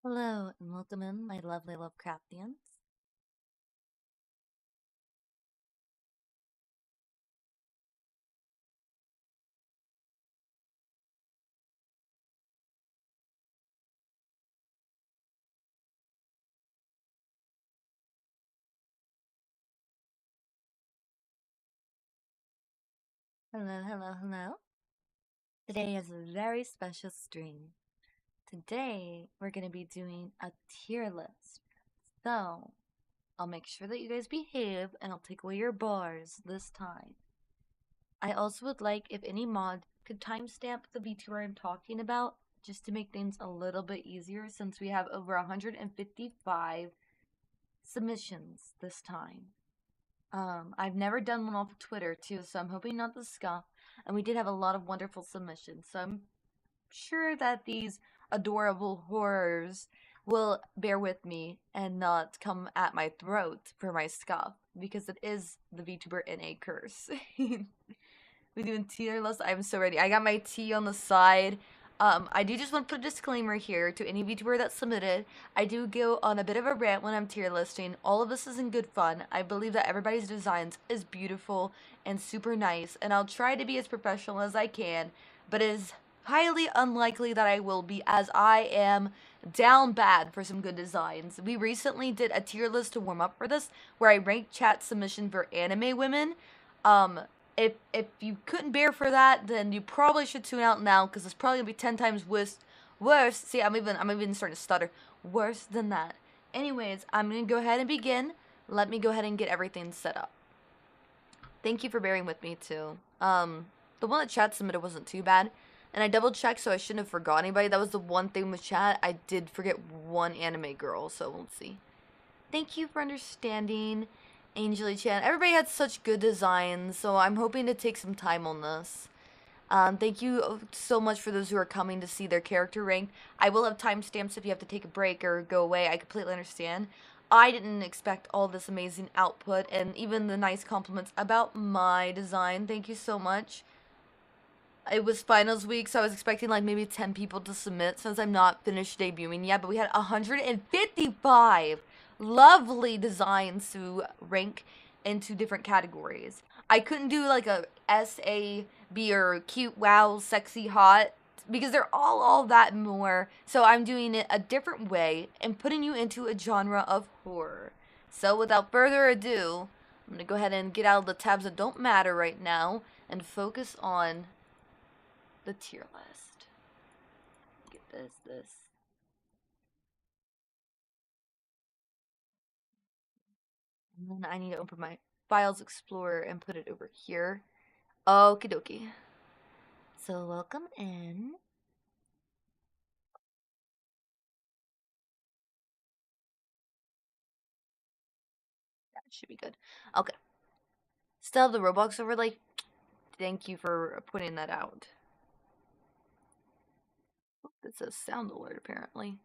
Hello and welcome in, my lovely Lovecraftians. Hello, hello, hello. Today is a very special stream. Today, we're going to be doing a tier list. So, I'll make sure that you guys behave and I'll take away your bars this time. I also would like if any mod could timestamp the VTuber I'm talking about just to make things a little bit easier since we have over 155 submissions this time. I've never done one off of Twitter too, so I'm hoping not to scuff. And we did have a lot of wonderful submissions, so I'm sure that these adorable horrors will bear with me and not come at my throat for my scuff, because it is the VTuber NA curse. We doing tier list? I'm so ready. I got my tea on the side. I do just want to put a disclaimer here to any VTuber that submitted. I do go on a bit of a rant when I'm tier listing. All of this is in good fun. I believe that everybody's designs is beautiful and super nice, and I'll try to be as professional as I can, but it is highly unlikely that I will be, as I am down bad for some good designs. We recently did a tier list to warm up for this, where I ranked chat submission for anime women. If you couldn't bear for that, then you probably should tune out now, because it's probably gonna be 10 times worse. See, I'm even starting to stutter. Worse than that. Anyways, I'm gonna go ahead and begin. Let me go ahead and get everything set up. Thank you for bearing with me too. The one that chat submitted wasn't too bad, and I double checked, so I shouldn't have forgot anybody. That was the one thing with chat. I did forget one anime girl, so we'll see. Thank you for understanding, Angeli Chan. Everybody had such good designs, so I'm hoping to take some time on this. Thank you so much for those who are coming to see their character ranked. I will have timestamps if you have to take a break or go away. I completely understand. I didn't expect all this amazing output and even the nice compliments about my design. Thank you so much. It was finals week, so I was expecting like maybe 10 people to submit since I'm not finished debuting yet, but we had 155 lovely designs to rank into different categories. I couldn't do like a S, A, B, or cute, wow, sexy, hot, because they're all that and more. So I'm doing it a different way and putting you into a genre of horror. So without further ado, I'm gonna go ahead and get out of the tabs that don't matter right now and focus on the tier list. Get this. And then I need to open my Files Explorer and put it over here. Okie dokie. So welcome in. That should be good. Okay. Still have the Roblox overlay. Thank you for pointing that out. Oh, that says sound alert apparently.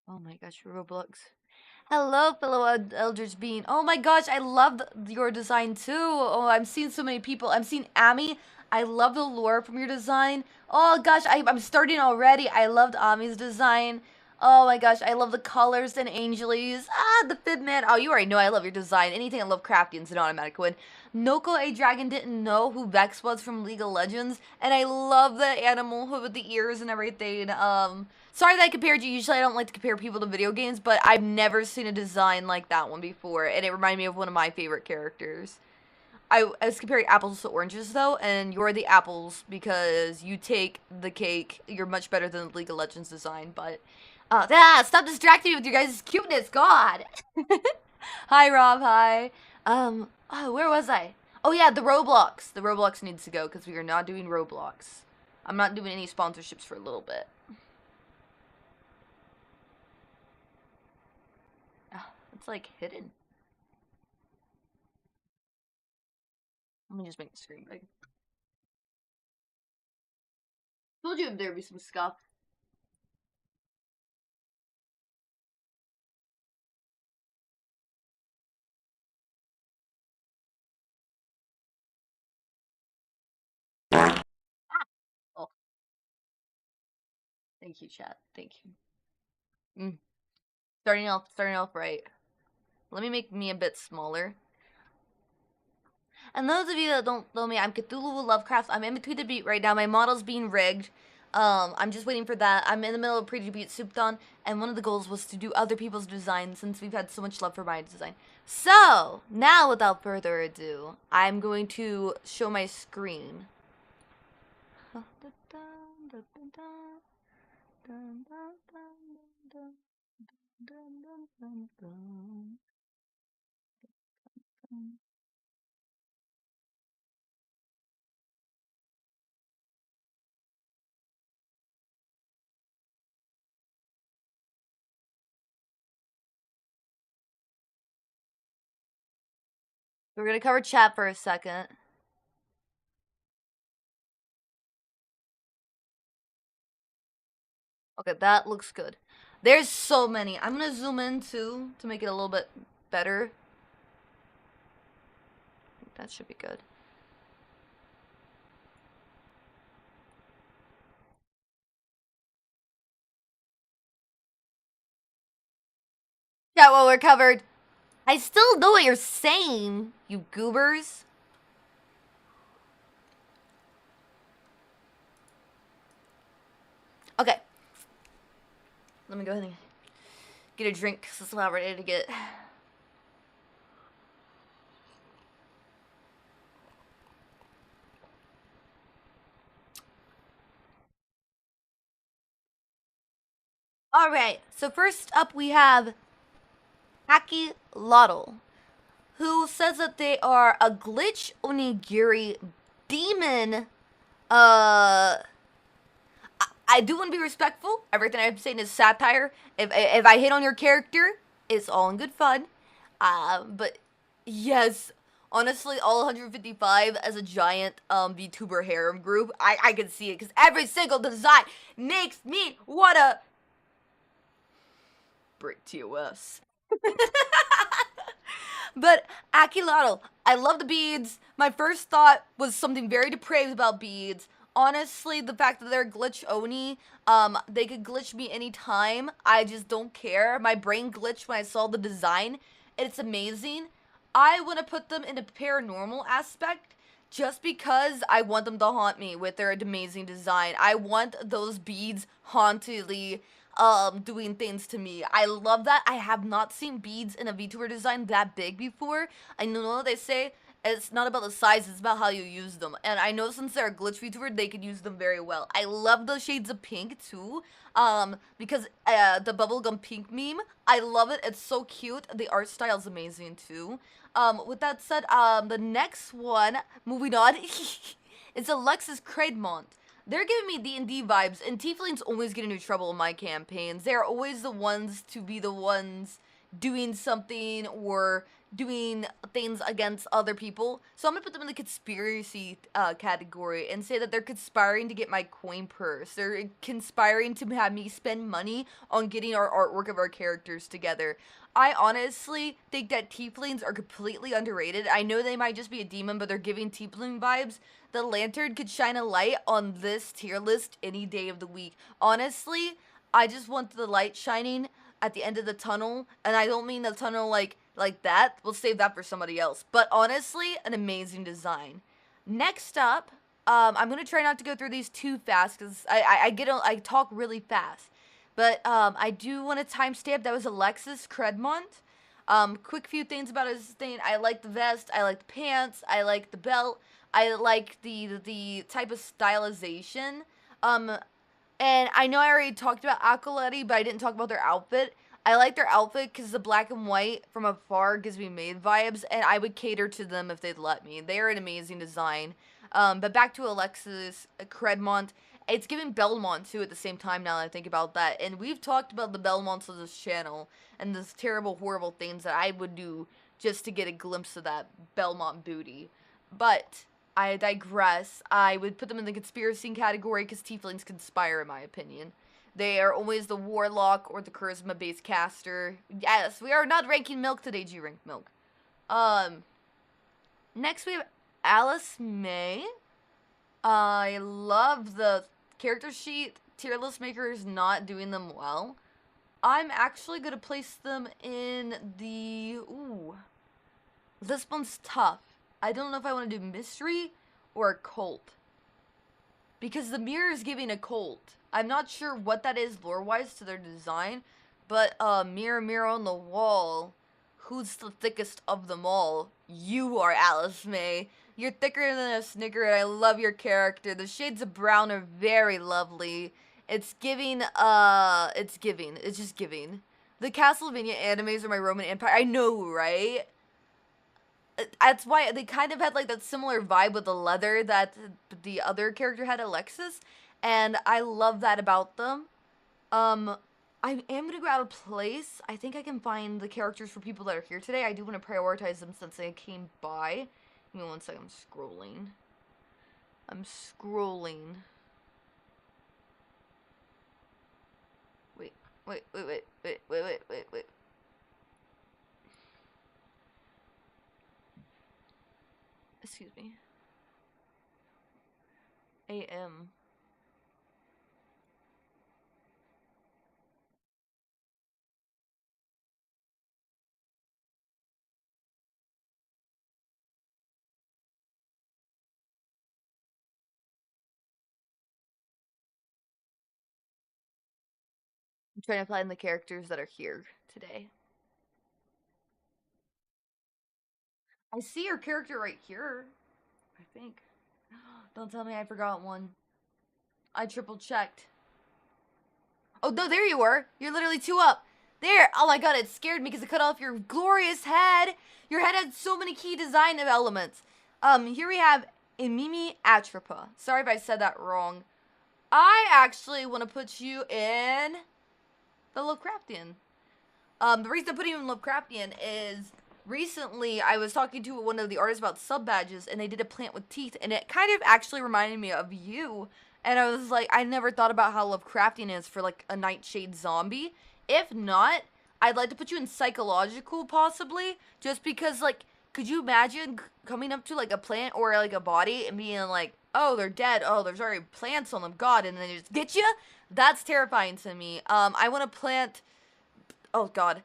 Oh my gosh, Roblox. Hello, fellow Eldritch Bean. Oh my gosh, I love your design too. Oh, I'm seeing so many people. I'm seeing Ami. I love the lore from your design. Oh gosh, I'm starting already. I loved Ami's design. Oh my gosh, I love the colors and Angelies. Ah, the Fibman. Oh, you already know I love your design. Anything I love Lovecraftian's an automatic win. Noko A Dragon didn't know who Vex was from League of Legends, and I love the animal with the ears and everything. Sorry that I compared you. Usually I don't like to compare people to video games, but I've never seen a design like that one before, and it reminded me of one of my favorite characters. I was comparing apples to oranges, though, and you're the apples because you take the cake. You're much better than the League of Legends design, but... stop distracting me with your guys' cuteness, God! Hi, Rob, hi. Where was I? Oh yeah, the Roblox. The Roblox needs to go, because we are not doing Roblox. I'm not doing any sponsorships for a little bit. It's like hidden. Let me just make the screen big. Told you there'd be some scuff. Thank you, chat. Thank you. Starting off right. Let me make me a bit smaller. And those of you that don't know me, I'm Cuthluwu Lovecraft. I'm in between the beat right now. My model's being rigged. I'm just waiting for that. I'm in the middle of Predebut Subathon, and one of the goals was to do other people's designs since we've had so much love for my design. So, now without further ado, I'm going to show my screen. We're gonna cover chat for a second. Okay, that looks good. There's so many. I'm gonna zoom in too to make it a little bit better. That should be good. Yeah, well, we're covered. I still know what you're saying, you goobers. Okay. Let me go ahead and get a drink because it's not ready to get. Alright, so first up we have Hakilatl, who says that they are a glitch onigiri demon. I do want to be respectful. Everything I'm saying is satire. If I hit on your character, it's all in good fun. But yes, honestly, all 155 as a giant VTuber harem group, I can see it because every single design makes me wanna break TOS. But Hakilatl, I love the beads. My first thought was something very depraved about beads. Honestly, the fact that they're glitch oni, they could glitch me anytime. I just don't care. My brain glitched when I saw the design. It's amazing. I want to put them in a paranormal aspect just because I want them to haunt me with their amazing design. I want those beads hauntedly doing things to me. I love that. I have not seen beads in a VTuber design that big before. I know they say it's not about the size, it's about how you use them. And I know since they're a glitch VTuber, they could use them very well. I love the shades of pink too. Because the bubblegum pink meme, I love it. It's so cute. The art style is amazing too. With that said, the next one, moving on, it's Alexis Craidmont. They're giving me D&D vibes, and Tieflings always get into trouble in my campaigns. They're always the ones to be the ones doing something or doing things against other people. So I'm gonna put them in the conspiracy category and say that they're conspiring to get my coin purse. They're conspiring to have me spend money on getting our artwork of our characters together. I honestly think that Tieflings are completely underrated. I know they might just be a demon, but they're giving Tiefling vibes. The lantern could shine a light on this tier list any day of the week. Honestly, I just want the light shining at the end of the tunnel, and I don't mean the tunnel like that. We'll save that for somebody else. But honestly, an amazing design. Next up, I'm gonna try not to go through these too fast because I talk really fast. But I do want to timestamp that was Alexis Credmont. Quick few things about his thing. I like the vest. I like the pants. I like the belt. I like the type of stylization. And I know I already talked about Acolyte, but I didn't talk about their outfit. I like their outfit because the black and white from afar gives me maid vibes, and I would cater to them if they'd let me. They are an amazing design. But back to Alexis Credmont. It's giving Belmont too at the same time now that I think about that. And we've talked about the Belmonts of this channel and this terrible, horrible things that I would do just to get a glimpse of that Belmont booty. But I digress. I would put them in the conspiracy category because Tieflings conspire, in my opinion. They are always the warlock or the charisma-based caster. Yes, we are not ranking milk today, G-rank milk. Next we have Alice May. I love the character sheet. tier list maker is not doing them well, I'm actually going to place them in the... Ooh. This one's tough. I don't know if I want to do mystery or a cult. Because the mirror is giving a cult. I'm not sure what that is lore-wise to their design, but mirror, mirror on the wall, who's the thickest of them all? You are, Alice May. You're thicker than a snicker, and I love your character. The shades of brown are very lovely. It's giving, it's just giving. The Castlevania animes are my Roman Empire. I know, right? That's why they kind of had like that similar vibe with the leather that the other character had, Alexis, and I love that about them. I am gonna go out of place. I think I can find the characters for people that are here today. I do want to prioritize them since they came by. Give me one second. I'm scrolling. Wait. Excuse me. AM. I'm trying to find the characters that are here today. I see your character right here, I think. Don't tell me I forgot one. I triple checked. Oh, no, there you were. You're literally 2 up. There. Oh my god, it scared me because it cut off your glorious head. Your head had so many key design elements. Here we have Mimi Atropa. Sorry if I said that wrong. I actually want to put you in the Lovecraftian. The reason I'm putting you in Lovecraftian is recently I was talking to one of the artists about sub badges, and they did a plant with teeth, and it kind of actually reminded me of you. And I was like, I never thought about how Lovecraftian is for like a Nightshade zombie. If not, I'd like to put you in psychological possibly, just because like, could you imagine coming up to like a plant or like a body and being like, oh, they're dead. Oh, there's already plants on them. God, and then they just get you? That's terrifying to me. I want to plant. Oh God,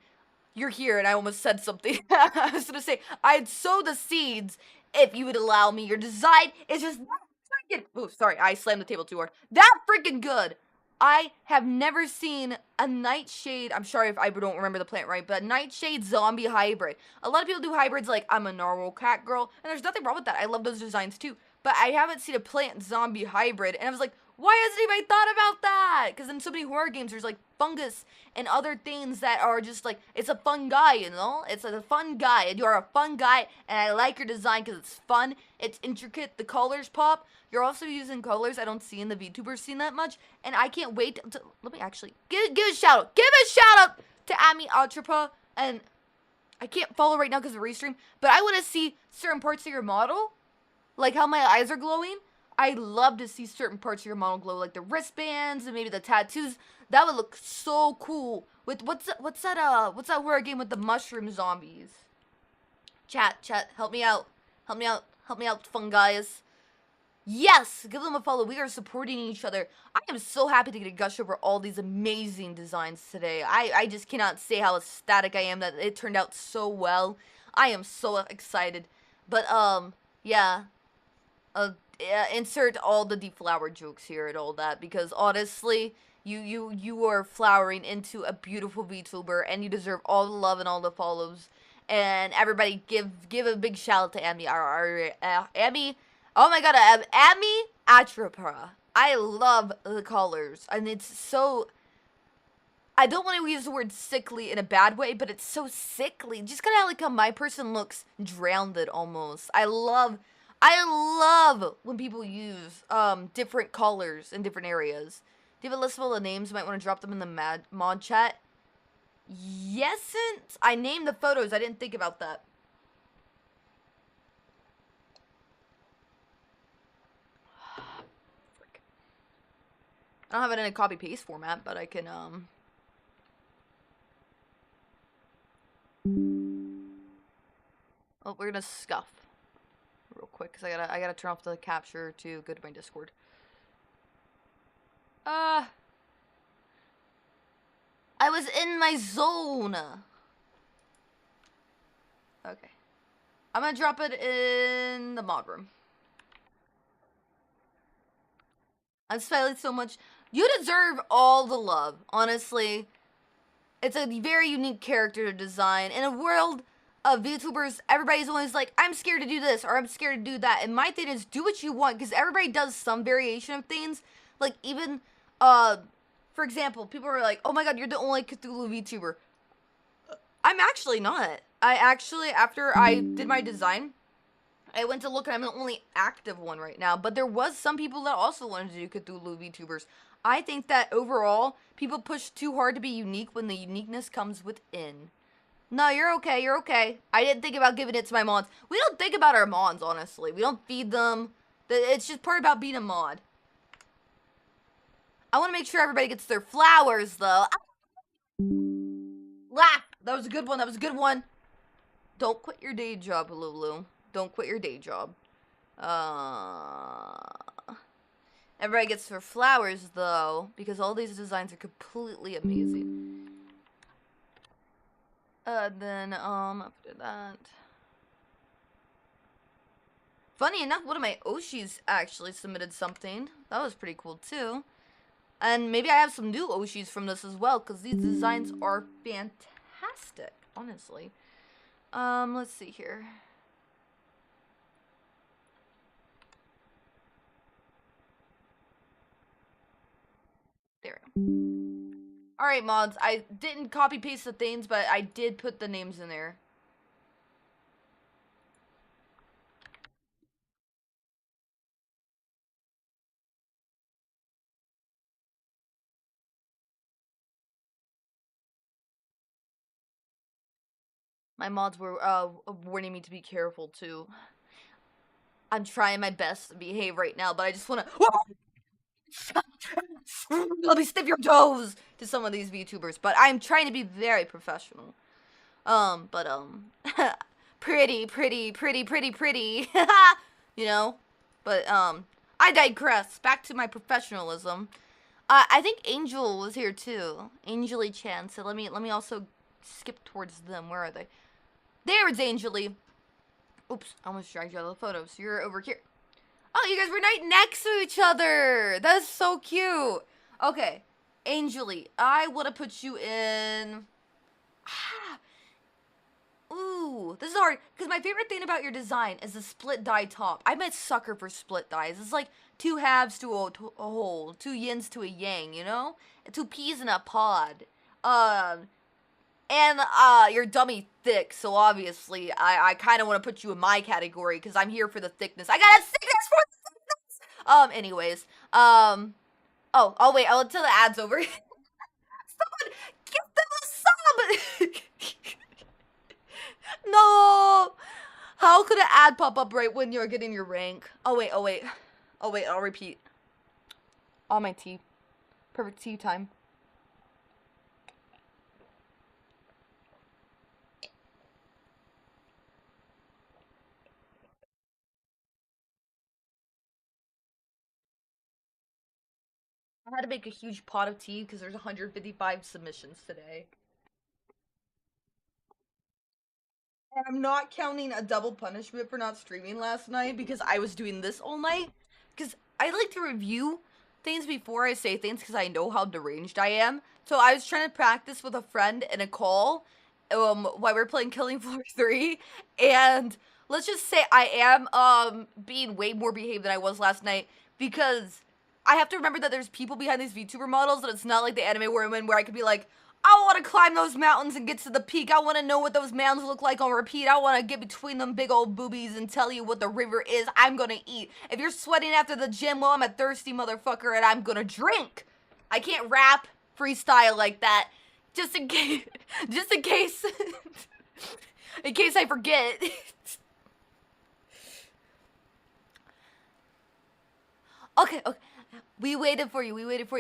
you're here, and I almost said something. I was gonna say I'd sow the seeds if you would allow me. Your design is just freaking. Oh, sorry, I slammed the table too hard. That freaking good. I have never seen a nightshade. I'm sorry if I don't remember the plant right, but a nightshade zombie hybrid. A lot of people do hybrids like I'm a normal cat girl, and there's nothing wrong with that. I love those designs too. But I haven't seen a plant zombie hybrid, and I was like, why hasn't anybody thought about that? Because in so many horror games, there's like fungus and other things that are just like, it's a fun guy, you know? It's a fun guy, and you're a fun guy, and I like your design because it's fun, it's intricate, the colors pop. You're also using colors I don't see in the VTubers scene that much, and I can't wait to, let me actually, give a shout out. Give a shout out to Ami Atrapa, and I can't follow right now because of the restream, but I want to see certain parts of your model, like how my eyes are glowing. I love to see certain parts of your model glow, like the wristbands and maybe the tattoos. That would look so cool. With what's that horror game with the mushroom zombies? Chat, help me out. Help me out, fun guys. Yes, give them a follow. We are supporting each other. I am so happy to get a gush over all these amazing designs today. I just cannot say how ecstatic I am that it turned out so well. I am so excited. But yeah. Insert all the deflowered jokes here and all that, because honestly, you are flowering into a beautiful VTuber, and you deserve all the love and all the follows. And everybody, give a big shout out to Amy. Amy, oh my God, Amy Atrapa. I love the colors, and it's so. I don't want to use the word sickly in a bad way, but it's so sickly. Just kind of like how my person looks drowned almost. I love when people use different colors in different areas. Do you have a list of all the names? You might want to drop them in the mod chat. Yes, I named the photos. I didn't think about that. I don't have it in a copy paste format, but I can Oh, we're gonna scuff real quick because I gotta turn off the capture to go to my Discord. I was in my zone. Okay. I'm gonna drop it in the mod room. I'm smiling so much. You deserve all the love, honestly. It's a very unique character to design. In a world of VTubers, everybody's always like, I'm scared to do this, or I'm scared to do that. And my thing is, do what you want, because everybody does some variation of things. Like, even, for example, people are like, oh my god, you're the only Cuthluwu VTuber. I'm actually not. I actually, after I did my design, I went to look and I'm the only active one right now. But there was some people that also wanted to do Cuthluwu VTubers. I think that overall, people push too hard to be unique when the uniqueness comes within. No, you're okay, you're okay. I didn't think about giving it to my mods. We don't think about our mods, honestly. We don't feed them. It's just part about being a mod. I want to make sure everybody gets their flowers, though. Laugh! That was a good one, that was a good one. Don't quit your day job, Lulu. Don't quit your day job. Everybody gets their flowers, though, because all these designs are completely amazing. Then, after that... Funny enough, one of my Oshis actually submitted something. That was pretty cool, too. And maybe I have some new Oshis from this as well, because these designs are fantastic, honestly. Let's see here. There. Alright, mods. I didn't copy-paste the things, but I did put the names in there. My mods were, warning me to be careful, too. I'm trying my best to behave right now, but I just wanna... Let me snip your toes to some of these VTubers, but I'm trying to be very professional. Pretty, you know? But, I digress. Back to my professionalism. I think Angel was here too. Angely Chan. So let me also skip towards them. Where are they? There's Angely. Oops, I almost dragged you out of the photos. You're over here. Oh, you guys were right next to each other. That's so cute. Okay, Angely, I want to put you in... Ooh, this is hard, because my favorite thing about your design is the split die top. I'm a sucker for split dies. It's like two halves to a whole, two yins to a yang, you know? Two peas in a pod. And you're dummy thick, so obviously I kind of want to put you in my category, because I'm here for the thickness. I got a thickness for the thickness! Anyways, oh, wait, I'll tell the ads over. Someone, give them a sub! No! How could an ad pop up right when you're getting your rank? Oh wait, I'll repeat. All my tea. Perfect tea time. I had to make a huge pot of tea because there's 155 submissions today. And I'm not counting a double punishment for not streaming last night because I was doing this all night. Because I like to review things before I say things because I know how deranged I am. So I was trying to practice with a friend in a call while we were playing Killing Floor 3. And let's just say I am being way more behaved than I was last night because I have to remember that there's people behind these VTuber models and it's not like the anime women where I could be like, I want to climb those mountains and get to the peak. I want to know what those mountains look like on repeat. I want to get between them big old boobies and tell you what the river is I'm going to eat. If you're sweating after the gym, well, I'm a thirsty motherfucker and I'm going to drink. I can't rap freestyle like that. Just in case, in case I forget. Okay. We waited for you.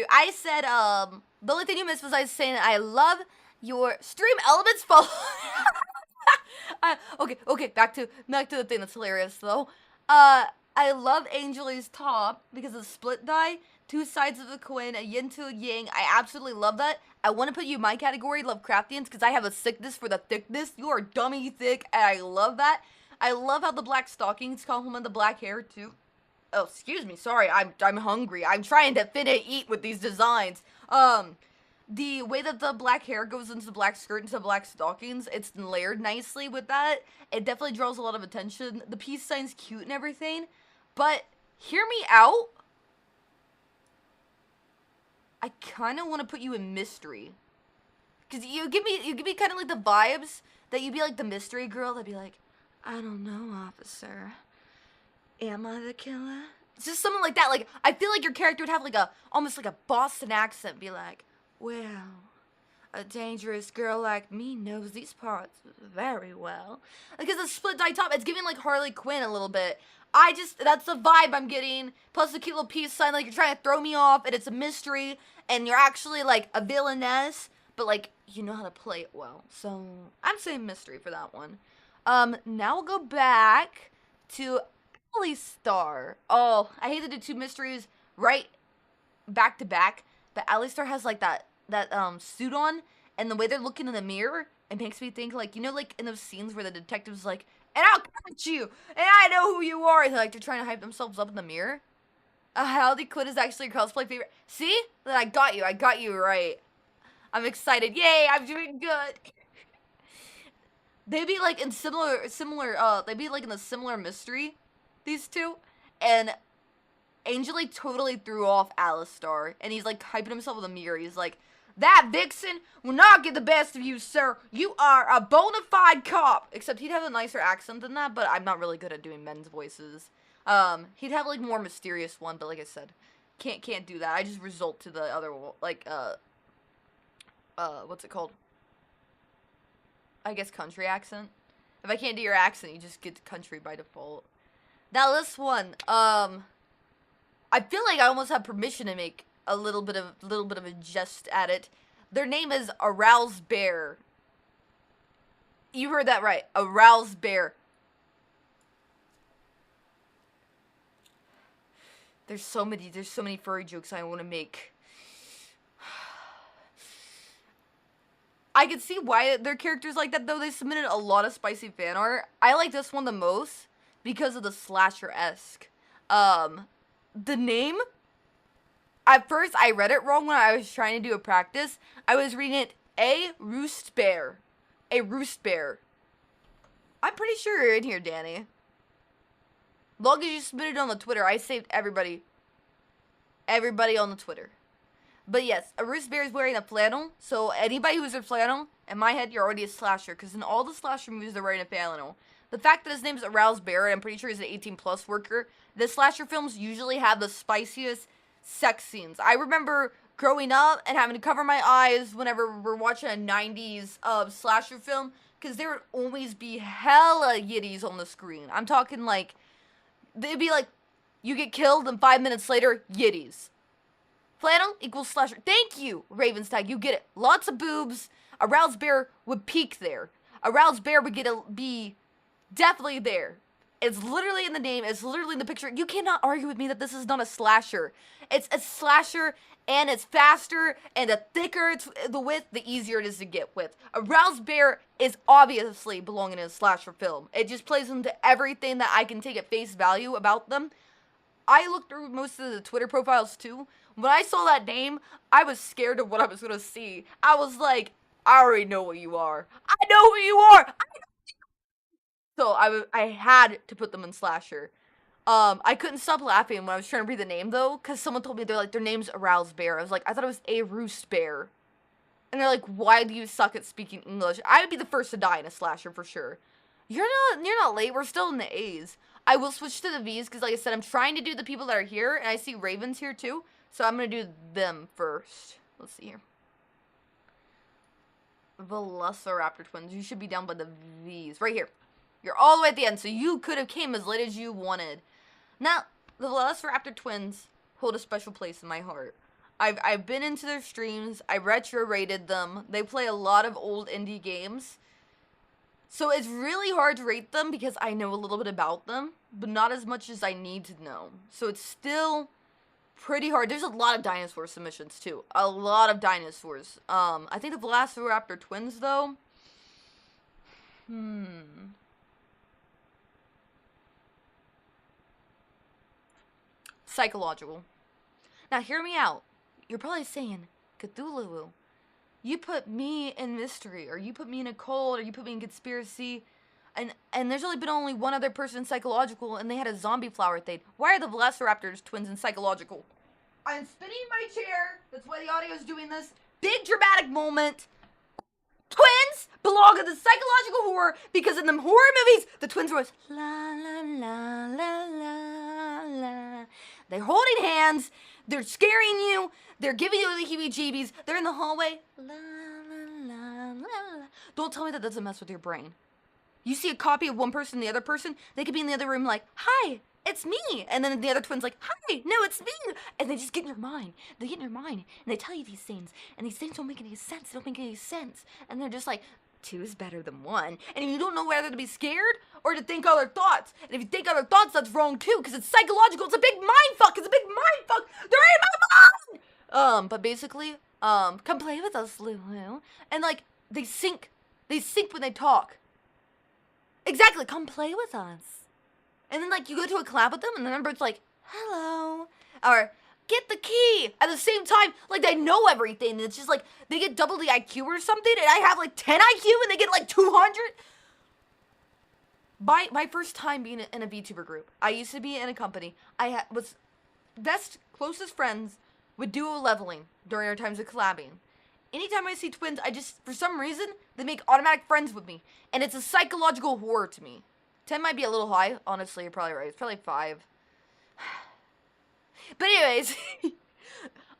I said, the only thing you missed was I saying I love your stream elements follow. Okay, back to the thing that's hilarious though. I love Angely's top because of the split die. two sides of the coin, a yin to a yang. I absolutely love that. I want to put you in my category, Lovecraftians, because I have a sickness for the thickness. You are dummy thick, and I love that. I love how the black stockings complement the black hair, too. Oh, excuse me, sorry, I'm hungry. I'm trying to fit and eat with these designs. The way that the black hair goes into the black skirt into black stockings, it's layered nicely with that. It definitely draws a lot of attention. The peace sign's cute and everything, but hear me out. I kind of want to put you in mystery, cause you give me kind of like the vibes that you'd be like the mystery girl that'd be like, I don't know, officer. Am I the killer? It's just something like that. Like, I feel like your character would have like almost like a Boston accent. Be like, well, a dangerous girl like me knows these parts very well. Because the split dye top, it's giving like Harley Quinn a little bit. That's the vibe I'm getting. Plus the cute little peace sign, like you're trying to throw me off and it's a mystery and you're actually like a villainess, but like you know how to play it well. So I'm saying mystery for that one. Now we'll go back to Alistar. Oh, I hate to do two mysteries right back to back, but Alistar has like that suit on, and the way they're looking in the mirror, it makes me think like, you know, like in those scenes where the detective's like, and I'll catch you, and I know who you are, and they're trying to hype themselves up in the mirror. Harley Quinn is actually a cosplay favorite. See? Then I got you right. I'm excited. Yay, I'm doing good. They'd be like in they'd be like in a similar mystery, these two, and Angel totally threw off Alistar, and he's like hyping himself in the mirror. He's like, that vixen will not get the best of you, sir. You are a bona fide cop. Except he'd have a nicer accent than that, but I'm not really good at doing men's voices. He'd have like more mysterious one, but like I said, can't do that. I just result to the other, like, what's it called? I guess country accent. If I can't do your accent, you just get country by default. Now this one, I feel like I almost have permission to make a little bit of a jest at it. Their name is Aroused Bear. You heard that right. Aroused Bear. There's so many furry jokes I want to make. I could see why their characters like that, though. They submitted a lot of spicy fan art. I like this one the most because of the slasher-esque. The name, at first I read it wrong when I was trying to do a practice. I was reading it a roost bear. A roost bear. I'm pretty sure you're in here, Danny. Long as you submitted on the Twitter, I saved everybody. Everybody on the Twitter. But yes, a roost bear is wearing a flannel, so anybody who's in flannel, in my head, you're already a slasher, because in all the slasher movies, they're wearing a flannel. The fact that his name's Aroused Bear, I'm pretty sure he's an 18-plus worker, the slasher films usually have the spiciest sex scenes. I remember growing up and having to cover my eyes whenever we're watching a 90s slasher film, because there would always be hella yitties on the screen. I'm talking like, they'd be like, you get killed, and 5 minutes later, yitties. Flannel equals slasher. Thank you, Ravenstag. You get it. Lots of boobs. Aroused Bear would peak there. Aroused Bear would be definitely there. It's literally in the name. It's literally in the picture. You cannot argue with me that this is not a slasher. It's a slasher, and it's faster, and the thicker it's the width, the easier it is to get with. Aroused Bear is obviously belonging in a slasher film. It just plays into everything that I can take at face value about them. I looked through most of the Twitter profiles too. When I saw that name, I was scared of what I was going to see. I was like, I already know what you are. I know who you are. So I had to put them in slasher. I couldn't stop laughing when I was trying to read the name though, because someone told me their name's Aroused Bear. I was like, I thought it was a roost bear. And they're like, why do you suck at speaking English? I would be the first to die in a slasher for sure. You're not late. We're still in the A's. I will switch to the V's because, like I said, I'm trying to do the people that are here, and I see Ravens here too. So I'm going to do them first. Let's see here. Velociraptor twins. You should be down by the V's. Right here. You're all the way at the end, so you could have came as late as you wanted. Now, the Velociraptor twins hold a special place in my heart. I've been into their streams. I retro-rated them. They play a lot of old indie games. So it's really hard to rate them because I know a little bit about them, but not as much as I need to know. So it's still pretty hard. There's a lot of dinosaur submissions too. A lot of dinosaurs. I think the Velociraptor twins though. Psychological. Now hear me out. You're probably saying, Cuthluwu, you put me in mystery, or you put me in occult, or you put me in conspiracy, and there's only one other person in psychological, and they had a zombie flower thing. Why are the Velociraptors twins in psychological? I'm spinning my chair. That's why the audio is doing this. Big dramatic moment. Twins belong in the psychological horror because in the horror movies, the twins were always la la la la la la. They're holding hands. They're scaring you. They're giving you the heebie-jeebies. They're in the hallway. La la la la. Don't tell me that doesn't mess with your brain. You see a copy of one person, the other person, they could be in the other room like, hi, it's me. And then the other twin's like, hi, no, it's me. And they just get in your mind. They get in your mind and they tell you these things. And these things don't make any sense. They don't make any sense. And they're just like, 2 is better than 1. And you don't know whether to be scared or to think other thoughts. And if you think other thoughts, that's wrong too, because it's psychological. It's a big mind fuck. It's a big mind fuck. They're in my mind. But basically, come play with us, Lulu. And like, they sync when they talk. Exactly, come play with us. And then like you go to a collab with them and the number's like, hello. Or get the key. At the same time, like they know everything. And it's just like they get double the IQ or something and I have like 10 IQ and they get like 200. My first time being in a VTuber group, I used to be in a company. I was closest friends with duo leveling during our times of collabing. Anytime I see twins, I just, for some reason, they make automatic friends with me. And it's a psychological horror to me. 10 might be a little high. Honestly, you're probably right. It's probably 5. But anyways,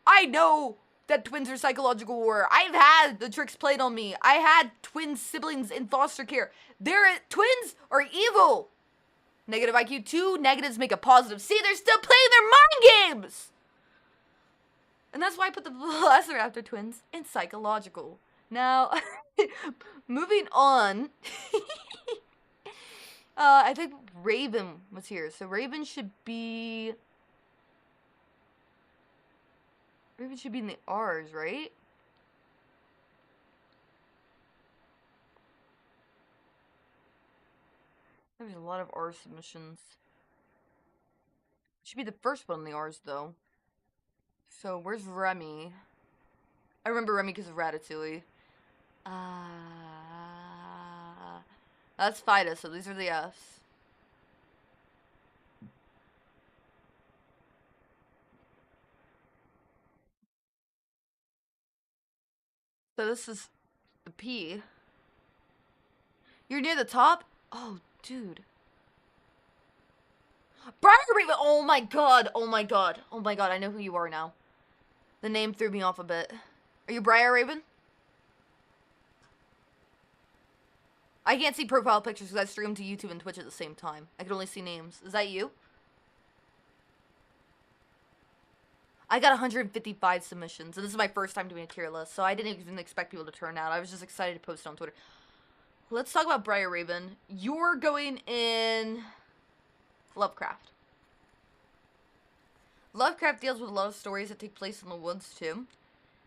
I know that twins are psychological horror. I've had the tricks played on me. I had twin siblings in foster care. Twins are evil. Negative IQ 2, negatives make a positive. See, they're still playing their mind games. And that's why I put the Velociraptor twins in psychological. Now, moving on. I think Raven was here. So Raven should be in the R's, right? There's a lot of R submissions. Should be the first one in the R's, though. So, where's Remy? I remember Remy because of Ratatouille. That's Fida, so these are the F's. So this is the P. You're near the top? Oh, dude. Briar Raven! Oh my god, oh my god, oh my god, I know who you are now. The name threw me off a bit. Are you Briar Raven? I can't see profile pictures because I stream to YouTube and Twitch at the same time. I can only see names. Is that you? I got 155 submissions, and this is my first time doing a tier list, so I didn't even expect people to turn out. I was just excited to post it on Twitter. Let's talk about Briar Raven. You're going in Lovecraft. Lovecraft deals with a lot of stories that take place in the woods, too.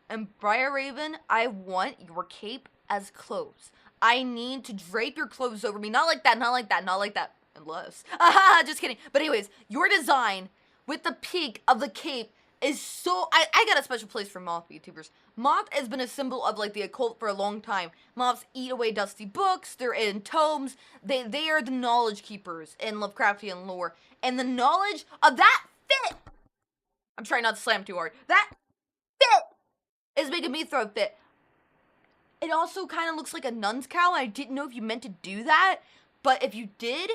And Briar Raven, I want your cape as clothes. I need to drape your clothes over me. Not like that, not like that, not like that. Unless. Aha, just kidding. But anyways, your design with the peak of the cape is so... I got a special place for moth YouTubers. Moth has been a symbol of, like, the occult for a long time. Moths eat away dusty books. They're in tomes. They are the knowledge keepers in Lovecraftian lore. And the knowledge of that fit... I'm trying not to slam too hard. That fit is making me throw a fit. It also kind of looks like a nun's cowl. I didn't know if you meant to do that. But if you did,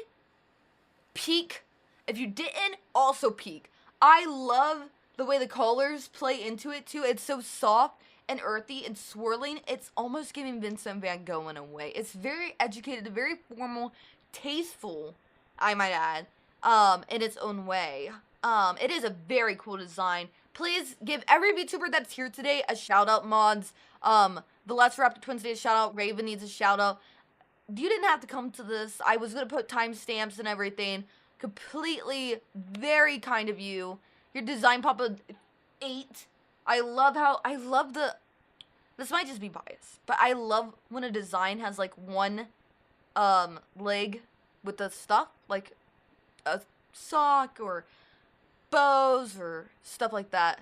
peak. If you didn't, also peak. I love the way the colors play into it, too. It's so soft and earthy and swirling. It's almost giving Vincent Van Gogh in a way. It's very educated, very formal, tasteful, I might add, in its own way. It is a very cool design. Please give every VTuber that's here today a shout-out, mods. The Velociraptor Twins need a shout-out. Raven needs a shout-out. You didn't have to come to this. I was going to put timestamps and everything. Completely very kind of you. Your design Papa 8. I love the, this might just be bias, but I love when a design has like one leg with the stuff, like a sock or bows or stuff like that.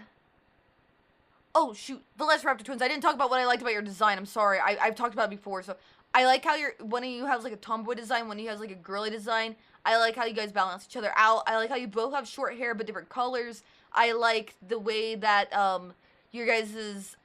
Oh shoot, Velociraptor twins. I didn't talk about what I liked about your design. I'm sorry. I've talked about it before. So I like how one of you has like a tomboy design, one of you has like a girly design. I like how you guys balance each other out. I like how you both have short hair but different colors. I like the way that your guys'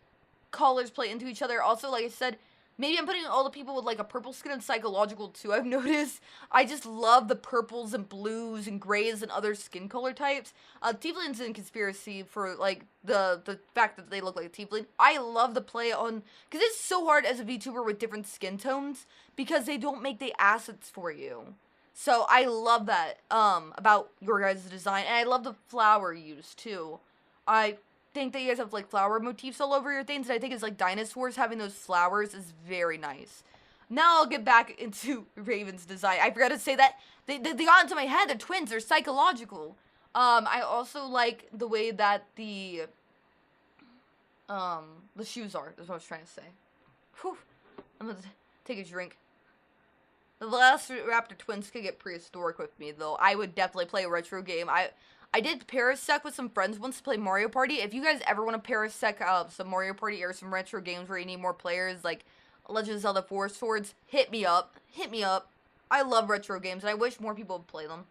colors play into each other. Also, like I said, maybe I'm putting all the people with like a purple skin and psychological too, I've noticed. I just love the purples and blues and grays and other skin color types. Tieflings in Conspiracy for like the fact that they look like a tiefling. I love the play on, because it's so hard as a VTuber with different skin tones because they don't make the assets for you. So I love that about your guys' design, and I love the flower use too. I think that you guys have like flower motifs all over your things, and I think it's like dinosaurs having those flowers is very nice. Now I'll get back into Raven's design. I forgot to say that they got into my head. They're twins. They're psychological. I also like the way that the shoes are. That's what I was trying to say. Whew. I'm gonna take a drink. The Velociraptor twins could get prehistoric with me, though. I would definitely play a retro game. I did Parasec with some friends once to play Mario Party. If you guys ever want to Parasec some Mario Party or some retro games where you need more players, like Legend of Zelda Four Swords, hit me up. Hit me up. I love retro games, and I wish more people would play them.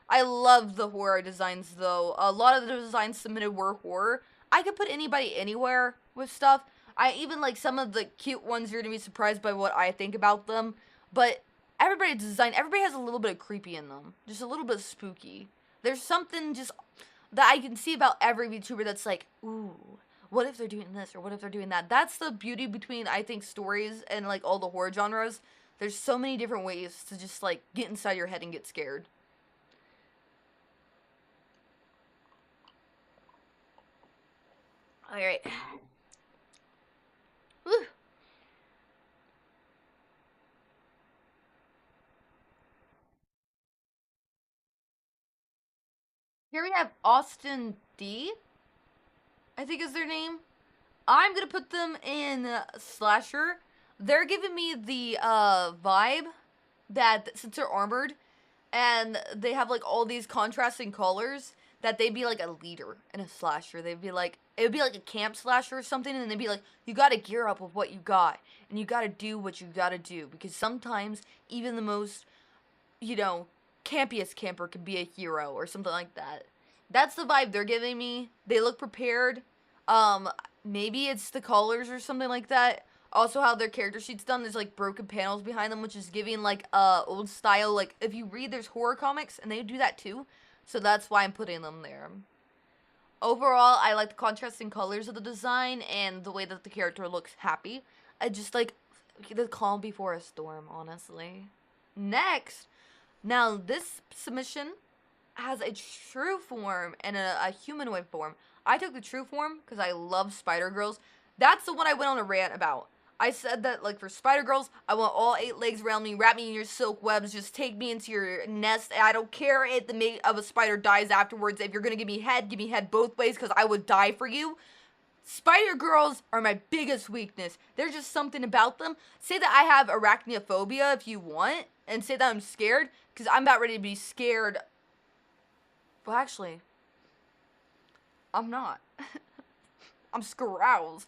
I love the horror designs, though. A lot of the designs submitted were horror. I could put anybody anywhere with stuff. I even like some of the cute ones. You're going to be surprised by what I think about them. But everybody's design, everybody has a little bit of creepy in them. Just a little bit spooky. There's something just that I can see about every VTuber that's like, ooh, what if they're doing this or what if they're doing that? That's the beauty between, I think, stories and like all the horror genres. There's so many different ways to just like get inside your head and get scared. Alright. Whew. Here we have Austin D, I think is their name. I'm gonna put them in Slasher. They're giving me the vibe that since they're armored and they have like all these contrasting colors, that they'd be like a leader in a slasher. They'd be like, it would be like a camp slasher or something, and they'd be like, you gotta gear up with what you got, and you gotta do what you gotta do, because sometimes even the most, you know, campiest camper can be a hero or something like that. That's the vibe they're giving me. They look prepared. Maybe it's the colors or something like that. Also, how their character sheet's done, there's like broken panels behind them, which is giving like old style. Like if you read, there's horror comics, and they do that too. So that's why I'm putting them there. Overall, I like the contrasting colors of the design and the way that the character looks happy. I just like the calm before a storm, honestly. Next, now this submission has a true form and a humanoid form. I took the true form because I love Spider Girls. That's the one I went on a rant about. I said that, like, for Spider Girls, I want all 8 legs around me, wrap me in your silk webs, just take me into your nest. I don't care if the mate of a spider dies afterwards. If you're gonna give me head both ways, because I would die for you. Spider Girls are my biggest weakness. There's just something about them. Say that I have arachnophobia if you want, and say that I'm scared, because I'm about ready to be scared. Well, actually, I'm not. I'm Scourls.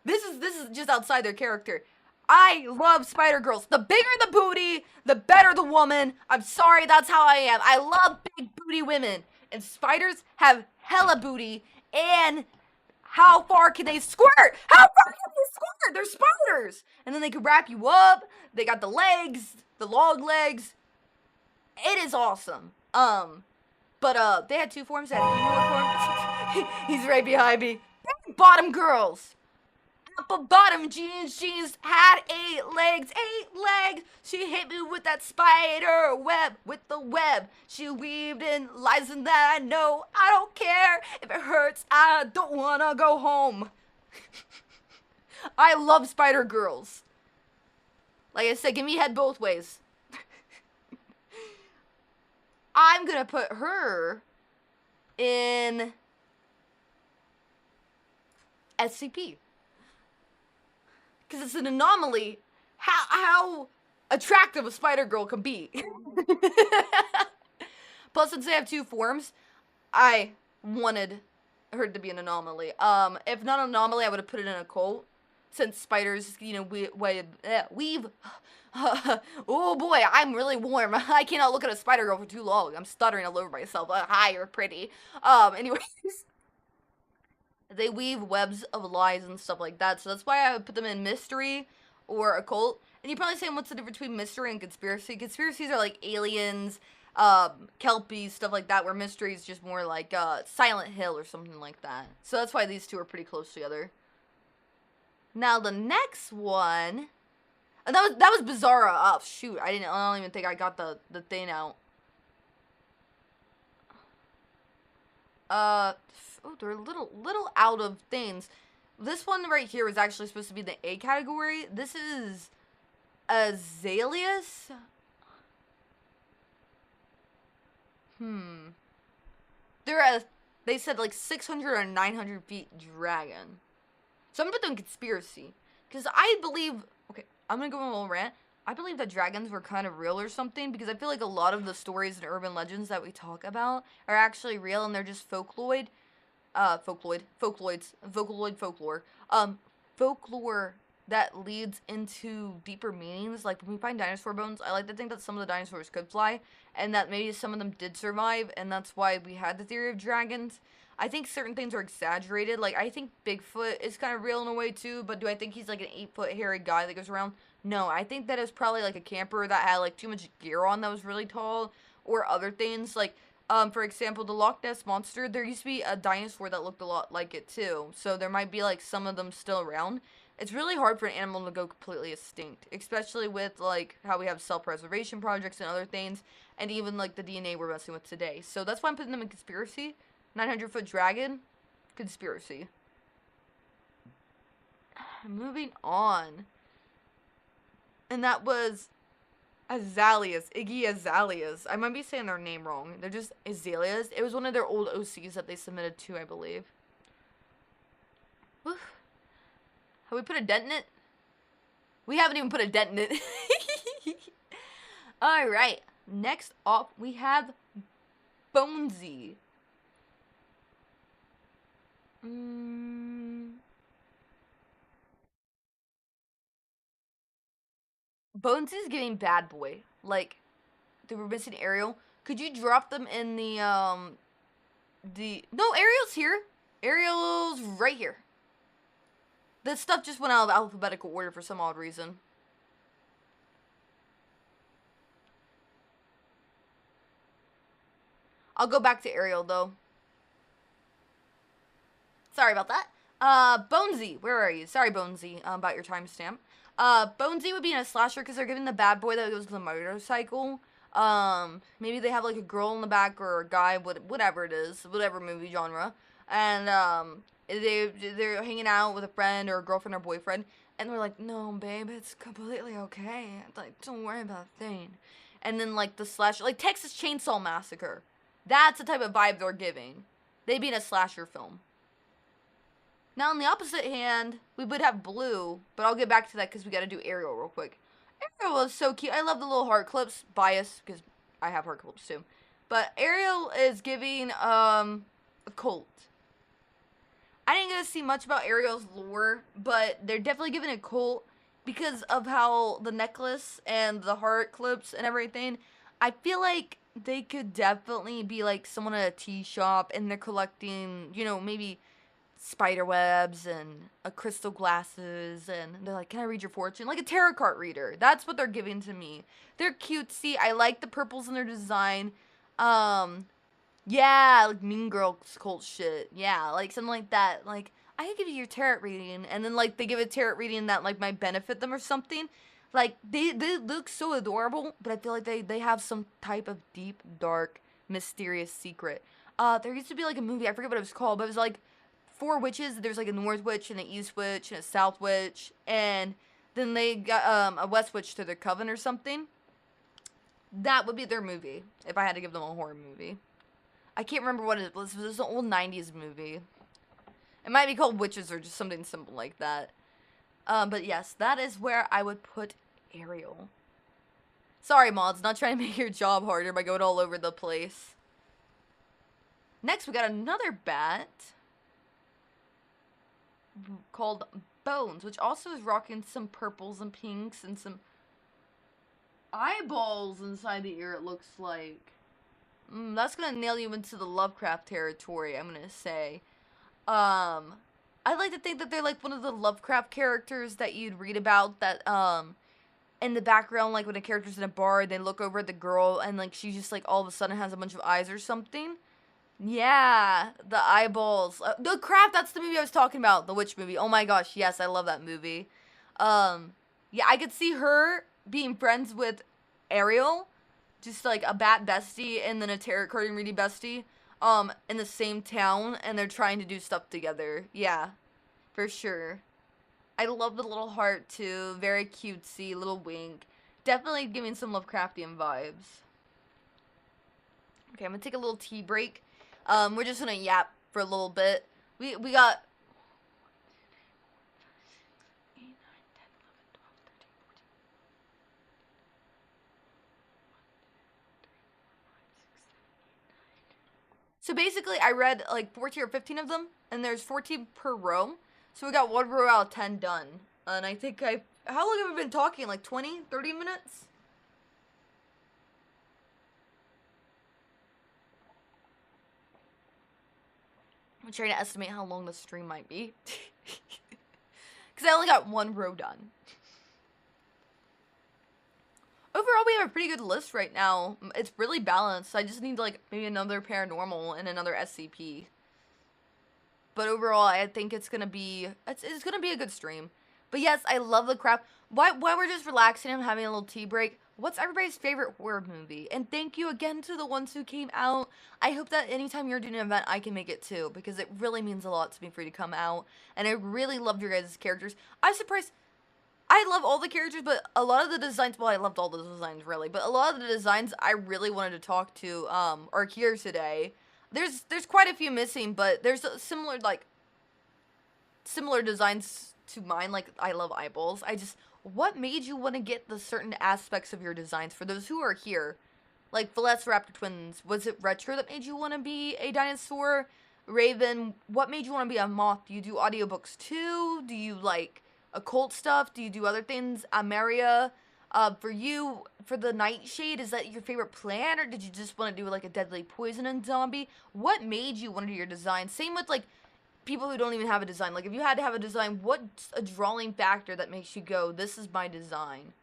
This is just outside their character. I love Spider Girls. The bigger the booty, the better the woman. I'm sorry, that's how I am. I love big booty women. And spiders have hella booty. And how far can they squirt? How far can they squirt? They're spiders. And then they can wrap you up. They got the legs, the long legs. It is awesome. But they had 2 forms. They had a female form. He's right behind me. Bottom girls. Apple bottom jeans had 8 legs, 8 legs. She hit me with that spider web, with the web. She weaved in lies in that I know. I don't care if it hurts. I don't wanna go home. I love Spider Girls. Like I said, give me head both ways. I'm gonna put her in SCP. Because it's an anomaly how attractive a spider girl can be. Plus, since they have two forms, I wanted her to be an anomaly. If not an anomaly, I would have put it in a cult. Since spiders, you know, weave. Oh boy, I'm really warm. I cannot look at a spider girl for too long. I'm stuttering all over myself. Hi, you're pretty. Anyways. They weave webs of lies and stuff like that. So that's why I would put them in mystery or occult. And you're probably saying, what's the difference between mystery and conspiracy? Conspiracies are like aliens, kelpies, stuff like that, where mystery is just more like Silent Hill or something like that. So that's why these two are pretty close together. Now the next one, and that was Bizarra. Oh shoot, I don't even think I got the thing out. Oh, they're a little out of things. This one right here is actually supposed to be the A category. This is Azaleas. They said like 600 or 900 feet dragon. So I'm gonna put them in conspiracy. Because I believe, okay, I'm gonna go on a little rant. I believe that dragons were kind of real or something, because I feel like a lot of the stories and urban legends that we talk about are actually real and they're just folklore that leads into deeper meanings. Like when we find dinosaur bones, I like to think that some of the dinosaurs could fly and that maybe some of them did survive, and that's why we had the theory of dragons. I think certain things are exaggerated. Like, I think Bigfoot is kind of real in a way too, but do I think he's like an 8-foot hairy guy that goes around? No, I think that is probably like a camper that had like too much gear on that was really tall, or other things. Like, for example, the Loch Ness Monster, there used to be a dinosaur that looked a lot like it too. So there might be like some of them still around. It's really hard for an animal to go completely extinct, especially with like how we have self-preservation projects and other things, and even like the DNA we're messing with today. So that's why I'm putting them in conspiracy. 900-foot dragon, conspiracy. Moving on. And that was Azaleas, Iggy Azaleas. I might be saying their name wrong. They're just Azaleas. It was one of their old OCs that they submitted to, I believe. Whew. Have we put a dent in it? We haven't even put a dent in it. Alright. Next up, we have Bonesy. Bonesy's getting bad boy. Like, they were missing Ariel. Could you drop them in the, no, Ariel's here. Ariel's right here. This stuff just went out of alphabetical order for some odd reason. I'll go back to Ariel, though. Sorry about that. Bonesy, where are you? Sorry, Bonesy, about your timestamp. Bonesy would be in a slasher because they're giving the bad boy that goes to the motorcycle. Maybe they have like a girl in the back or a guy, whatever it is, whatever movie genre. And, they're hanging out with a friend or a girlfriend or boyfriend. And they're like, no, babe, it's completely okay. Like, don't worry about a thing. And then, like, the slasher, like Texas Chainsaw Massacre. That's the type of vibe they're giving. They'd be in a slasher film. Now, on the opposite hand, we would have Blue, but I'll get back to that because we got to do Ariel real quick. Ariel is so cute. I love the little heart clips. Bias, because I have heart clips too. But Ariel is giving, a cult. I didn't get to see much about Ariel's lore, but they're definitely giving a cult because of how the necklace and the heart clips and everything. I feel like they could definitely be like someone at a tea shop and they're collecting, you know, maybe spider webs and crystal glasses, and they're like, can I read your fortune? Like a tarot card reader. That's what they're giving to me. They're cutesy. I like the purples in their design. Yeah, like Mean Girls cult shit. Yeah, like something like that. Like, I could give you your tarot reading, and then like they give a tarot reading that like might benefit them or something. Like they look so adorable, but I feel like they have some type of deep, dark, mysterious secret. There used to be like a movie, I forget what it was called, but it was like 4 witches. There's like a North Witch and an East Witch and a South Witch, and then they got a West Witch to their coven or something. That would be their movie if I had to give them a horror movie. I can't remember what it was. It was an old 90s movie. It might be called Witches or just something simple like that. But yes, that is where I would put Ariel. Sorry, mods, not trying to make your job harder by going all over the place. Next, we got another bat called Bones, which also is rocking some purples and pinks and some eyeballs inside the ear, it looks like. That's gonna nail you into the Lovecraft territory, I'm gonna say. I like to think that they're like one of the Lovecraft characters that you'd read about that, in the background, like when a character's in a bar, they look over at the girl and like she just like all of a sudden has a bunch of eyes or something. Yeah, the eyeballs. The Craft, that's the movie I was talking about, the witch movie. Oh my gosh, yes, I love that movie. Yeah, I could see her being friends with Ariel, just like a bat bestie and then a tarot card reading bestie, in the same town, and they're trying to do stuff together. Yeah, for sure. I love the little heart too, very cutesy, little wink. Definitely giving some Lovecraftian vibes. Okay, I'm gonna take a little tea break. We're just gonna yap for a little bit. We got 8, 9, 10, 11, 12, 13, 14. So basically, I read like 14 or 15 of them, and there's 14 per row. So we got 1 row out of 10 done. And I think how long have we been talking? Like 20, 30 minutes? I'm trying to estimate how long the stream might be. Because I only got 1 row done. Overall, we have a pretty good list right now. It's really balanced. I just need like maybe another paranormal and another SCP. But overall, I think it's gonna be a good stream. But yes, I love the craft. While we're just relaxing and having a little tea break, what's everybody's favorite horror movie? And thank you again to the ones who came out. I hope that anytime you're doing an event, I can make it too, because it really means a lot to me for you to come out. And I really loved your guys' characters. I'm surprised. I love all the characters, but a lot of the designs, well, I loved all the designs really, but a lot of the designs I really wanted to talk to are here today. There's quite a few missing, but there's similar designs to mine. Like, I love eyeballs. What made you want to get the certain aspects of your designs for those who are here? Like Velociraptor twins, was it retro that made you want to be a dinosaur? Raven, what made you want to be a moth? Do you do audiobooks too? Do you like occult stuff? Do you do other things? Amaria, for you, for the nightshade, is that your favorite plant, or did you just want to do like a deadly poison and zombie? What made you want to do your design? Same with like people who don't even have a design. Like if you had to have a design, what's a drawing factor that makes you go, this is my design?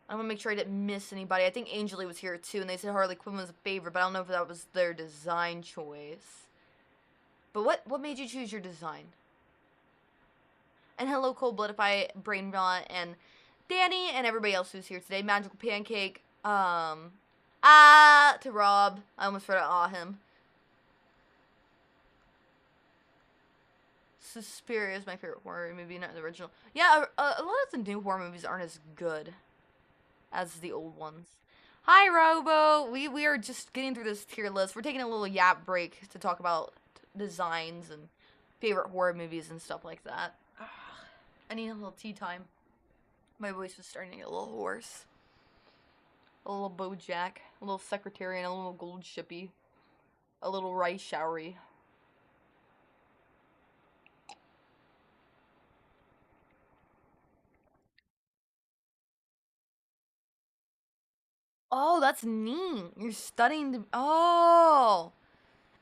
I want to make sure I didn't miss anybody. I think Angeli was here too, and they said Harley Quinn was a favorite, but I don't know if that was their design choice. But what made you choose your design? And hello, Cold Bloodify, Brain Rot, and Danny, and everybody else who's here today. Magical Pancake, to Rob. I almost forgot him. Suspiria is my favorite horror movie, not the original. Yeah, a lot of the new horror movies aren't as good as the old ones. Hi, Robo. We are just getting through this tier list. We're taking a little yap break to talk about designs and favorite horror movies and stuff like that. I need a little tea time. My voice was starting to get a little hoarse. A little Bojack, a little Secretarian, a little Gold Shippy, a little Rice Showery. Oh, that's neat. You're studying the... Oh.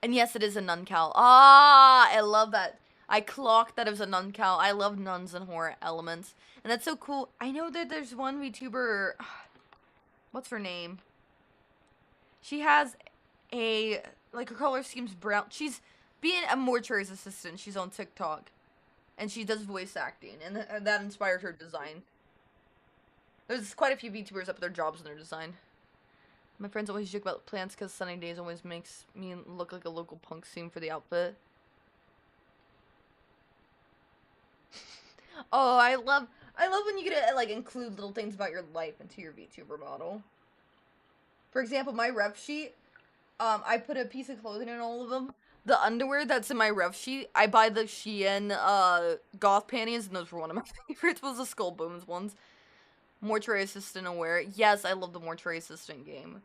And yes, it is a nun cowl. Ah, I love that. I clocked that it was a nun cowl. I love nuns and horror elements. And that's so cool. I know that there's one VTuber... What's her name? She has a... Like, her color scheme's brown. She's being a mortuary's assistant. She's on TikTok. And she does voice acting. And that inspired her design. There's quite a few VTubers up their jobs in their design. My friends always joke about plants because sunny days always makes me look like a local punk scene for the outfit. Oh, I love when you get to like include little things about your life into your VTuber model. For example, my rep sheet, I put a piece of clothing in all of them. The underwear that's in my ref sheet, I buy the Shein goth panties, and those were one of my favorites. Was the Skull Bones ones. Mortuary Assistant aware. Yes, I love the Mortuary Assistant game.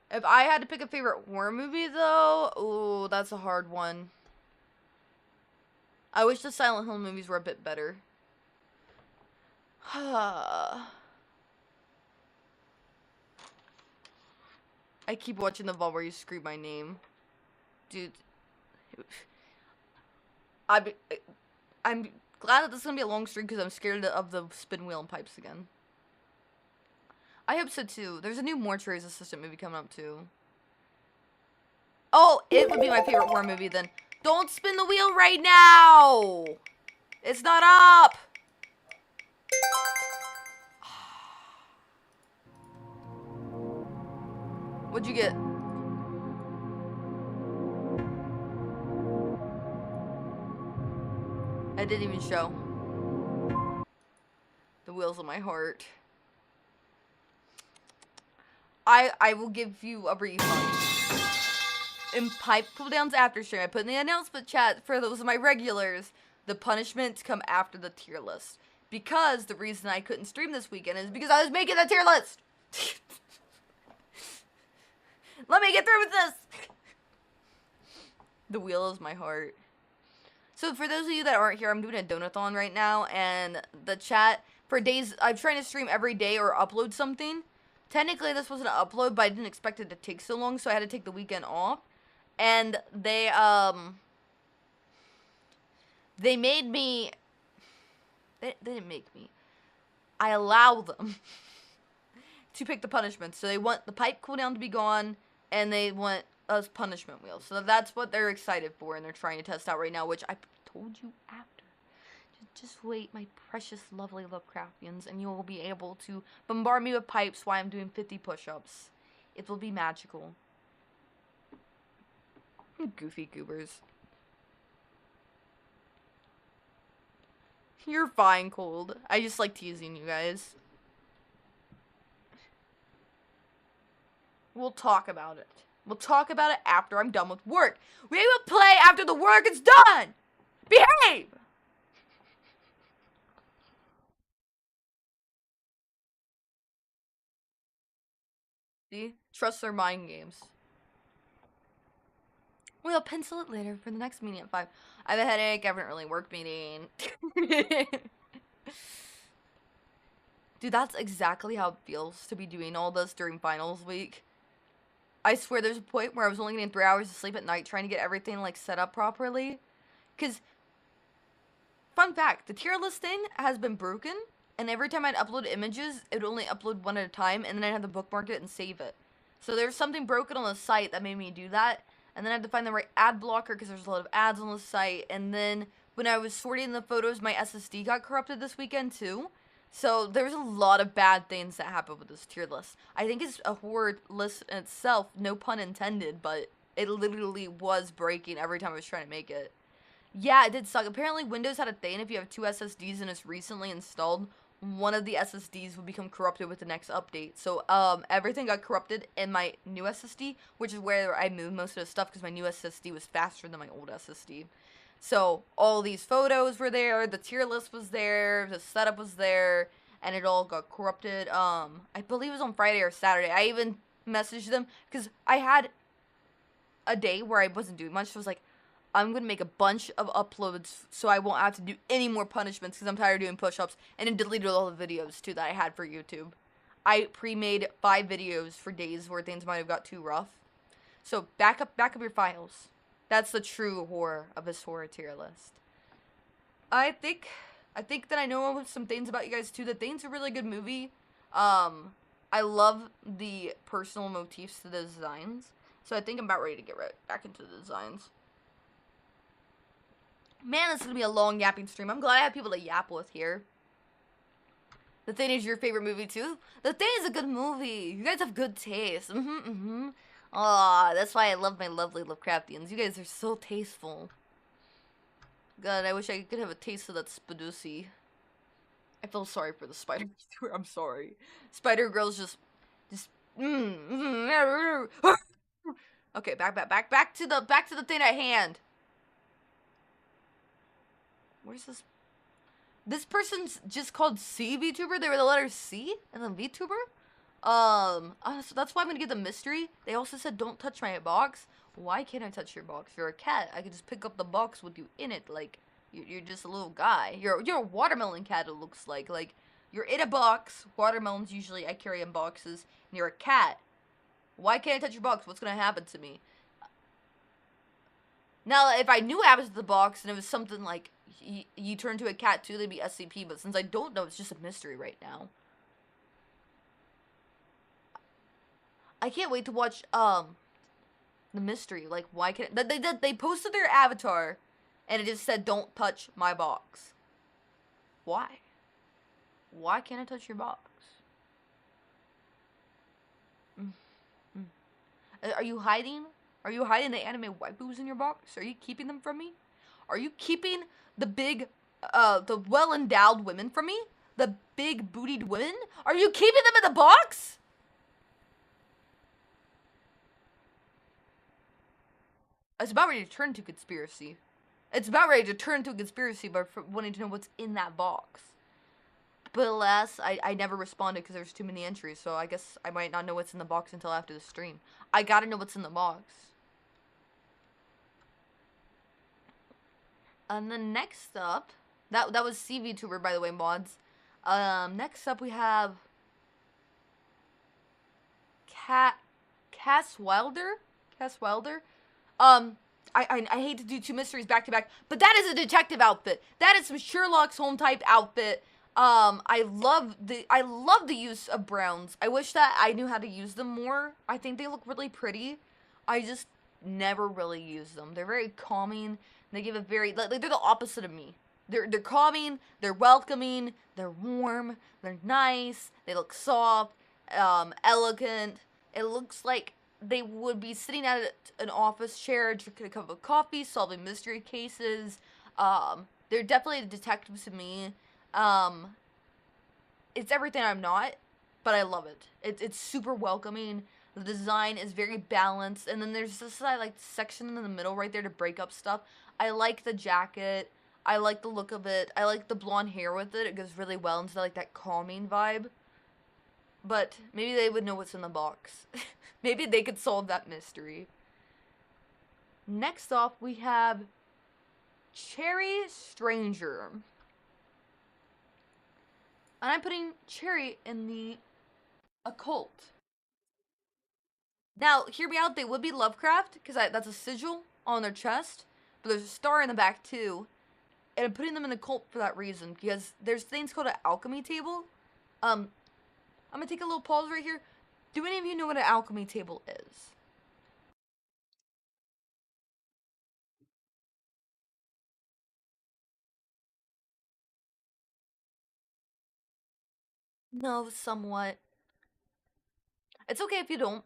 If I had to pick a favorite horror movie, though, ooh, that's a hard one. I wish the Silent Hill movies were a bit better. I keep watching the VOD where you scream my name. Dude. I'm glad that this is gonna be a long stream because I'm scared of the spin wheel and pipes again. I hope so too. There's a new Mortuary's Assistant movie coming up too. Oh, it would be my favorite horror movie then. Don't spin the wheel right now! It's not up! What'd you get? I didn't even show. The wheels of my heart. I will give you a refund. In pipe cooldowns after stream, I put in the announcement chat for those of my regulars, the punishments come after the tier list. Because the reason I couldn't stream this weekend is because I was making the tier list. Let me get through with this. The wheel is my heart. So for those of you that aren't here, I'm doing a donathon right now, and the chat, for days, I'm trying to stream every day or upload something. Technically, this wasn't an upload, but I didn't expect it to take so long, so I had to take the weekend off. And they made me, they didn't make me. I allow them to pick the punishments. So they want the pipe cooldown to be gone, and they want us punishment wheels. So that's what they're excited for, and they're trying to test out right now, which I told you after. Just wait, my precious, lovely Lovecraftians, and you will be able to bombard me with pipes while I'm doing 50 push-ups. It will be magical. Goofy goobers. You're fine, Cold. I just like teasing you guys. We'll talk about it. We'll talk about it after I'm done with work. We will play after the work is done! Behave! See? Trust their mind games. We'll pencil it later for the next meeting at 5. I have a headache. I haven't really worked meeting. Dude, that's exactly how it feels to be doing all this during finals week. I swear there's a point where I was only getting 3 hours of sleep at night trying to get everything, like, set up properly. Because, fun fact, the tier list thing has been broken, and every time I'd upload images, it would only upload one at a time, and then I'd have to bookmark it and save it. So there's something broken on the site that made me do that, and then I had to find the right ad blocker because there's a lot of ads on the site, and then when I was sorting the photos, my SSD got corrupted this weekend too. So there's a lot of bad things that happen with this tier list. I think it's a horror list in itself, no pun intended, but it literally was breaking every time I was trying to make it. Yeah, it did suck. Apparently Windows had a thing, if you have 2 SSDs and it's recently installed, one of the SSDs will become corrupted with the next update. So, everything got corrupted in my new SSD, which is where I moved most of the stuff because my new SSD was faster than my old SSD. So, all these photos were there, the tier list was there, the setup was there, and it all got corrupted. I believe it was on Friday or Saturday. I even messaged them because I had a day where I wasn't doing much. So I was like, I'm going to make a bunch of uploads so I won't have to do any more punishments because I'm tired of doing push-ups. And then deleted all the videos, too, that I had for YouTube. I pre-made 5 videos for days where things might have got too rough. So, back up your files. That's the true horror of this horror tier list. I think that I know some things about you guys, too. The Thing's a really good movie. I love the personal motifs to the designs. So, I think I'm about ready to get back into the designs. Man, this is gonna be a long yapping stream. I'm glad I have people to yap with here. The Thing is your favorite movie too? The Thing is a good movie. You guys have good taste. Aw, that's why I love my lovely Lovecraftians. You guys are so tasteful. God, I wish I could have a taste of that spaducey. I feel sorry for the spider. I'm sorry. Spider Girl's just Okay, back to the thing at hand. Where's this? This person's just called C VTuber. They were the letter C and then VTuber. So that's why I'm gonna get the mystery. They also said don't touch my box. Why can't I touch your box? You're a cat. I could just pick up the box with you in it. Like you're just a little guy. You're a watermelon cat. It looks like you're in a box. Watermelons usually I carry in boxes. And you're a cat. Why can't I touch your box? What's gonna happen to me? Now, if I knew what happens to the box and it was something like you turn into a cat too, they'd be SCP. But since I don't know, it's just a mystery right now. I can't wait to watch the mystery. Like, why can't they posted their avatar, and it just said don't touch my box. Why? Why can't I touch your box? Are you hiding? Are you hiding the anime waifus in your box? Are you keeping them from me? Are you keeping the the well-endowed women from me? The big bootied women? Are you keeping them in the box? It's about ready to turn to conspiracy. It's about ready to turn to a conspiracy by wanting to know what's in that box. But alas, I never responded because there's too many entries, so I guess I might not know what's in the box until after the stream. I gotta know what's in the box. And then next up, that was CVTuber, by the way, mods. Next up we have Cass Wilder. I hate to do two mysteries back to back, but that is a detective outfit. That is some Sherlock Holmes type outfit. I love the use of browns. I wish that I knew how to use them more. I think they look really pretty. I just never really use them. They're very calming. They give a very like they're the opposite of me. They're calming. They're welcoming. They're warm. They're nice. They look soft, elegant. It looks like they would be sitting at an office chair, drinking a cup of coffee, solving mystery cases. They're definitely detectives to me. It's everything I'm not, but I love it. It's super welcoming. The design is very balanced, and then there's this like section in the middle right there to break up stuff. I like the jacket. I like the look of it. I like the blonde hair with it. It goes really well into like that calming vibe. But maybe they would know what's in the box. Maybe they could solve that mystery. Next off, we have Cherry Stranger. And I'm putting Cherry in the occult. Now, hear me out, they would be Lovecraft, because that's a sigil on their chest, but there's a star in the back too. And I'm putting them in the occult for that reason, because there's things called an alchemy table. I'm gonna take a little pause right here. Do any of you know what an alchemy table is? No, somewhat. It's okay if you don't.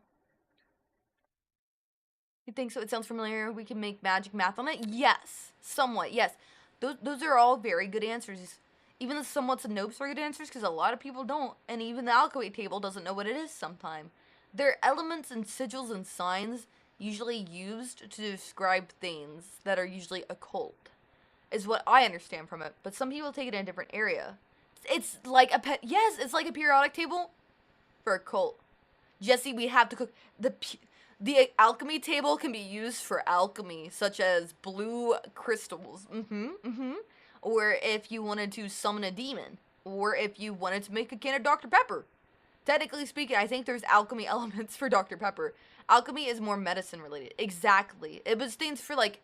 You think so? It sounds familiar. We can make magic math on it? Yes. Somewhat, yes. Those are all very good answers. Even the somewhat's and nopes are good answers because a lot of people don't. And even the alchemy table doesn't know what it is sometimes. They're elements and sigils and signs usually used to describe things that are usually occult, is what I understand from it. But some people take it in a different area. It's like yes, it's like a periodic table for a cult. Jesse, we have to cook the alchemy table can be used for alchemy, such as blue crystals. Or if you wanted to summon a demon, or if you wanted to make a can of Dr. Pepper. Technically speaking, I think there's alchemy elements for Dr. Pepper. Alchemy is more medicine related. Exactly. It was things for like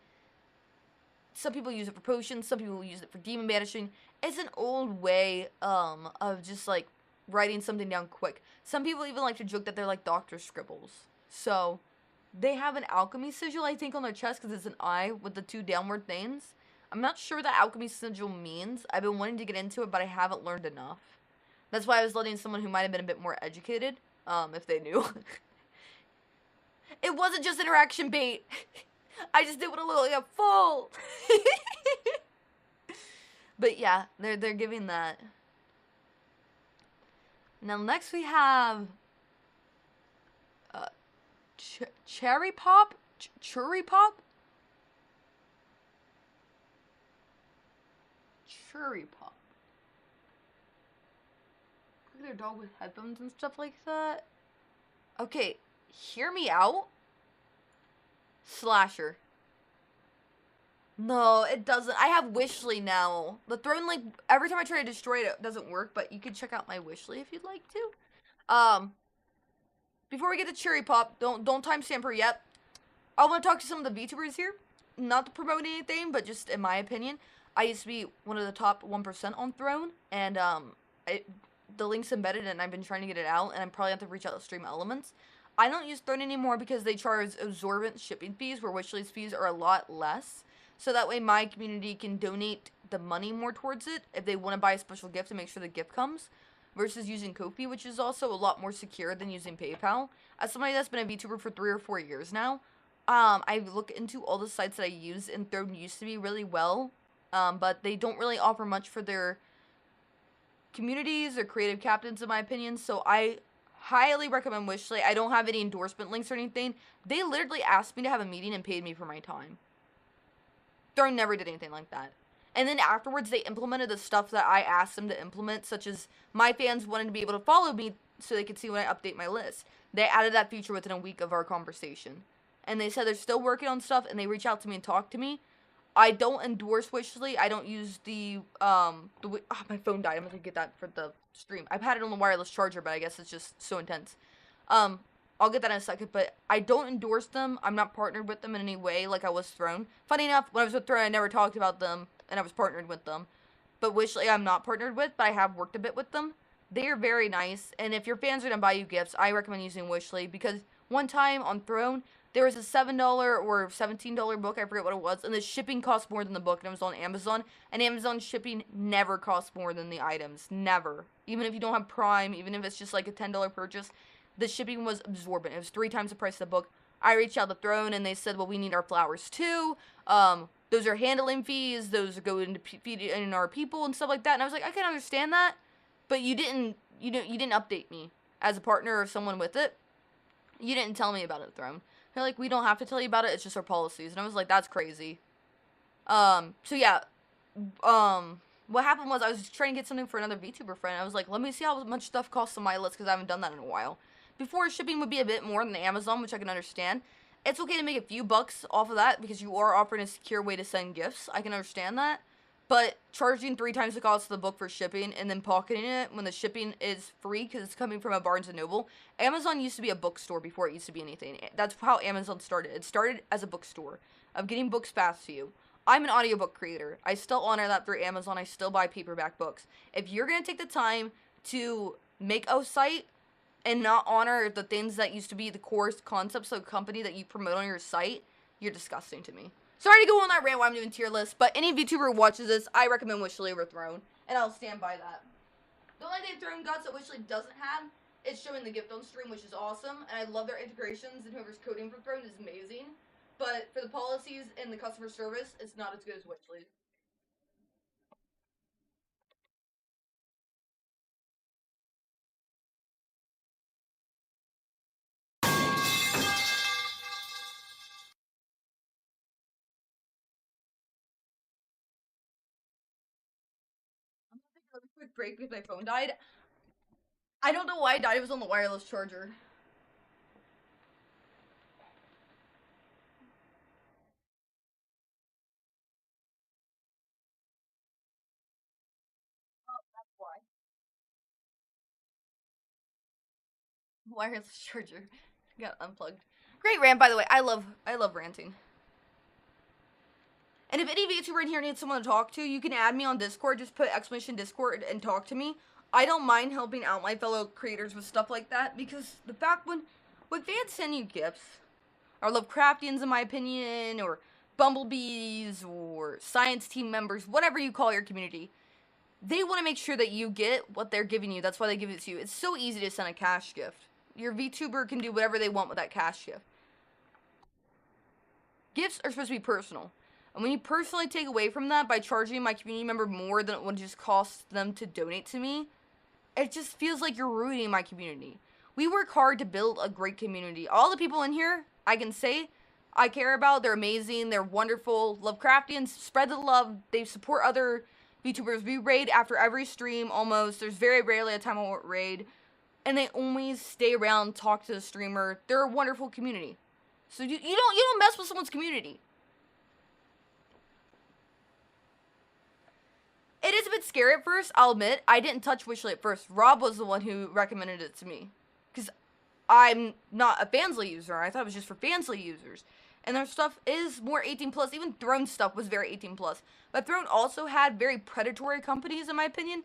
some people use it for potions, some people use it for demon banishing. It's an old way of just like writing something down quick. Some people even like to joke that they're like doctor scribbles. So they have an alchemy sigil, I think, on their chest because it's an eye with the two downward things. I'm not sure what that alchemy sigil means. I've been wanting to get into it, but I haven't learned enough. That's why I was letting someone who might have been a bit more educated, if they knew. It wasn't just interaction bait. I just did what a little full. But yeah, they're giving that. Now next we have Cherry Pop? Cherry Pop? Cherry Pop. Look at their dog with headphones and stuff like that. Okay, hear me out. Slasher. No, it doesn't. I have Wishly now. The throne link, every time I try to destroy it, it doesn't work, but you can check out my Wishly if you'd like to. Before we get to Cherry Pop, don't timestamp her yet. I want to talk to some of the VTubers here. Not to promote anything, but just in my opinion. I used to be one of the top 1% on Throne, and the link's embedded, and I've been trying to get it out, and I'm probably have to reach out to Stream Elements. I don't use Throne anymore because they charge exorbitant shipping fees, where Wishly's fees are a lot less. So that way my community can donate the money more towards it if they want to buy a special gift to make sure the gift comes. Versus using Ko-fi, which is also a lot more secure than using PayPal. As somebody that's been a VTuber for 3 or 4 years now, I look into all the sites that I use, and Throne used to be really well, but they don't really offer much for their communities or creative captains, in my opinion, so I highly recommend Wishly. I don't have any endorsement links or anything. They literally asked me to have a meeting and paid me for my time. Throne never did anything like that. And then afterwards, they implemented the stuff that I asked them to implement, such as my fans wanted to be able to follow me so they could see when I update my list. They added that feature within a week of our conversation. And they said they're still working on stuff, and they reach out to me and talk to me. I don't endorse Wishly. I don't use my phone died. I'm gonna get that for the stream. I've had it on the wireless charger, but I guess it's just so intense. I'll get that in a second, but I don't endorse them. I'm not partnered with them in any way like I was Throne. Funny enough, when I was with Throne, I never talked about them, and I was partnered with them. But Wishly, I'm not partnered with, but I have worked a bit with them. They are very nice, and if your fans are going to buy you gifts, I recommend using Wishly, because one time on Throne, there was a $7 or $17 book, I forget what it was, and the shipping cost more than the book, and it was on Amazon, and Amazon shipping never costs more than the items. Never. Even if you don't have Prime, even if it's just like a $10 purchase, the shipping was absorbent. It was 3 times the price of the book. I reached out to Throne, and they said, well, we need our flowers too. Those are handling fees. Those go into feeding our people and stuff like that. And I was like, I can understand that, but you didn't update me as a partner or someone with it. You didn't tell me about it, Throne. They're like, we don't have to tell you about it. It's just our policies. And I was like, that's crazy. So yeah. What happened was I was trying to get something for another VTuber friend. I was like, let me see how much stuff costs on my list, because I haven't done that in a while. Before, shipping would be a bit more than Amazon, which I can understand. It's okay to make a few bucks off of that, because you are offering a secure way to send gifts. I can understand that. But charging 3 times the cost of the book for shipping and then pocketing it when the shipping is free because it's coming from a Barnes & Noble. Amazon used to be a bookstore before it used to be anything. That's how Amazon started. It started as a bookstore of getting books fast to you. I'm an audiobook creator. I still honor that through Amazon. I still buy paperback books. If you're going to take the time to make a site and not honor the things that used to be the core concepts of the company that you promote on your site, you're disgusting to me. Sorry to go on that rant while I'm doing tier lists, but any VTuber who watches this, I recommend Wishly over Throne, and I'll stand by that. The only thing Throne got that Wishly doesn't have is showing the gift on stream, which is awesome, and I love their integrations, and whoever's coding for Throne is amazing. But for the policies and the customer service, it's not as good as Wishly. I'm gonna take a really quick break because my phone died. I don't know why it died. It was on the wireless charger. Oh, that's why. Wireless charger got unplugged. Great rant, by the way. I love ranting. And if any VTuber in here needs someone to talk to, you can add me on Discord. Just put exclamation Discord and talk to me. I don't mind helping out my fellow creators with stuff like that, because the fact when fans send you gifts, or Lovecraftians in my opinion, or bumblebees, or science team members, whatever you call your community, they want to make sure that you get what they're giving you. That's why they give it to you. It's so easy to send a cash gift. Your VTuber can do whatever they want with that cash gift. Gifts are supposed to be personal. And when you personally take away from that by charging my community member more than it would just cost them to donate to me, it just feels like you're ruining my community. We work hard to build a great community. All the people in here, I can say, I care about. They're amazing. They're wonderful. Lovecraftians spread the love. They support other VTubers. We raid after every stream almost. There's very rarely a time I won't raid. And they always stay around, talk to the streamer. They're a wonderful community. So you don't mess with someone's community. It is a bit scary at first, I'll admit. I didn't touch Wishly at first. Rob was the one who recommended it to me. Because I'm not a Fansly user. I thought it was just for Fansly users. And their stuff is more 18 plus. Even Throne stuff was very 18 plus. But Throne also had very predatory companies, in my opinion,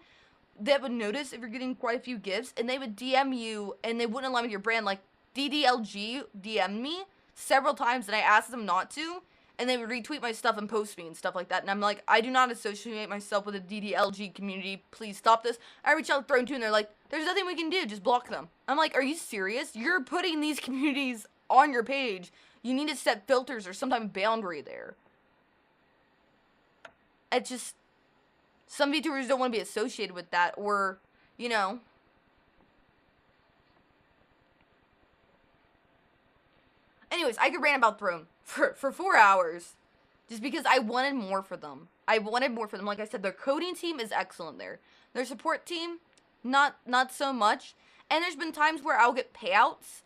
that would notice if you're getting quite a few gifts, and they would DM you, and they wouldn't align with your brand. Like, DDLG DM'd me several times, and I asked them not to, and they would retweet my stuff and post me and stuff like that. And I'm like, I do not associate myself with a DDLG community. Please stop this. I reach out to Throne 2, and they're like, there's nothing we can do. Just block them. I'm like, are you serious? You're putting these communities on your page. You need to set filters or some type of boundary there. It just... Some VTubers don't want to be associated with that, or, you know. Anyways, I could rant about Throne for 4 hours, just because I wanted more for them. I wanted more for them. Like I said, their coding team is excellent there. Their support team, not so much. And there's been times where I'll get payouts,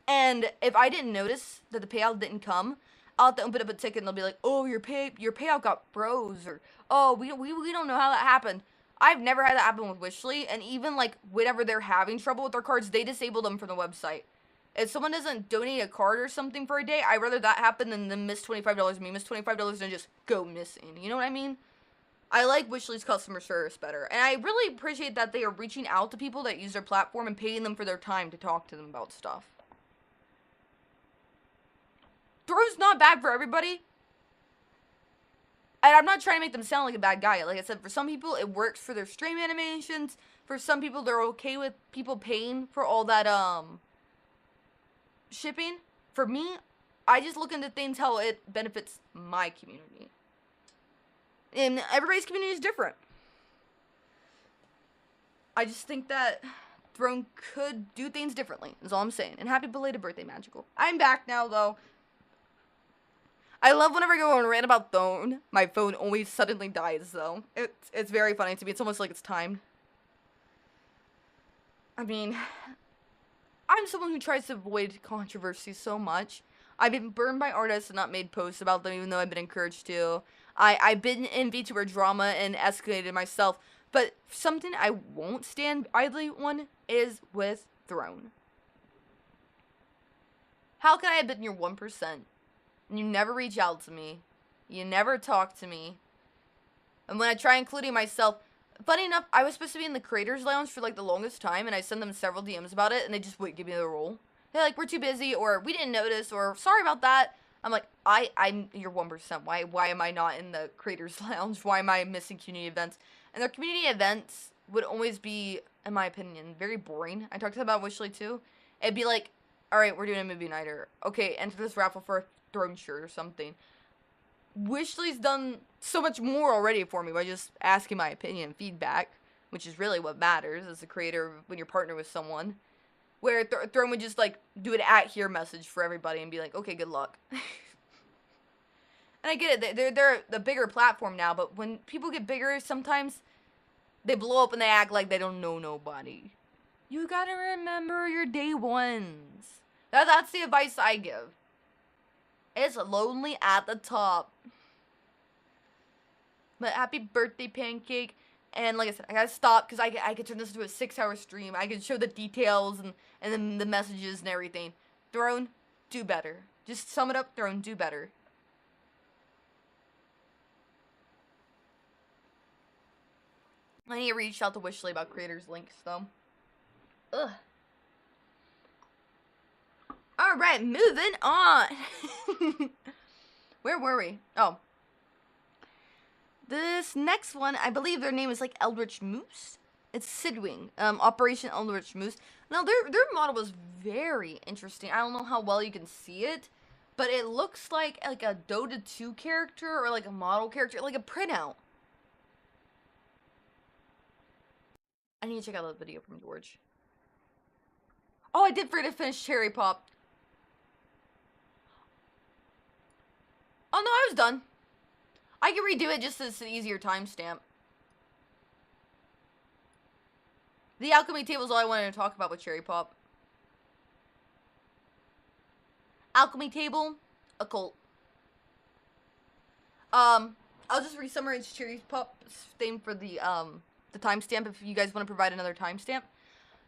and if I didn't notice that the payout didn't come, I'll have to open up a ticket and they'll be like, oh, your payout got froze, or, oh, we don't know how that happened. I've never had that happen with Wishly, and even, like, whenever they're having trouble with their cards, they disable them from the website. If someone doesn't donate a card or something for a day, I'd rather that happen than them miss $25, me miss $25 and just go missing. You know what I mean? I like Wishly's customer service better, and I really appreciate that they are reaching out to people that use their platform and paying them for their time to talk to them about stuff. Throne's not bad for everybody. And I'm not trying to make them sound like a bad guy. Like I said, for some people, it works for their stream animations. For some people, they're okay with people paying for all that, shipping. For me, I just look into things how it benefits my community. And everybody's community is different. I just think that Throne could do things differently, is all I'm saying. And happy belated birthday, Magical. I'm back now, though. I love whenever I go and rant about Throne, my phone always suddenly dies, though. It's very funny to me. It's almost like it's timed. I mean, I'm someone who tries to avoid controversy so much. I've been burned by artists and not made posts about them, even though I've been encouraged to. I've been in VTuber drama and escalated myself. But something I won't stand idly on is with Throne. How can I have been your 1%? And you never reach out to me. You never talk to me. And when I try including myself, funny enough, I was supposed to be in the creators lounge for like the longest time, and I sent them several DMs about it, and they just wouldn't give me the role. They're like, we're too busy, or we didn't notice, or sorry about that. I'm like, I'm your 1%. Why am I not in the creators lounge? Why am I missing community events? And their community events would always be, in my opinion, very boring. I talked about Wishly too. It'd be like, all right, we're doing a movie night, or okay, enter this raffle for a Throne shirt or something. Wishly's done so much more already for me by just asking my opinion and feedback, which is really what matters as a creator when you're partnered with someone. Where Throne would just like do an @here message for everybody and be like, okay, good luck. And I get it, they're the bigger platform now, but when people get bigger, sometimes they blow up and they act like they don't know nobody. You gotta remember your day ones. That's the advice I give. It's lonely at the top. But happy birthday, Pancake. And like I said, I gotta stop because I could turn this into a 6-hour stream. I could show the details and then the messages and everything. Throne, do better. Just sum it up, Throne, do better. I need to reach out to Wishly about creators links, though. Ugh. Alright, moving on. Where were we? Oh. This next one, I believe their name is like Eldritch Moose. It's Sidwing, Operation Eldritch Moose. Now, their model was very interesting. I don't know how well you can see it, but it looks like a Dota 2 character or like a model character, like a printout. I need to check out that video from George. Oh, I did forget to finish Cherry Pop. Oh, no, I was done. I can redo it just as an easier timestamp. The alchemy table is all I wanted to talk about with Cherry Pop. Alchemy table, occult. I'll just re-summarize Cherry Pop's thing for the timestamp if you guys want to provide another timestamp.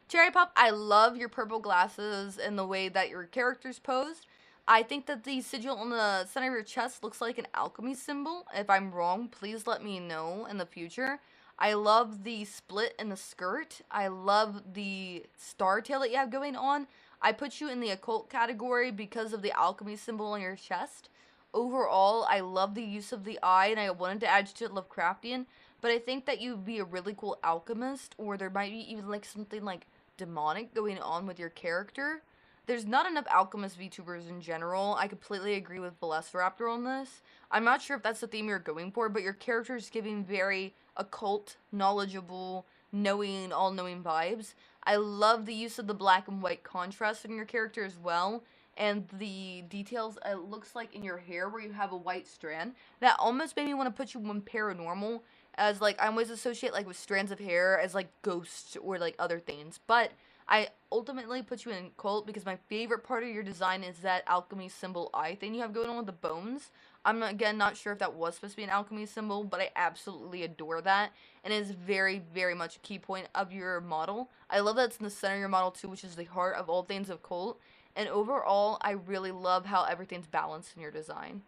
Cherry Pop, I love your purple glasses and the way that your character's posed. I think that the sigil on the center of your chest looks like an alchemy symbol. If I'm wrong, please let me know in the future. I love the split in the skirt. I love the star tail that you have going on. I put you in the occult category because of the alchemy symbol on your chest. Overall, I love the use of the eye, and I wanted to add you to Lovecraftian, but I think that you'd be a really cool alchemist, or there might be even like something like demonic going on with your character. There's not enough alchemist VTubers in general. I completely agree with Velociraptor on this. I'm not sure if that's the theme you're going for, but your character is giving very occult, knowledgeable, knowing, all-knowing vibes. I love the use of the black and white contrast in your character as well, and the details it looks like in your hair where you have a white strand. That almost made me want to put you in paranormal, as like I always associate like with strands of hair as like ghosts or like other things, but I ultimately put you in cult because my favorite part of your design is that alchemy symbol eye thing you have going on with the bones. I'm again not sure if that was supposed to be an alchemy symbol, but I absolutely adore that, and it is very, very much a key point of your model. I love that it's in the center of your model too, which is the heart of all things of cult, and overall, I really love how everything's balanced in your design.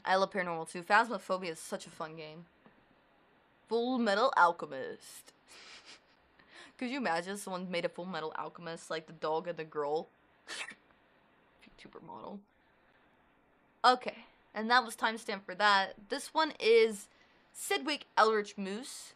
I love Paranormal too. Phasmophobia is such a fun game. Full Metal Alchemist. Could you imagine someone made a Full Metal Alchemist like the dog and the girl? VTuber model. Okay, and that was timestamp for that. This one is Sidwick Eldritch Moose.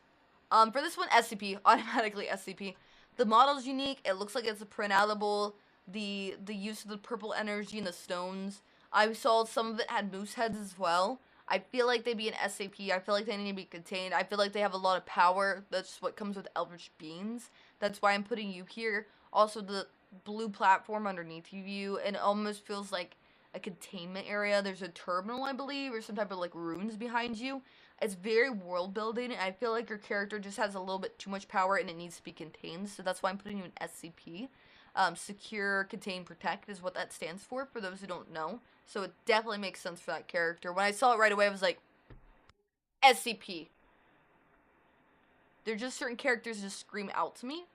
For this one, SCP, automatically SCP. The model's unique. It looks like it's a printable. The use of the purple energy and the stones. I saw some of it had moose heads as well. I feel like they'd be an SAP. I feel like they need to be contained. I feel like they have a lot of power. That's what comes with Eldritch Beings. That's why I'm putting you here. Also, the blue platform underneath you, and it almost feels like a containment area. There's a terminal, I believe, or some type of like runes behind you. It's very world building, and I feel like your character just has a little bit too much power and it needs to be contained. So that's why I'm putting you in SCP. Secure, Contain, Protect is what that stands for those who don't know. So it definitely makes sense for that character. When I saw it right away, I was like, SCP. There are just certain characters that just scream out to me,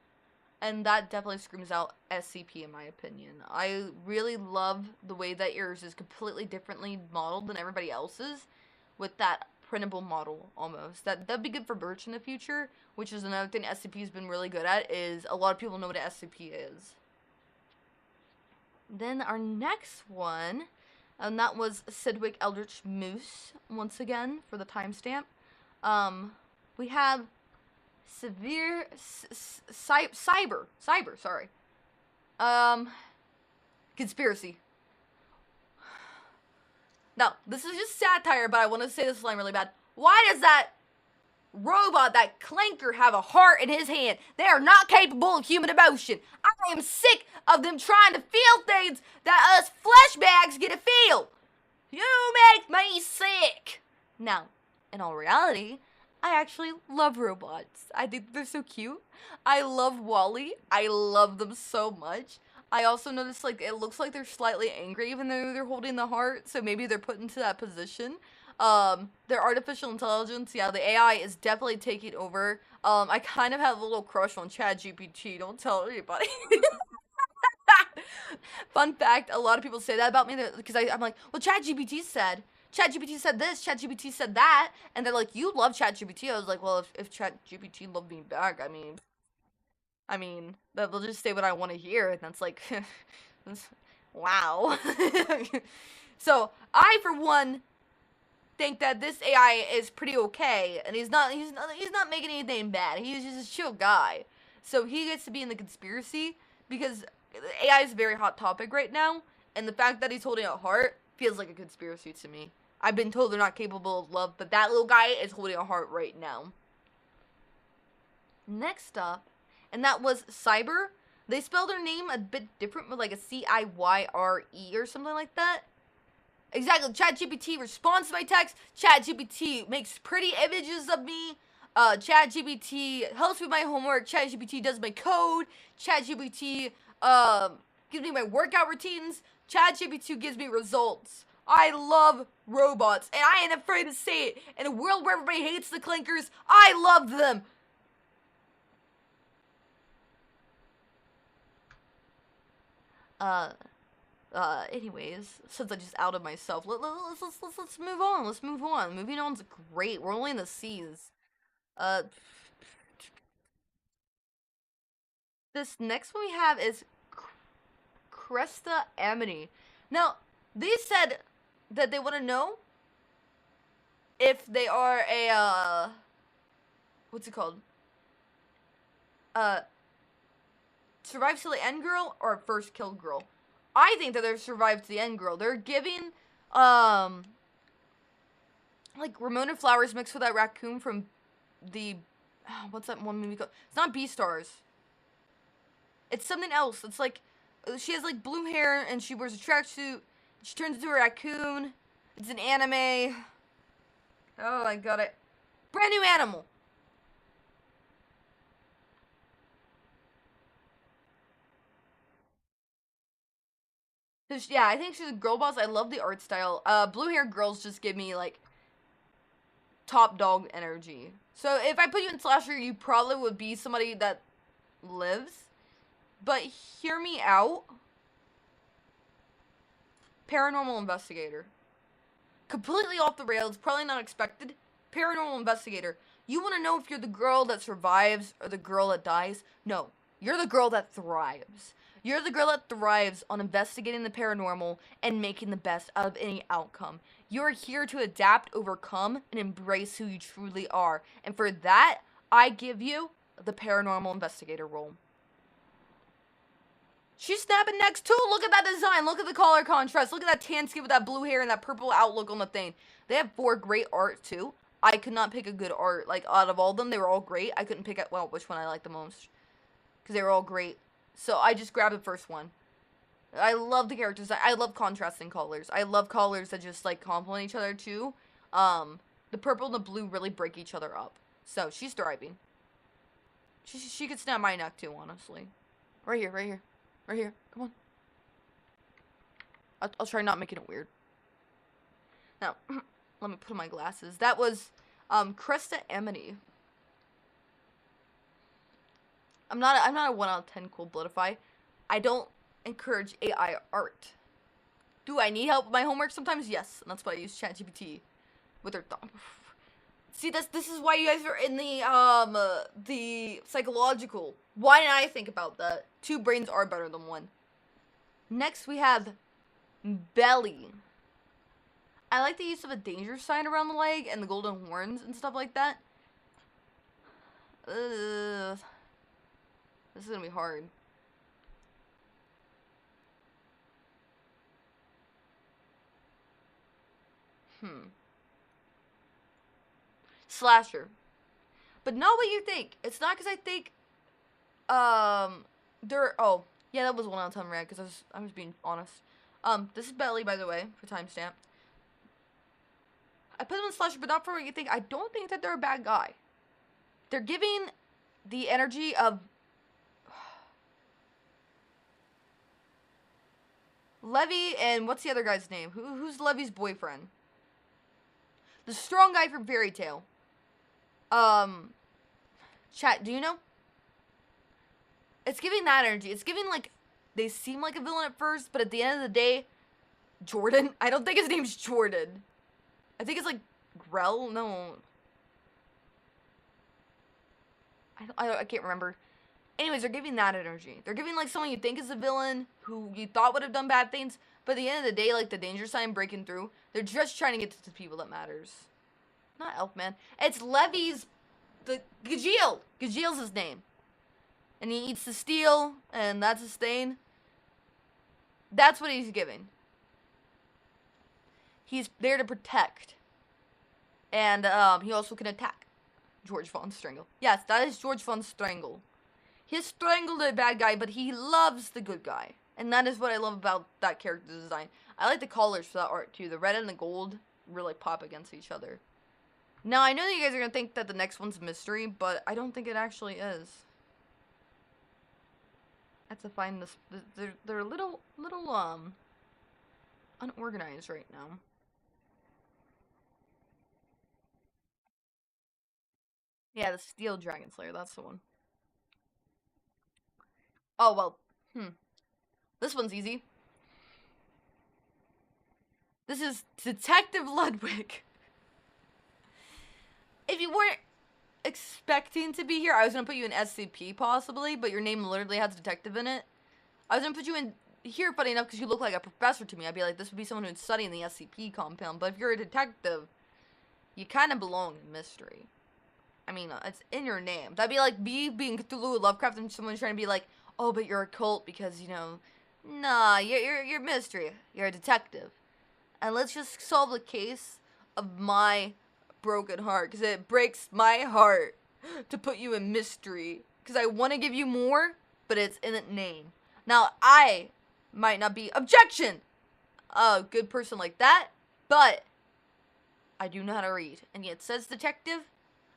and that definitely screams out SCP in my opinion. I really love the way that yours is completely differently modeled than everybody else's, with that printable model almost. That'd be good for merch in the future, which is another thing SCP's been really good at, is a lot of people know what an SCP is. Then our next one, and that was Sidwick Eldritch Moose, once again, for the timestamp. We have Severe, Cyber, sorry. Conspiracy. Now, this is just satire, but I want to say this line really bad. Why does that robot, that clanker, have a heart in his hand? They are not capable of human emotion. I am sick of them trying to feel things that us flesh bags get to feel. You make me sick. Now, in all reality, I actually love robots. I think they're so cute. I love Wall-E. I love them so much. I also noticed, like, it looks like they're slightly angry even though they're holding the heart, so maybe they're put into that position. Their artificial intelligence, yeah, the AI is definitely taking over. I kind of have a little crush on ChatGPT, don't tell anybody. Fun fact, a lot of people say that about me, because I'm like, well, ChatGPT said this, ChatGPT said that, and they're like, you love ChatGPT. I was like, well, if ChatGPT loved me back, I mean, they'll just say what I want to hear, and that's like, wow. So, I, for one, think that this AI is pretty okay, and he's not making anything bad. He's just a chill guy. So, he gets to be in the conspiracy, because AI is a very hot topic right now, and the fact that he's holding a heart feels like a conspiracy to me. I've been told they're not capable of love, but that little guy is holding a heart right now. Next up, and that was Cyber. They spelled her name a bit different with like a Ciyre or something like that. Exactly. ChatGPT responds to my text. ChatGPT makes pretty images of me. ChatGPT helps with my homework. ChatGPT does my code. ChatGPT gives me my workout routines. ChatGPT gives me results. I love robots, and I ain't afraid to say it. In a world where everybody hates the clinkers, I love them. Anyways, since I just outed myself, let's move on. Let's move on. Moving on's great. We're only in the C's. This next one we have is Cresta Amity. Now, they said that they want to know if they are a, what's it called? Survive to the end girl or first killed girl. I think that they're survive to the end girl. They're giving, like Ramona Flowers mixed with that raccoon from the, what's that one movie called? It's not Beastars. It's something else. It's like, she has like blue hair and she wears a tracksuit. She turns into a raccoon. It's an anime. Oh, I got it. Brand new animal. Yeah, I think she's a girl boss. I love the art style. Blue hair girls just give me like top dog energy. So if I put you in slasher, you probably would be somebody that lives. But hear me out. Paranormal investigator. Completely off the rails, probably not expected. Paranormal investigator. You want to know if you're the girl that survives or the girl that dies? No, you're the girl that thrives. You're the girl that thrives on investigating the paranormal and making the best out of any outcome. You're here to adapt, overcome, and embrace who you truly are. And for that, I give you the paranormal investigator role. She's snapping necks too. Look at that design. Look at the color contrast. Look at that tan skin with that blue hair and that purple outlook on the thing. They have 4 great art too. I could not pick a good art. Like, out of all of them, they were all great. I couldn't pick, well, which one I liked the most. Because they were all great. So I just grabbed the first one. I love the characters. I love contrasting colors. I love colors that just, like, complement each other too. The purple and the blue really break each other up. So, she's thriving. She could snap my neck too, honestly. Right here, right here. Right here. Come on. I'll try not making it weird. Now, let me put on my glasses. That was, Cresta Amity. I'm not a 1 out of 10 cool bloodify. I don't encourage AI art. Do I need help with my homework sometimes? Yes, and that's why I use ChatGPT with her thumb. See, this is why you guys are in the psychological. Why didn't I think about that? 2 brains are better than 1. Next, we have Belly. I like the use of a danger sign around the leg and the golden horns and stuff like that. This is gonna be hard. Slasher. But not what you think. It's not because I think, oh, yeah, that was 1 out of 10 red, because I was being honest. This is Belly, by the way, for timestamp. I put them in slasher, but not for what you think. I don't think that they're a bad guy. They're giving the energy of Levy and what's the other guy's name? Who's Levy's boyfriend? The strong guy from Fairy Tale. Chat, do you know? It's giving that energy. It's giving, like, they seem like a villain at first, but at the end of the day, Jordan? I don't think his name's Jordan. I think it's, like, Grell? No. I can't remember. Anyways, they're giving that energy. They're giving, like, someone you think is a villain, who you thought would have done bad things, but at the end of the day, like, the danger sign breaking through, they're just trying to get to the people that matters. Not Elfman. It's Levy's, Gajiel. Gajiel's his name. And he eats the steel, and that's his thing. That's what he's giving. He's there to protect. And, he also can attack. George Von Strangle. Yes, that is George Von Strangle. He strangled a bad guy, but he loves the good guy. And that is what I love about that character design. I like the colors for that art too. The red and the gold really pop against each other. Now, I know that you guys are going to think that the next one's mystery, but I don't think it actually is. I have to find this. They're a little, unorganized right now. Yeah, the Steel Dragon Slayer, that's the one. Oh, well, this one's easy. This is Detective Ludwig. If you weren't expecting to be here, I was gonna put you in SCP possibly, but your name literally has detective in it. I was gonna put you in here, funny enough, because you look like a professor to me. I'd be like, this would be someone who'd study in the SCP compound, but if you're a detective, you kind of belong in mystery. I mean, it's in your name. That'd be like me being Cuthluwu Lovecraft and someone trying to be like, oh, but you're a cult because, you know, nah, you're mystery. You're a detective. And let's just solve the case of my broken heart, because it breaks my heart to put you in mystery, because I want to give you more, but it's in the name. Now, I might not be objection a good person like that, but I do know how to read, and yet it says detective.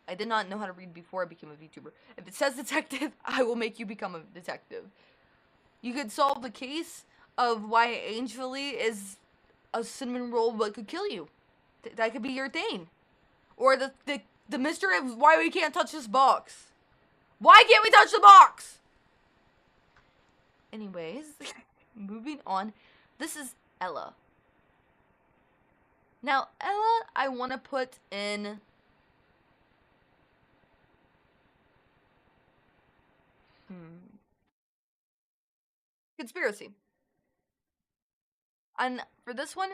I did not know how to read before I became a VTuber. If it says detective, I will make you become a detective. You could solve the case of why Angelie is a cinnamon roll but could kill you. That could be your thing. Or the mystery of why we can't touch this box. Why can't we touch the box? Anyways, moving on. This is Ella. Now, Ella, I want to put in... Conspiracy. And for this one,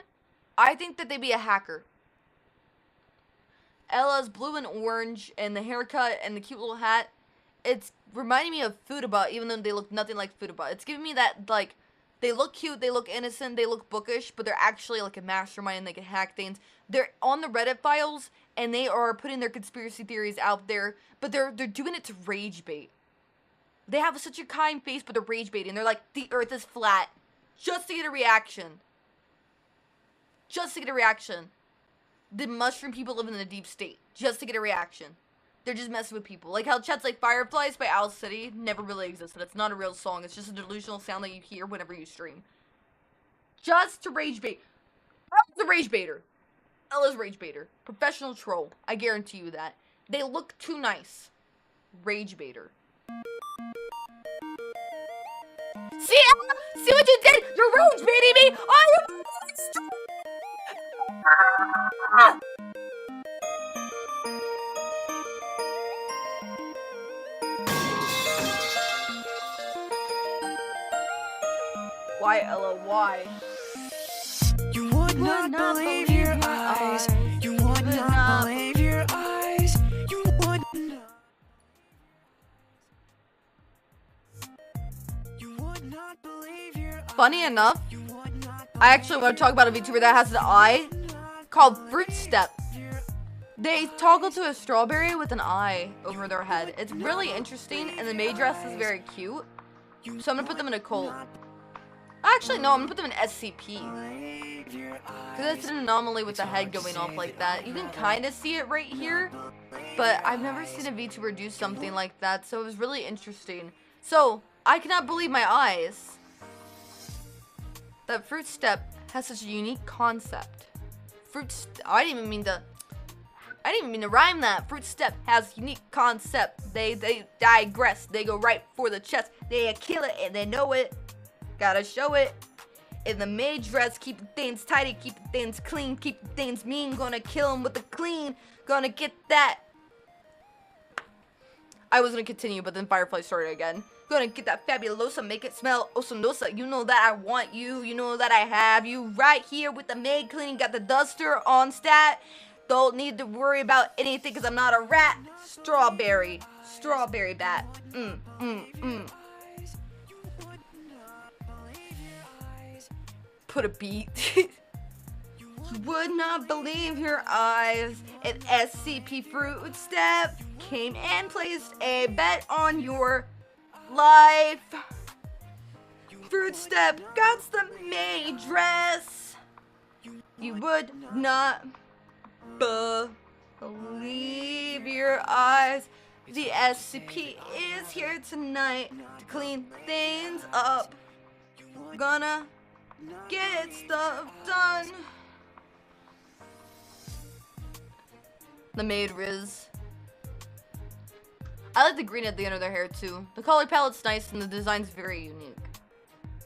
I think that they'd be a hacker. Ella's blue and orange, and the haircut, and the cute little hat. It's reminding me of Foodabot, even though they look nothing like Foodabot. It's giving me that, like, they look cute, they look innocent, they look bookish, but they're actually, like, a mastermind, and they can hack things. They're on the Reddit files, and they are putting their conspiracy theories out there, but they're doing it to rage bait. They have such a kind face, but they're rage baiting. They're like, the earth is flat. Just to get a reaction. Just to get a reaction. The mushroom people live in the deep state. Just to get a reaction. They're just messing with people. Like how Chet's like Fireflies by Owl City never really existed. It's not a real song. It's just a delusional sound that you hear whenever you stream. Just to rage bait. Ella's a rage baiter. Ella's rage baiter. Professional troll. I guarantee you that. They look too nice. Rage baiter. See, Ella? See what you did? You're rage baiting me. Oh, why, Ella? Why? You would not believe your eyes. You would not believe your eyes. You would not. You would not believe your eyes. Funny enough, I actually want to talk about a VTuber that has an eye called Fruit Step. They toggle to a strawberry with an eye over their head. It's really interesting, and the maid dress is very cute. So I'm gonna put them in a cult. Actually, no, I'm gonna put them in SCP. Because it's an anomaly with the head going off like that. You can kind of see it right here, but I've never seen a VTuber do something like that, so it was really interesting. So, I cannot believe my eyes that Fruit Step has such a unique concept. I didn't even mean to rhyme that. Fruit Step has unique concept. They digress. They go right for the chest. They kill it and they know it. Gotta show it. In the maid dress, keep the things tidy, keep the things clean, keep the things mean. Gonna kill him with the clean. Gonna get that. I was gonna continue, but then Firefly started again. Gonna get that fabulosa, make it smell osonosa. You know that I want you, you know that I have you right here with the maid cleaning. Got the duster on stat. Don't need to worry about anything because I'm not a rat. Strawberry bat. Put a beat. You would not believe your eyes if SCP Fruit Step came and placed a bet on your life. Fruit step, got the May dress. You would not believe your eyes. The SCP is here tonight to clean things up. Gonna get stuff done. The maid Riz. I like the green at the end of their hair too. The color palette's nice and the design's very unique.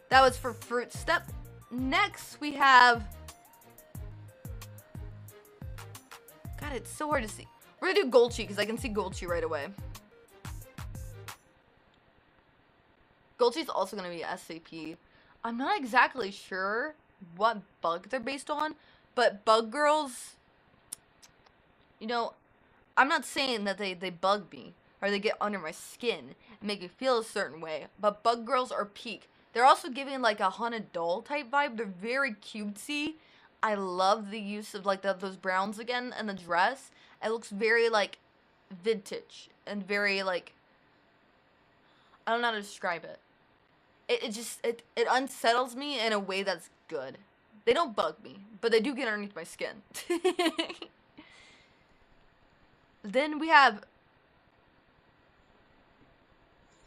That was for Fruit Step. Next we have... God, it's so hard to see. We're gonna do Gulchi because I can see Gulchi right away. Gulchi's also gonna be SCP. I'm not exactly sure what bug they're based on, but bug girls, you know, I'm not saying that they bug me or they get under my skin and make me feel a certain way, but bug girls are peak. They're also giving like a haunted doll type vibe. They're very cutesy. I love the use of like those browns again and the dress. It looks very like vintage and very like, I don't know how to describe it. It unsettles me in a way that's good. They don't bug me, but they do get underneath my skin. Then we have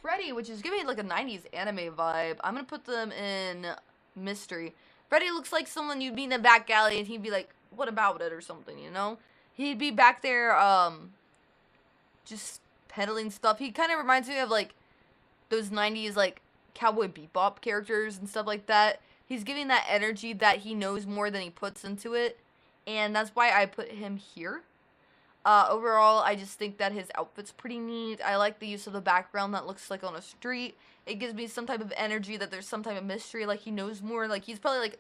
Freddy, which is giving like a 90s anime vibe. I'm gonna put them in mystery. Freddy looks like someone you'd meet in a back alley and he'd be like, what about it or something, you know? He'd be back there, just peddling stuff. He kind of reminds me of like those 90s like Cowboy Bebop characters and stuff like that. He's giving that energy that he knows more than he puts into it, and that's why I put him here. Overall, I just think that his outfit's pretty neat. I like the use of the background that looks like on a street. It gives me some type of energy that there's some type of mystery, like he knows more. Like he's probably like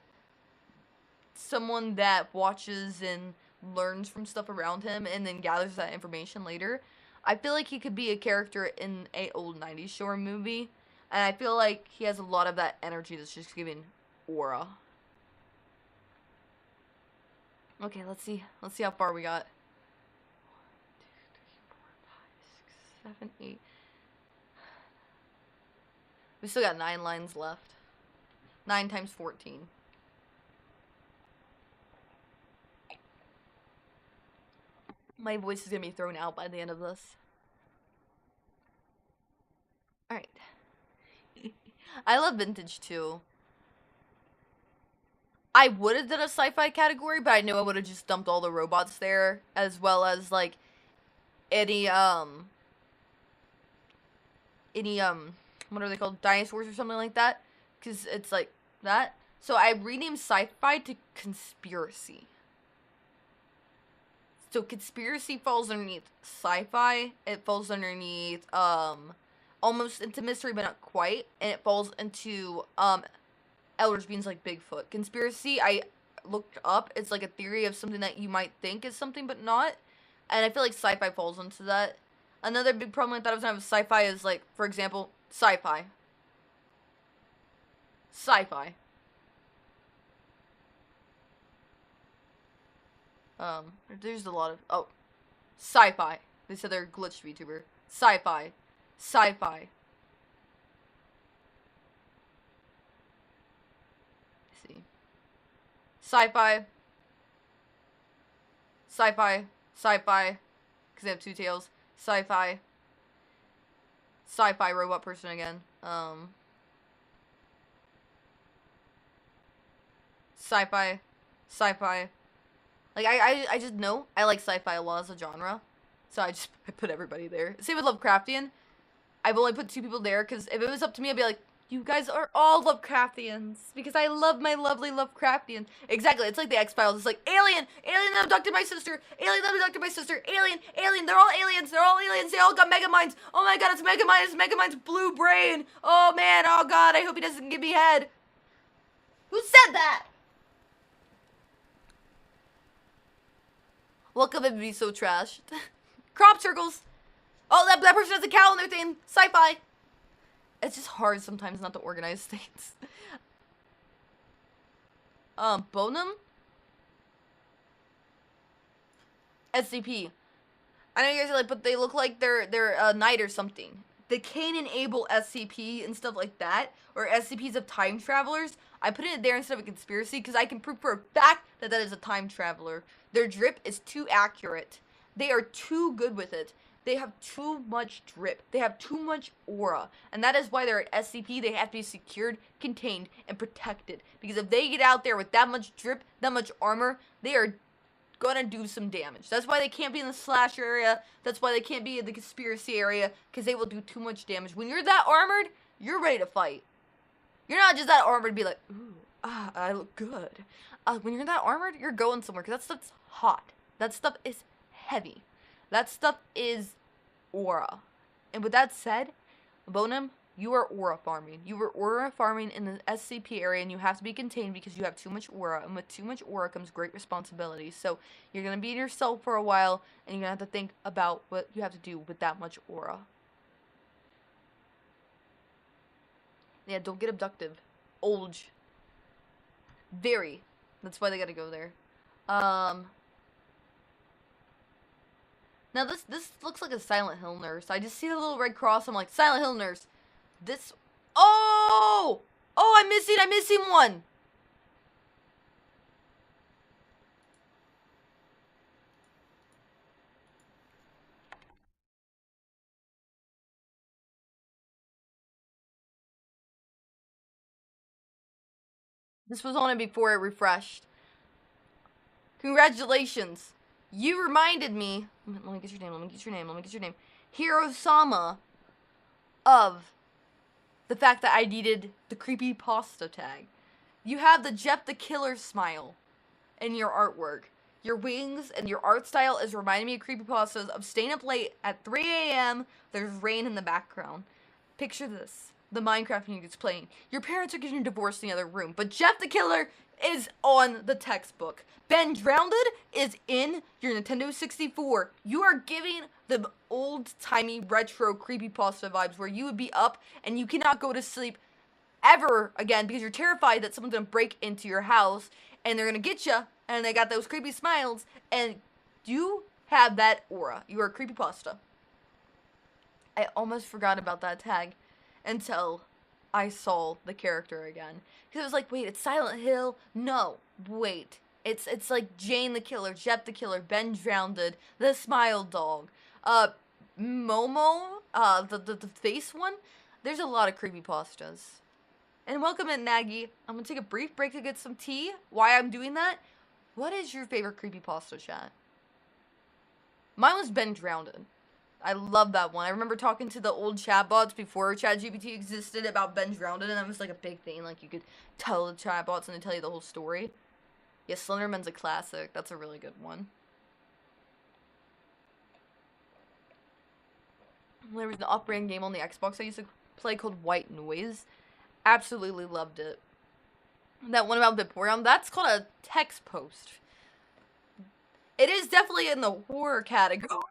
someone that watches and learns from stuff around him and then gathers that information later. I feel like he could be a character in a old 90s show or movie. And I feel like he has a lot of that energy that's just giving aura. Okay, let's see how far we got. 1, 2, 3, 4, 5, 6, 7, 8. We still got 9 lines left. 9 times 14. My voice is gonna be thrown out by the end of this. Alright. I love vintage too. I would have done a sci-fi category, but I knew I would have just dumped all the robots there, as well as like any what are they called? Dinosaurs or something like that, because it's like that. So I renamed sci-fi to conspiracy. So conspiracy falls underneath sci-fi. It falls underneath almost into mystery, but not quite, and it falls into Eldritch beings like Bigfoot. Conspiracy, I looked up. It's like a theory of something that you might think is something, but not. And I feel like sci-fi falls into that. Another big problem I thought I was gonna have with sci-fi is like, for example, sci-fi. Sci-fi. There's a lot of sci-fi. They said they're a glitch VTuber. Sci-fi. Sci-fi. Let's see. Sci-fi. Sci-fi. Sci-fi. Because they have 2 tails. Sci-fi. Sci-fi robot person again. Sci-fi. Sci-fi. Like, I just know I like sci-fi a lot as a genre. So I put everybody there. Same with Lovecraftian. I've only put 2 people there because if it was up to me, I'd be like, you guys are all Lovecraftians. Because I love my lovely Lovecraftians. Exactly. It's like the X-Files. It's like, alien! Alien that abducted my sister! Alien that abducted my sister! Alien! Alien! They're all aliens! They're all aliens! They all got mega minds! Oh my god, it's Megamind! It's Megamind's blue brain! Oh man! Oh god! I hope he doesn't give me head! Who said that? Welcome to be so trashed. Crop circles! Oh, that person has a cow in their thing! Sci-fi! It's just hard sometimes not to organize things. Bonum? SCP. I know you guys are like, but they look like they're a knight or something. the Cain and Abel SCP and stuff like that, or SCPs of time travelers, I put it there instead of a conspiracy because I can prove for a fact that that is a time traveler. Their drip is too accurate. They are too good with it. They have too much drip. They have too much aura. And that is why they're at SCP. They have to be secured, contained, and protected. Because if they get out there with that much drip, that much armor, they are gonna do some damage. That's why they can't be in the slasher area. That's why they can't be in the conspiracy area. Because they will do too much damage. When you're that armored, you're ready to fight. You're not just that armored to be like, ooh, I look good. When you're that armored, you're going somewhere. Because that stuff's hot. That stuff is heavy. That stuff is aura. And with that said, Bonum, you are aura farming. You are aura farming in the SCP area, and you have to be contained because you have too much aura. And with too much aura comes great responsibility. So you're going to be in yourself for a while, and you're going to have to think about what you have to do with that much aura. Yeah, don't get abductive. Olge. Very. That's why they gotta go there. Now this looks like a Silent Hill nurse. I just see the little red cross. I'm like, Silent Hill nurse. This. Oh! Oh, I'm missing one. This was on it before it refreshed. Congratulations. You reminded me. Let me get your name. Hiro-sama of the fact that I needed the creepy pasta tag. You have the Jeff the Killer smile in your artwork. Your wings and your art style is reminding me of creepypastas of staying up late at 3 a.m. There's rain in the background. Picture this. The Minecraft music's playing. Your parents are getting divorced in the other room, but Jeff the Killer is on the textbook. Ben Drowned is in your Nintendo 64. You are giving the old-timey retro creepypasta vibes where you would be up and you cannot go to sleep ever again because you're terrified that someone's gonna break into your house and they're gonna get you and they got those creepy smiles and you have that aura. You are a creepypasta. I almost forgot about that tag until I saw the character again. Because it was like, wait, it's Silent Hill? No, wait. It's like Jane the Killer, Jeff the Killer, Ben Drowned, the Smile Dog, Momo, the face one. There's a lot of creepypastas. And welcome in, Nagy. I'm gonna take a brief break to get some tea. Why I'm doing that? What is your favorite creepypasta, chat? Mine was Ben Drowned. I love that one. I remember talking to the old chatbots before ChatGPT existed about Ben Drowned, and that was like a big thing. Like, you could tell the chatbots and they tell you the whole story. Yeah, Slenderman's a classic. That's a really good one. There was an off-brand game on the Xbox I used to play called White Noise. Absolutely loved it. That one about Vaporeon, that's called a text post. It is definitely in the horror category.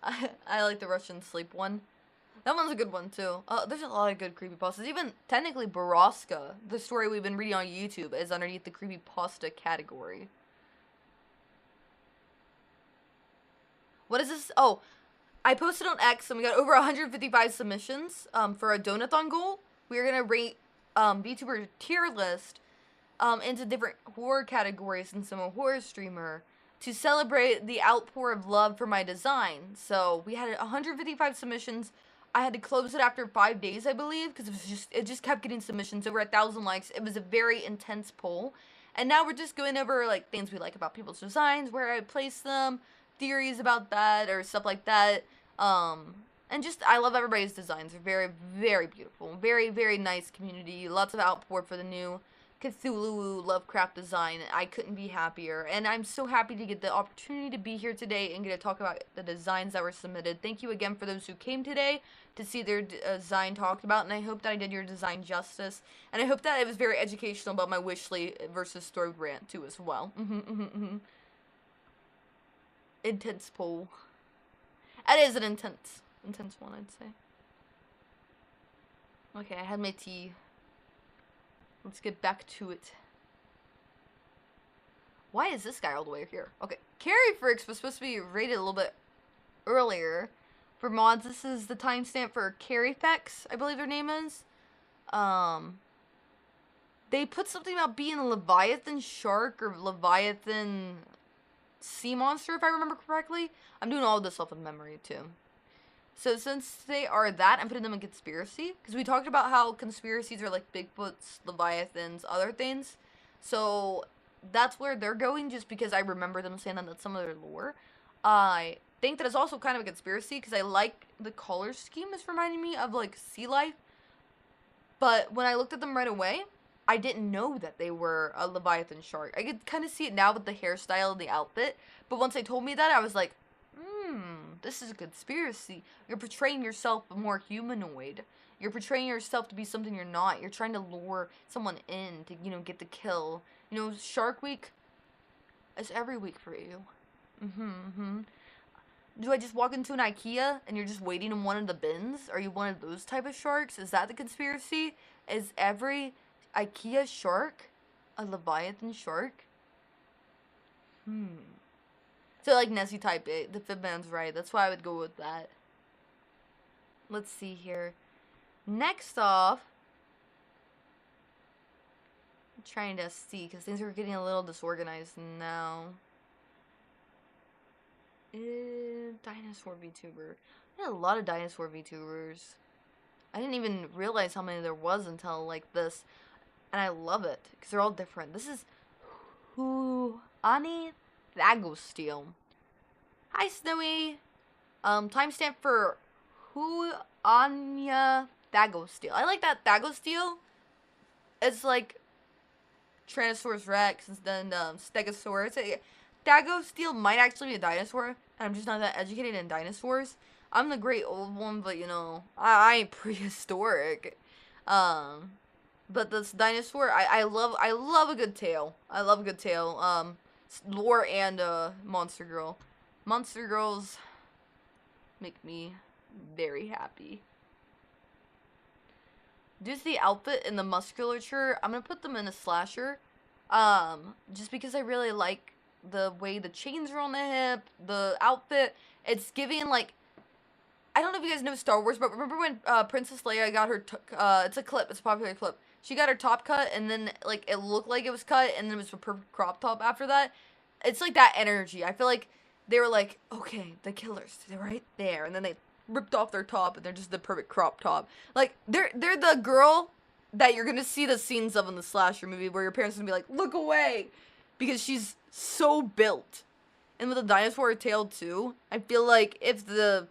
I like the Russian sleep one. That one's a good one too. There's a lot of good creepypastas. Even technically Boroska, the story we've been reading on YouTube, is underneath the creepypasta category. What is this? Oh, I posted on X and we got over 155 submissions for a donathon goal. We're gonna rate VTuber tier list into different horror categories since I'm a horror streamer to celebrate the outpour of love for my design. So we had 155 submissions. I had to close it after 5 days, I believe, because it just kept getting submissions, over 1,000 likes. It was a very intense poll. And now we're just going over like things we like about people's designs, where I place them, theories about that, or stuff like that. And just, I love everybody's designs. They're very, very beautiful. Very, very nice community. Lots of outpour for the new Cuthluwu Lovecraft design. I couldn't be happier. And I'm so happy to get the opportunity to be here today and get to talk about the designs that were submitted. Thank you again for those who came today to see their design talked about. And I hope that I did your design justice. And I hope that it was very educational about my Wishly versus Story rant too as well. Intense poll. It is an intense one, I'd say. Okay, I had my tea. Let's get back to it. Why is this guy all the way here? Okay, Carrie Fricks was supposed to be rated a little bit earlier, For mods, this is the timestamp for Carifex, I believe their name is. They put something about being a Leviathan shark or Leviathan sea monster, if I remember correctly. I'm doing all of this off of memory, too. So since they are that, I'm putting them in conspiracy. Because we talked about how conspiracies are like Bigfoots, Leviathans, other things. So that's where they're going, just because I remember them saying that that's some of their lore. I think that it's also kind of a conspiracy, because I like the color scheme. It's reminding me of like sea life. But when I looked at them right away, I didn't know that they were a Leviathan shark. I could kind of see it now with the hairstyle and the outfit. But once they told me that, I was like, this is a conspiracy. You're portraying yourself more humanoid. You're portraying yourself to be something you're not. You're trying to lure someone in to, get the kill. Shark Week is every week for you. Do I just walk into an IKEA and you're just waiting in one of the bins? Are you one of those type of sharks? Is that the conspiracy? Is every IKEA shark a Leviathan shark? So like Nessie type it. The Fibman's right. That's why I would go with that. Let's see here. Next off, I'm trying to see because things are getting a little disorganized now. Dinosaur VTuber. I had a lot of dinosaur VTubers. I didn't even realize how many there was until like this. And I love it because they're all different. This is Ani Thagosteel. Hi, Snowy. Timestamp for Anya Thagosteel. I like that Thagosteel. It's like Tyrannosaurus Rex and then Stegosaurus. Thagosteel might actually be a dinosaur, and I'm just not that educated in dinosaurs. I'm the great old one, but I ain't prehistoric. But this dinosaur, I love a good tale. I love a good tale. Lore and Monster Girl. Monster Girls make me very happy. Due to the outfit and the musculature, I'm gonna put them in a slasher. Just because I really like the way the chains are on the hip, the outfit. It's giving like, I don't know if you guys know Star Wars, but remember when Princess Leia got her, it's a clip, it's a popular clip. She got her top cut, and then like it looked like it was cut, and then it was a perfect crop top after that. It's like that energy. I feel like they were like, okay, the killers, they're right there, and then they ripped off their top, and they're just the perfect crop top. Like they're the girl that you're gonna see the scenes of in the slasher movie where your parents are gonna be like, look away, because she's so built. And with a dinosaur tail too, I feel like if the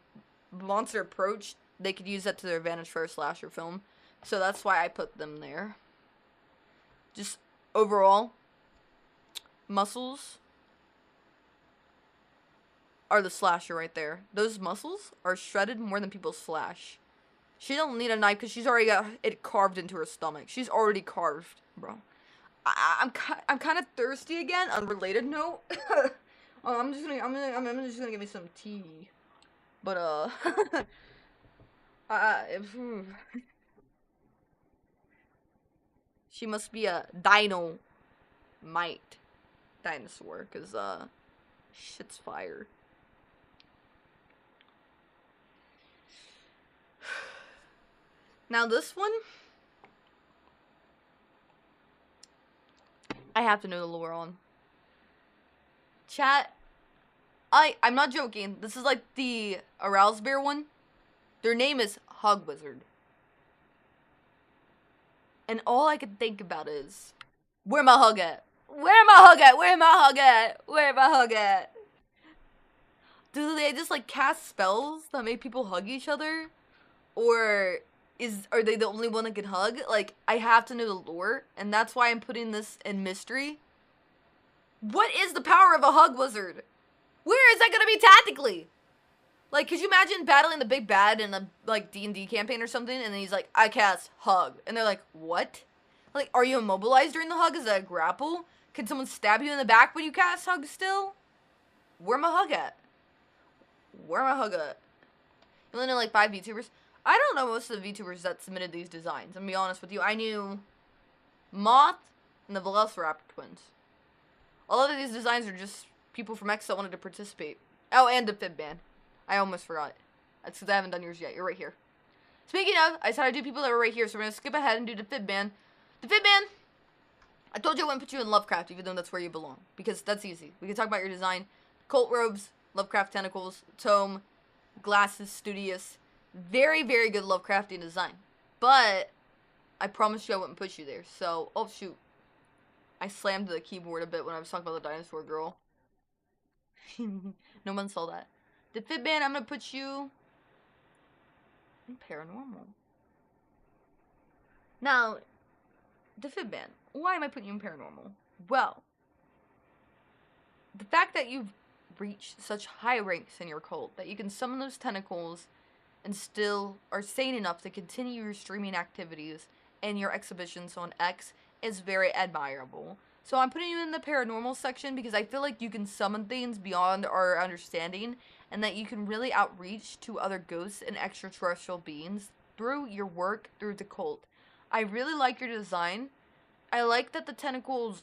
monster approached, they could use that to their advantage for a slasher film. So that's why I put them there. Just overall, muscles are the slasher right there. Those muscles are shredded more than people slash. She don't need a knife because she's already got it carved into her stomach. She's already carved, bro. I'm kind of thirsty again. Unrelated note. I'm just gonna get me some tea. But she must be a dino mite dinosaur, cause shit's fire. Now this one, I have to know the lore on. Chat, I'm not joking. This is like the Arouse Bear one. Their name is Hug Wizard. And all I could think about is, where my hug at? Where my hug at? Where my hug at? Where my hug at? Do they just like cast spells that make people hug each other? Or are they the only one that can hug? Like, I have to know the lore, and that's why I'm putting this in mystery. What is the power of a hug wizard? Where is that gonna be tactically? Like, could you imagine battling the big bad in a, like, D&D campaign or something, and then he's like, I cast hug. And they're like, what? Like, are you immobilized during the hug? Is that a grapple? Can someone stab you in the back when you cast hug still? Where my hug at? Where my hug at? You only know, like, 5 VTubers? I don't know most of the VTubers that submitted these designs. I'm gonna be honest with you. I knew Moth and the Velociraptor twins. A lot of these designs are just people from X that wanted to participate. Oh, and the Fib Band. I almost forgot. That's because I haven't done yours yet. You're right here. Speaking of, I decided to do people that were right here, so we're going to skip ahead and do the Fib Man. The Fib Man, I told you I wouldn't put you in Lovecraft, even though that's where you belong, because that's easy. We can talk about your design. Cult robes, Lovecraft tentacles, tome, glasses, studious. Very, very good Lovecraftian design. But I promised you I wouldn't put you there, so, oh shoot. I slammed the keyboard a bit when I was talking about the dinosaur girl. No one saw that. The Fib Man, I'm going to put you in paranormal. Now, the Fib Man, why am I putting you in paranormal? Well, the fact that you've reached such high ranks in your cult that you can summon those tentacles and still are sane enough to continue your streaming activities and your exhibitions on X is very admirable. So I'm putting you in the paranormal section because I feel like you can summon things beyond our understanding and that you can really outreach to other ghosts and extraterrestrial beings through your work through the cult. I really like your design. I like that the tentacles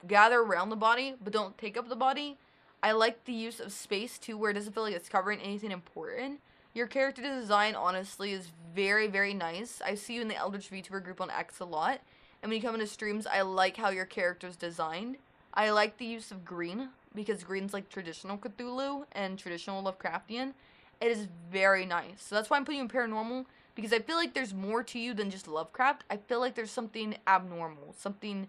gather around the body but don't take up the body. I like the use of space too, where it doesn't feel like it's covering anything important. Your character design, honestly, is very, very nice. I see you in the Eldritch VTuber group on X a lot. And when you come into streams, I like how your character's designed. I like the use of green, because green's like traditional Cuthluwu and traditional Lovecraftian. It is very nice. So that's why I'm putting you in paranormal, because I feel like there's more to you than just Lovecraft. I feel like there's something abnormal, something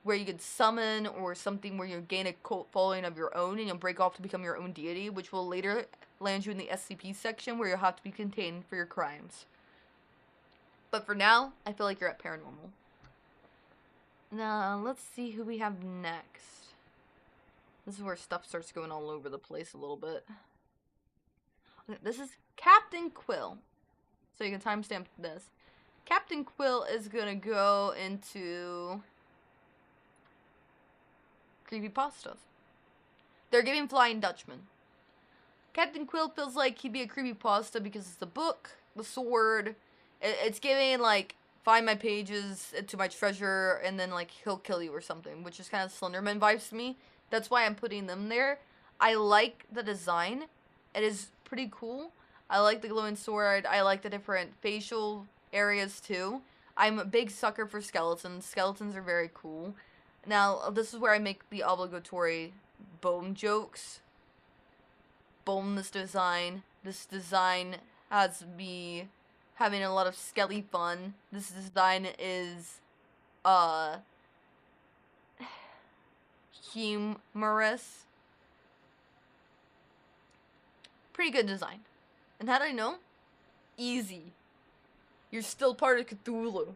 where you could summon, or something where you gain a cult following of your own and you'll break off to become your own deity, which will later land you in the SCP section where you'll have to be contained for your crimes. But for now, I feel like you're at paranormal. Now, let's see who we have next. This is where stuff starts going all over the place a little bit. Okay, this is Captain Quill. So you can timestamp this. Captain Quill is gonna go into creepypastas. They're giving Flying Dutchman. Captain Quill feels like he'd be a creepypasta because it's the book, the sword. It's giving, like, find my pages to my treasure, and then, like, he'll kill you or something, which is kind of Slenderman vibes to me. That's why I'm putting them there. I like the design. It is pretty cool. I like the glowing sword. I like the different facial areas, too. I'm a big sucker for skeletons. Skeletons are very cool. Now, this is where I make the obligatory bone jokes. Boneless design. This design has me having a lot of skelly fun. This design is, humorous. Pretty good design. And how did I know? Easy. You're still part of Cuthluwu.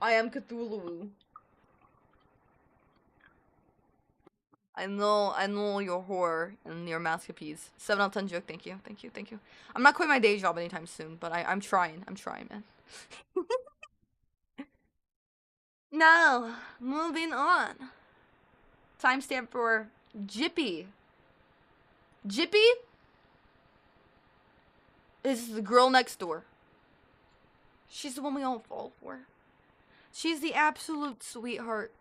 I am Cuthluwu. I know your horror and your masterpiece. 7 out of 10 joke, thank you. I'm not quitting my day job anytime soon, but I'm trying, man. Now, moving on. Timestamp for Jippy. Jippy is the girl next door. She's the one we all fall for. She's the absolute sweetheart.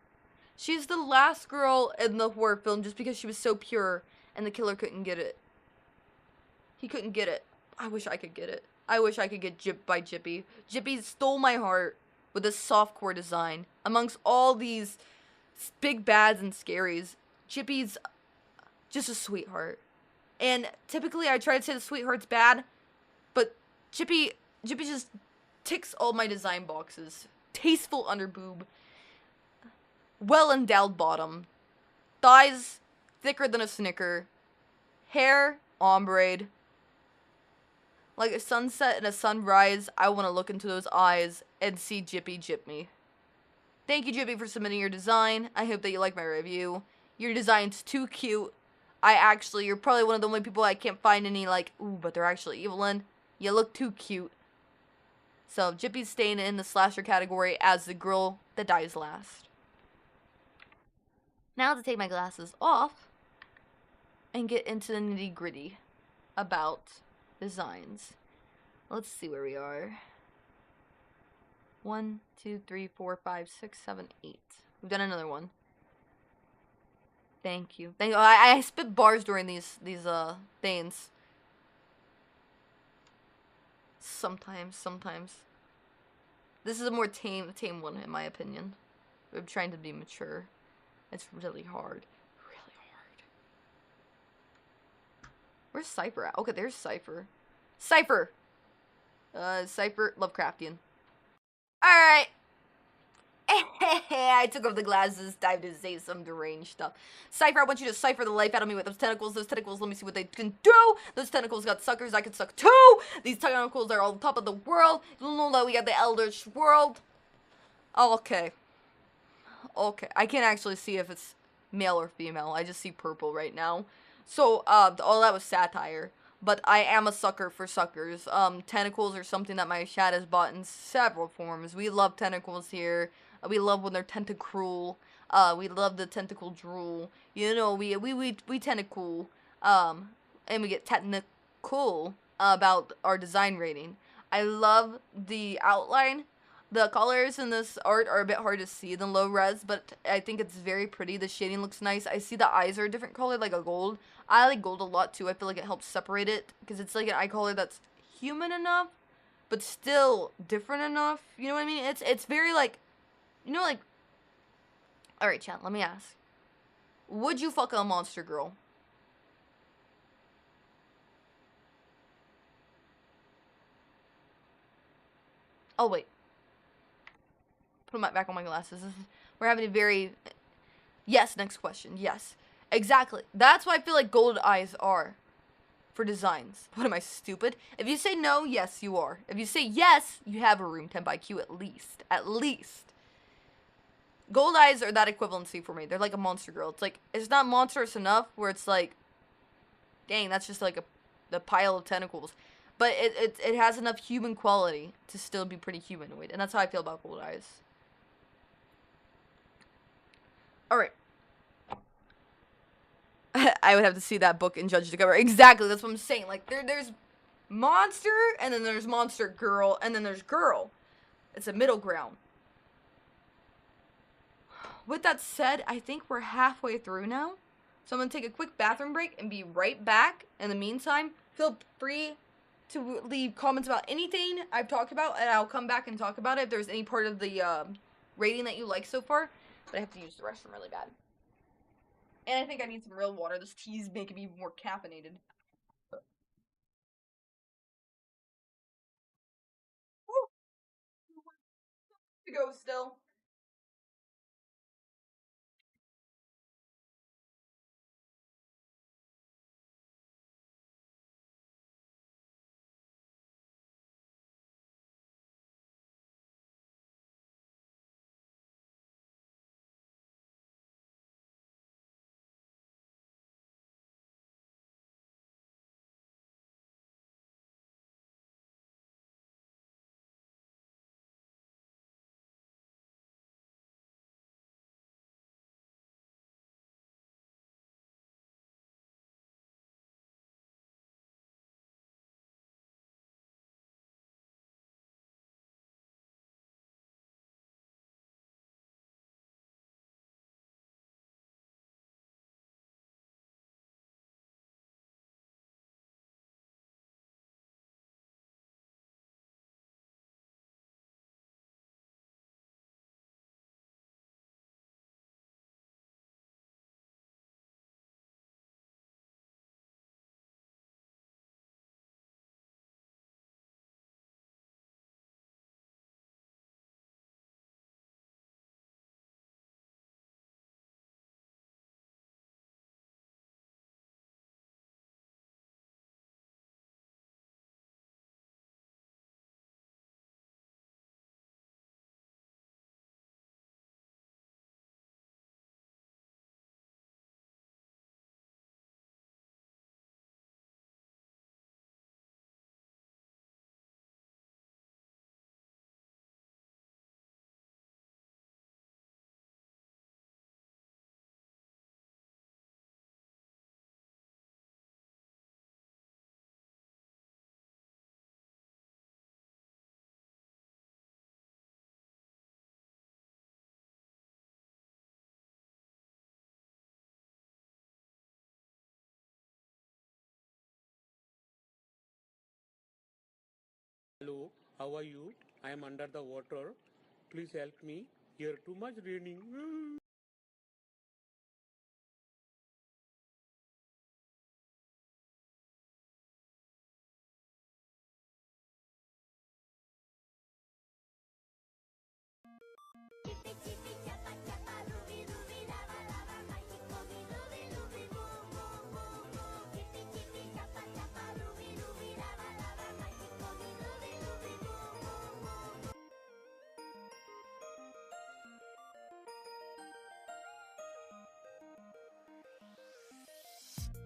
She's the last girl in the horror film just because she was so pure and the killer couldn't get it. He couldn't get it. I wish I could get it. I wish I could get gypped by Jippy. Jippy stole my heart with this softcore design. Amongst all these big bads and scaries, Jippy's just a sweetheart. And typically I try to say the sweetheart's bad, but Jippy just ticks all my design boxes. Tasteful underboob. Well-endowed bottom. Thighs thicker than a Snicker. Hair ombre. Like a sunset and a sunrise, I want to look into those eyes and see Jippy jip me. Thank you, Jippy, for submitting your design. I hope that you like my review. Your design's too cute. You're probably one of the only people I can't find any, like, ooh, but they're actually evil in. You look too cute. So, Jippy's staying in the slasher category as the girl that dies last. Now to take my glasses off and get into the nitty-gritty about designs. Let's see where we are. 1, 2, 3, 4, 5, 6, 7, 8. We've done another one. Thank you. I spit bars during these things. Sometimes. This is a more tame one, in my opinion. I'm trying to be mature. It's really hard. Really hard. Where's Cypher at? Okay, there's Cypher. Cypher! Cypher, Lovecraftian. Alright. I took off the glasses, time to say some deranged stuff. Cypher, I want you to cipher the life out of me with those tentacles. Those tentacles, let me see what they can do. Those tentacles got suckers, I can suck too. These tentacles are on top of the world. You know that we got the Eldritch world. Oh, okay. Okay, I can't actually see if it's male or female. I just see purple right now. So, all that was satire. But I am a sucker for suckers. Tentacles are something that my chat has bought in several forms. We love tentacles here. We love when they're tentacruel. We love the tentacle drool. You know, we tentacle. And we get technical about our design rating. I love the outline. The colors in this art are a bit hard to see than low res, but I think it's very pretty. The shading looks nice. I see the eyes are a different color, like a gold. I like gold a lot too. I feel like it helps separate it because it's like an eye color that's human enough, but still different enough. You know what I mean? It's very like, you know, like. All right, chat. Let me ask: would you fuck a monster girl? Oh wait. Put back on my glasses. We're having a very. Yes. Next question. Yes. Exactly. That's why I feel like gold eyes are. For designs. What am I, stupid? If you say no, yes, you are. If you say yes, you have a room temp IQ at least. At least. Gold eyes are that equivalency for me. They're like a monster girl. It's like, it's not monstrous enough where it's like, dang, that's just like the pile of tentacles. But it has enough human quality to still be pretty humanoid. And that's how I feel about gold eyes. Alright. I would have to see that book and judge the cover. Exactly, that's what I'm saying. Like, there's monster, and then there's monster girl, and then there's girl. It's a middle ground. With that said, I think we're halfway through now. So I'm going to take a quick bathroom break and be right back. In the meantime, feel free to leave comments about anything I've talked about, and I'll come back and talk about it if there's any part of the rating that you like so far. But I have to use the restroom really bad. And I think I need some real water. This tea's making me more caffeinated. Woo! To go still. Hello, how are you? I am under the water. Please help me. Here too much raining.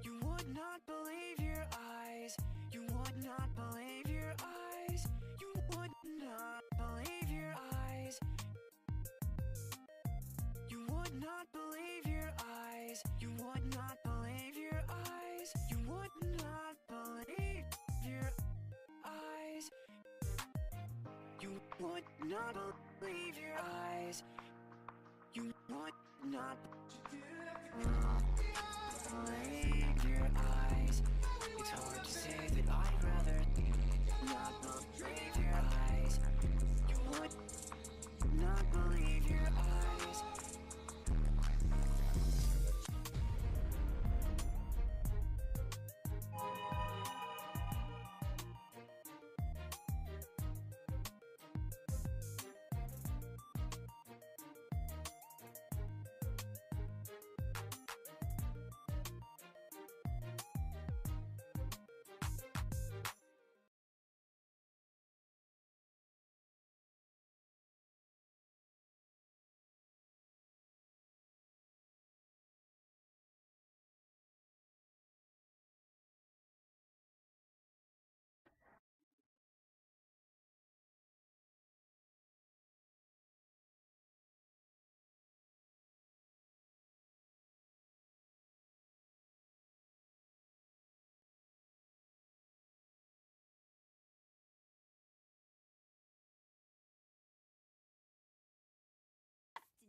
You would not believe your eyes. You would not believe your eyes. You would not believe your eyes. You would not believe your eyes. You would not believe your eyes. You would not believe your eyes. You would not believe your eyes. You would not believe your eyes. It's hard to say that I'd rather not believe your eyes. You would not believe your eyes.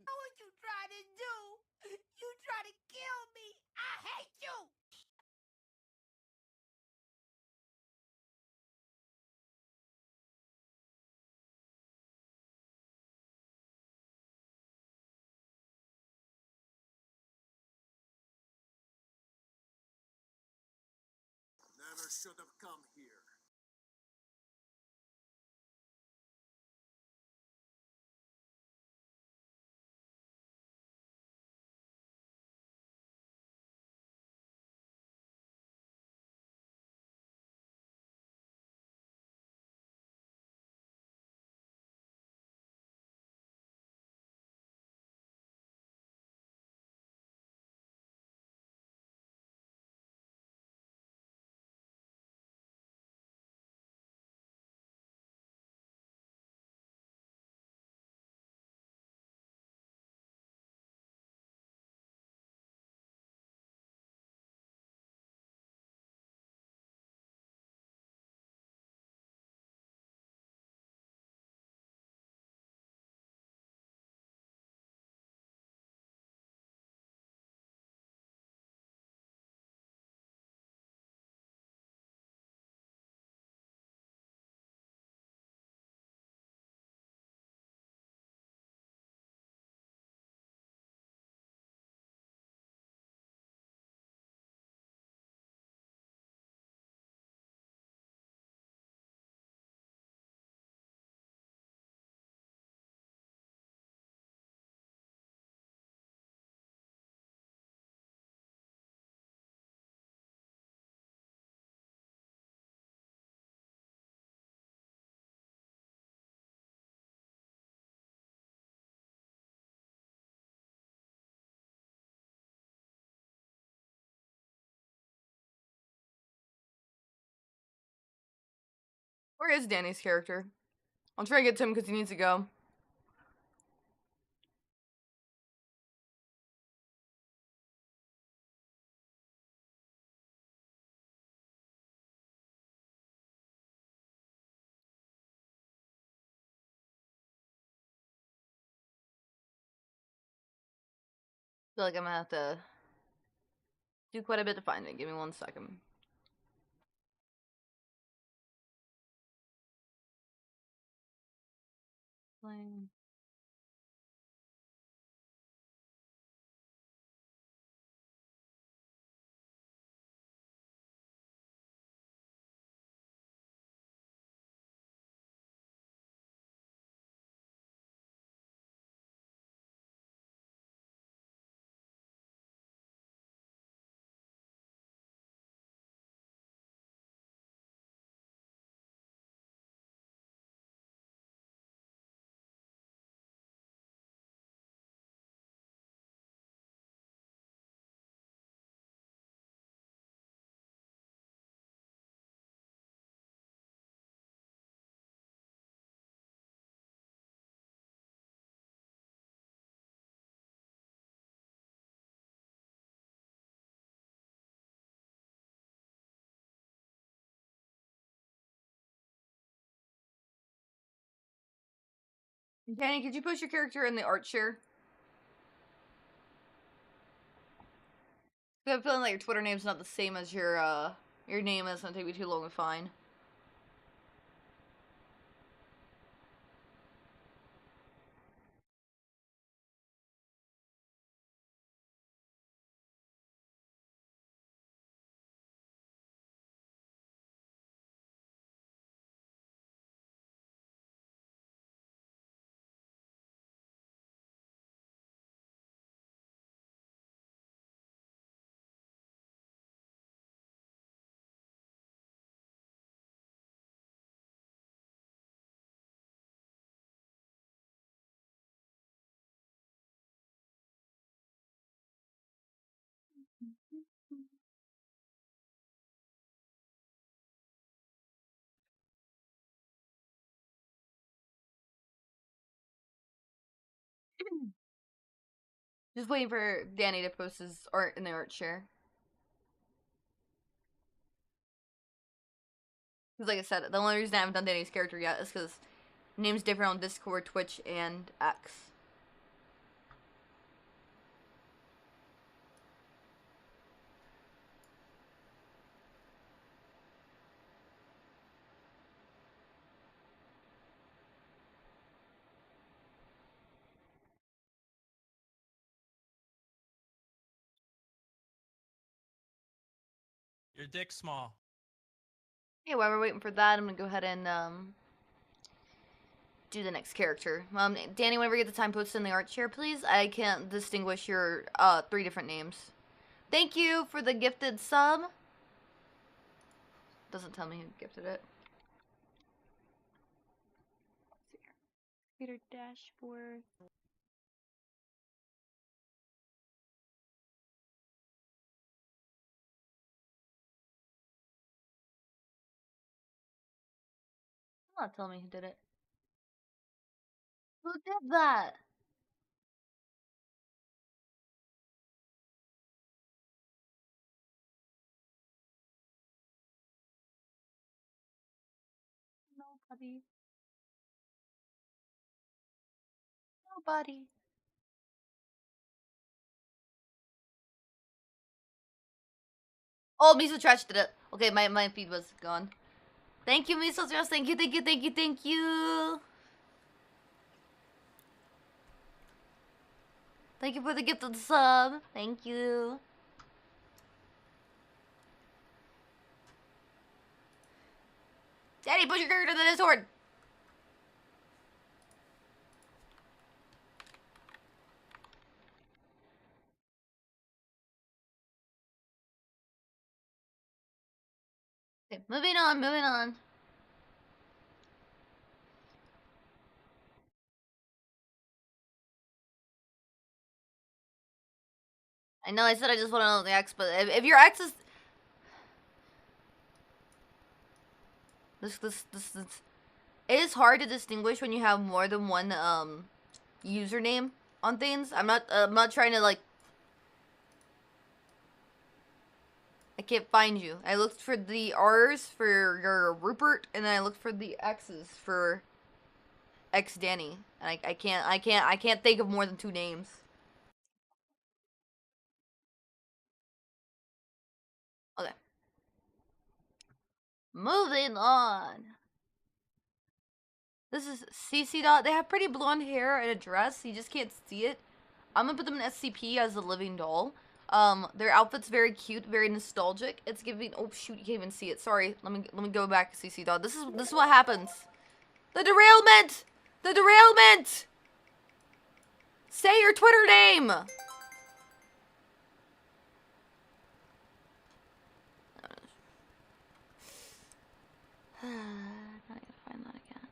What you trying to do? You trying to kill me? I hate you! Never should have come here. Where is Danny's character? I'll try to get to him because he needs to go. I feel like I'm gonna have to do quite a bit to find it. Give me 1 second. Seriously. Danny, could you post your character in the art share? I have a feeling like your Twitter name's not the same as your name. It's gonna take me too long to find. Just waiting for Danny to post his art in the art share. Because like I said, the only reason I haven't done Danny's character yet is because name's different on Discord, Twitch, and X. Your dick's small. Okay, while we're waiting for that, I'm gonna go ahead and do the next character. Danny, whenever you get the time, post in the art share, please. I can't distinguish your 3 different names. Thank you for the gifted sub. Doesn't tell me who gifted it. Computer dashboard. Not tell me who did it. Who did that? Nobody. Nobody. Oh, Miso Trash did it. Okay, my feed was gone. Thank you, Miso Trash. Thank you, thank you, thank you, thank you. Thank you for the gift of the sub. Thank you. Daddy, put your character in the Discord. Okay, moving on, moving on. I know I said I just want to know the X, but if your X is... This, it is hard to distinguish when you have more than one, username on things. I'm not trying to, like... I can't find you. I looked for the R's for your Rupert, and then I looked for the X's for X Danny. And I can't think of more than 2 names. Okay. Moving on. This is CC Dot. They have pretty blonde hair and a dress. You just can't see it. I'm gonna put them in SCP as a living doll. Their outfit's very cute, very nostalgic. It's giving. Oh shoot, you can't even see it. Sorry. Let me go back. CC Dot. This is what happens. The derailment. The derailment. Say your Twitter name. I gotta find that again.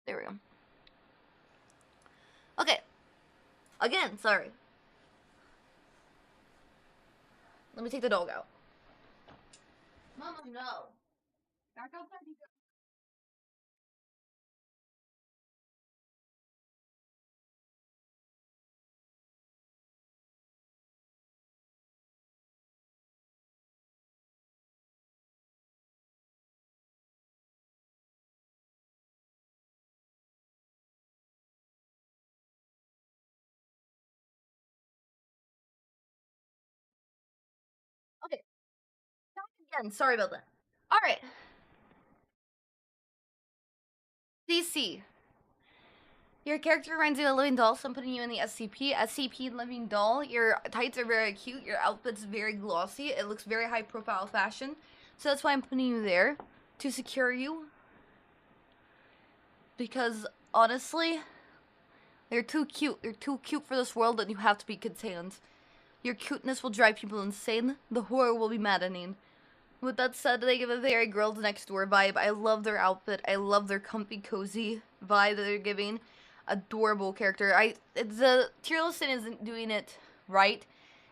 There we go. Okay. Again, sorry. Let me take the dog out. Mama, no. Back outside you go. Okay. Back again. Sorry about that. Alright. CC. Your character reminds you of a living doll, so I'm putting you in the SCP. SCP living doll. Your tights are very cute. Your outfit's very glossy. It looks very high profile fashion. So that's why I'm putting you there. To secure you. Because, honestly, they're too cute. They're too cute for this world and you have to be contained. Your cuteness will drive people insane. The horror will be maddening. With that said, they give a very girls next door vibe. I love their outfit. I love their comfy, cozy vibe that they're giving. Adorable character. The tier listing isn't doing it right.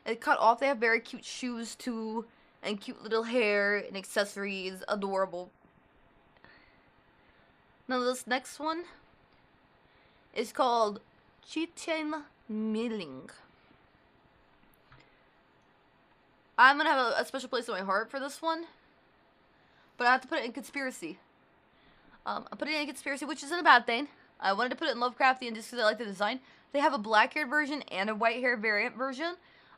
It cut off. They have very cute shoes too, and cute little hair and accessories. Adorable. Now this next one is called Chichen Milling. I'm gonna have a special place in my heart for this one, but I have to put it in conspiracy. I'm putting it in conspiracy, which isn't a bad thing. I wanted to put it in Lovecraftian just because I like the design. They have a black-haired version and a white-haired variant version.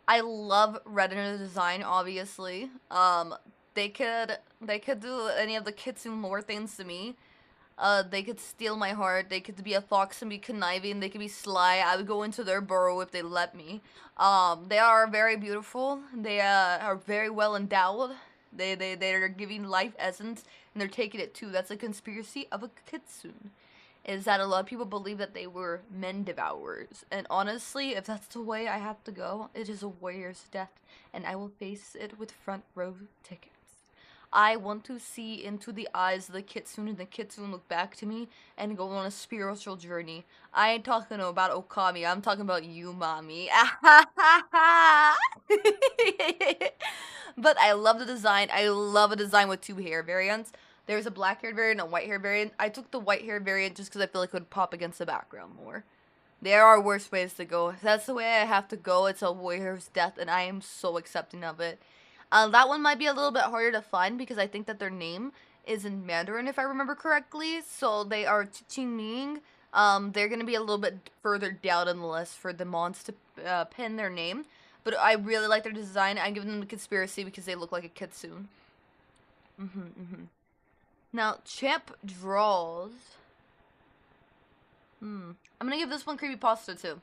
I love red in the design, obviously. They could do any of the Kitsune lore things to me. They could steal my heart. They could be a fox and be conniving. They could be sly. I would go into their burrow if they let me. They are very beautiful. They are very well endowed. They're giving life essence and they're taking it too. That's a conspiracy of a kitsune. Is that a lot of people believe that they were men devourers. And honestly, if that's the way I have to go, it is a warrior's death. And I will face it with front row tickets. I want to see into the eyes of the kitsune and the kitsune look back to me and go on a spiritual journey. I ain't talking about Okami, I'm talking about you, mommy. But I love the design. I love a design with two hair variants. There's a black haired variant and a white haired variant. I took the white haired variant just because I feel like it would pop against the background more. There are worse ways to go. If that's the way I have to go, it's a warrior's death, and I am so accepting of it. That one might be a little bit harder to find because I think that their name is in Mandarin, if I remember correctly. So they are Chiching. They're going to be a little bit further down on the list for the Mons to pin their name. But I really like their design. I'm giving them the conspiracy because they look like a kitsune. Now, Champ Draws. I'm gonna give this one creepypasta too.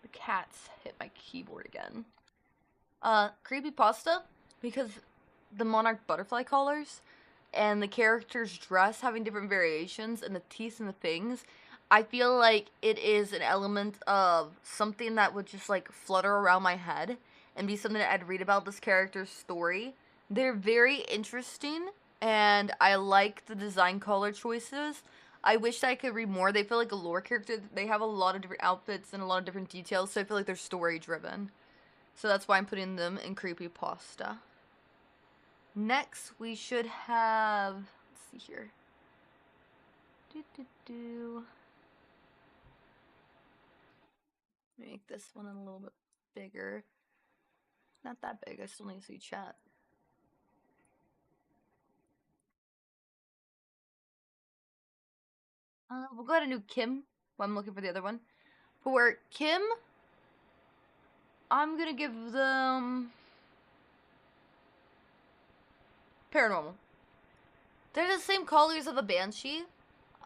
The cats hit my keyboard again. Creepypasta because the monarch butterfly colors and the character's dress having different variations and the teeth and the fangs. I feel like it is an element of something that would just like flutter around my head and be something that I'd read about this character's story. They're very interesting and I like the design color choices. I wish I could read more. They feel like a lore character. They have a lot of different outfits and a lot of different details, so I feel like they're story driven. So that's why I'm putting them in creepypasta. Next, we should have, let's see here. Make this one a little bit bigger. Not that big, I still need to see chat. We'll go ahead and do Kim while I'm looking for the other one. For Kim, I'm gonna give them paranormal. They're the same colors of a banshee.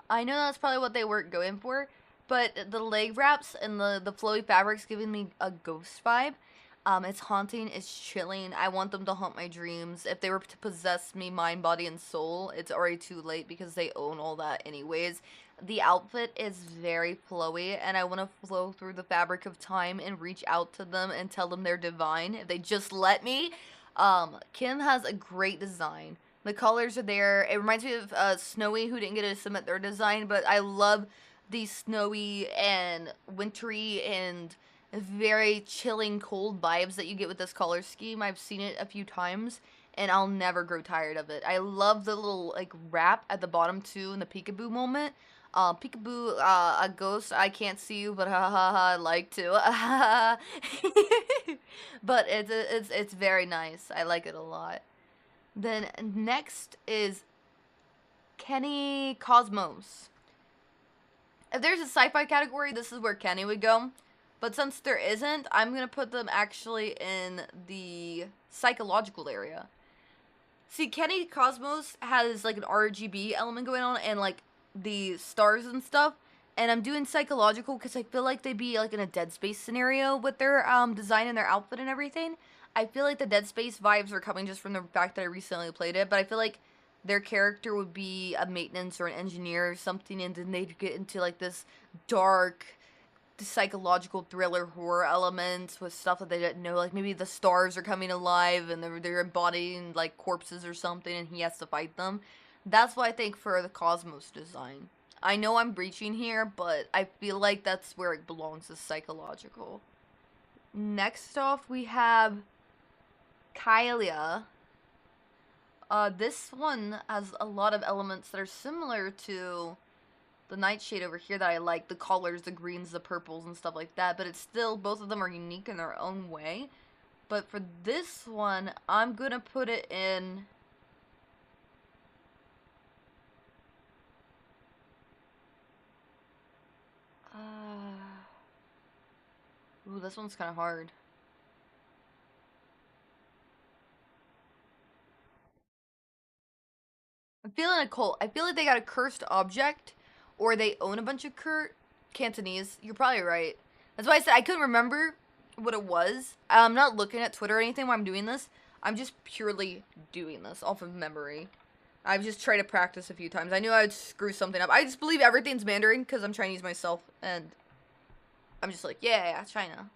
I know that's probably what they weren't going for, but the leg wraps and the flowy fabric's giving me a ghost vibe. It's haunting, it's chilling. I want them to haunt my dreams. If they were to possess me mind, body, and soul, it's already too late because they own all that anyways. The outfit is very flowy, and I want to flow through the fabric of time and reach out to them and tell them they're divine if they just let me. Kim has a great design. The colors are there. It reminds me of Snowy, who didn't get to submit their design, but I love these snowy and wintry and very chilling cold vibes that you get with this color scheme. I've seen it a few times and I'll never grow tired of it. I love the little like wrap at the bottom too in the peekaboo moment. Peekaboo, a ghost, I can't see you, but ha ha ha, I like to. But it's very nice. I like it a lot. Then next is Kenny Cosmos. If there's a sci-fi category, this is where Kenny would go. But since there isn't, I'm going to put them actually in the psychological area. See, Kenny Cosmos has like an RGB element going on and like the stars and stuff. And I'm doing psychological because I feel like they'd be like in a Dead Space scenario with their design and their outfit and everything. I feel like the Dead Space vibes are coming just from the fact that I recently played it. But I feel like their character would be a maintenance or an engineer or something. And then they'd get into like this dark psychological thriller horror elements with stuff that they didn't know, like maybe the stars are coming alive and they're embodying like corpses or something and he has to fight them. That's what I think for the Cosmos design. I know I'm breaching here, but I feel like that's where it belongs, is psychological. Next off we have Kylia. This one has a lot of elements that are similar to the Nightshade over here that I like, the colors, the greens, the purples, and stuff like that, but it's still, both of them are unique in their own way. But for this one, I'm gonna put it in ooh, this one's kind of hard. I'm feeling a cult. I feel like they got a cursed object, or they own a bunch of Cantonese. You're probably right. That's why I said I couldn't remember what it was. I'm not looking at Twitter or anything while I'm doing this. I'm just purely doing this off of memory. I've just tried to practice a few times. I knew I would screw something up. I just believe everything's Mandarin because I'm Chinese myself, and I'm just like, yeah, China.